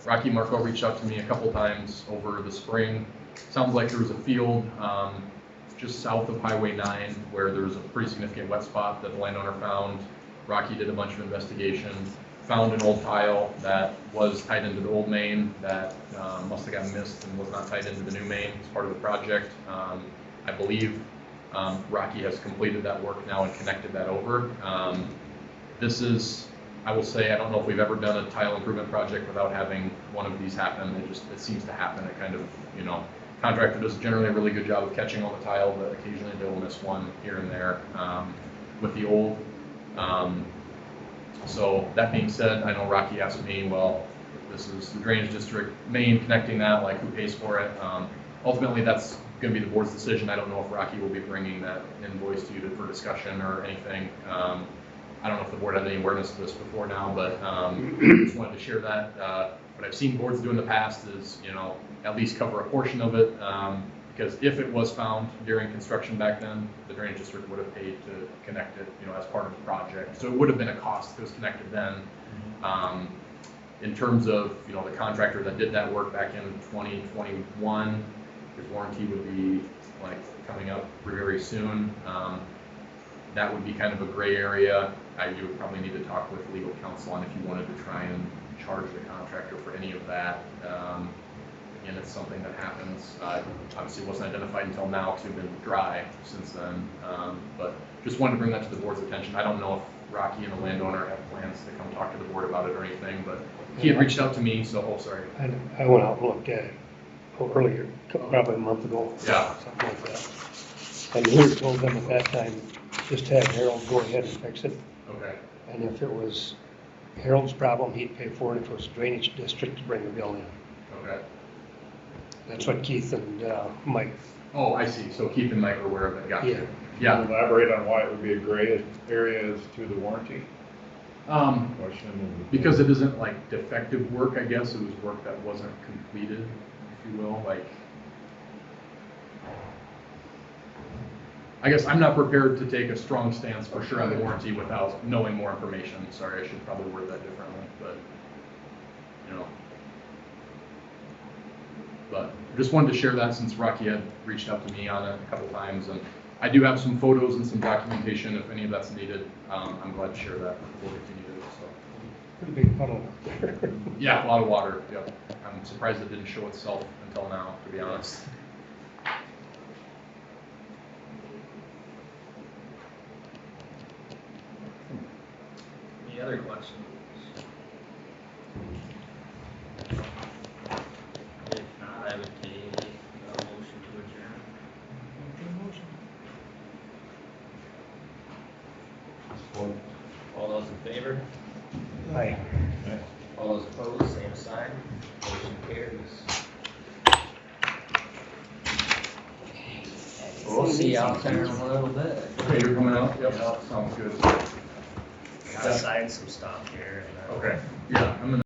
Rocky Marco reached out to me a couple times over the spring. Sounds like there was a field just south of Highway 9 where there was a pretty significant wet spot that the landowner found. Rocky did a bunch of investigation, found an old tile that was tied into the old main that must have gotten missed and was not tied into the new main as part of the project. I believe Rocky has completed that work now and connected that over. This is, I will say, I don't know if we've ever done a tile improvement project without having one of these happen. It seems to happen. It kind of, contractor does generally a really good job of catching all the tile, but occasionally they'll miss one here and there with the old. So that being said, I know Rocky asked me, well, this is the drainage district main connecting that, like who pays for it? Ultimately, that's going to be the board's decision. I don't know if Rocky will be bringing that invoice to you for discussion or anything. I don't know if the board had any awareness of this before now, but just wanted to share that. What I've seen boards do in the past is, at least cover a portion of it, because if it was found during construction back then, the drainage district would have paid to connect it, as part of the project. So it would have been a cost if it was connected then. In terms of, the contractor that did that work back in 2021, his warranty would be coming up very soon. That would be kind of a gray area. You would probably need to talk with legal counsel on if you wanted to try and charge the contractor for any of that. Again, it's something that happens. Obviously, it wasn't identified until now because we've been dry since then. But just wanted to bring that to the board's attention. I don't know if Rocky and the landowner have plans to come talk to the board about it or anything, but he had reached out to me, so, sorry. I went out and looked at it earlier, probably a month ago. Yeah. Something like that. And we told them at that time, just have Harold go ahead and fix it. Okay. And if it was Harold's problem, he'd pay for it. If it was drainage district, to bring the bill in. Okay. That's what Keith and Mike. Oh, I see. So Keith and Mike are aware of it. Gotcha. Yeah. Yeah. Can you elaborate on why it would be a gray area as to the warranty? Because it isn't like defective work, I guess. It was work that wasn't completed, if you will. I guess I'm not prepared to take a strong stance for sure on the warranty without knowing more information. Sorry, I should probably word that differently, but But just wanted to share that since Rocky had reached out to me on it a couple times, and I do have some photos and some documentation if any of that's needed. I'm glad to share that with the board if you need it. So. Pretty big puddle up there. Yeah, a lot of water. Yep. I'm surprised it didn't show itself until now, to be honest. Any other questions? If not, I would take a motion to adjourn. All those in favor? Aye. All those opposed, same sign. Motion carries. I'll see you out there in a little bit. Okay, you're coming out? Yep, sounds good. Gotta sign some stuff here. And Okay, yeah, I'm gonna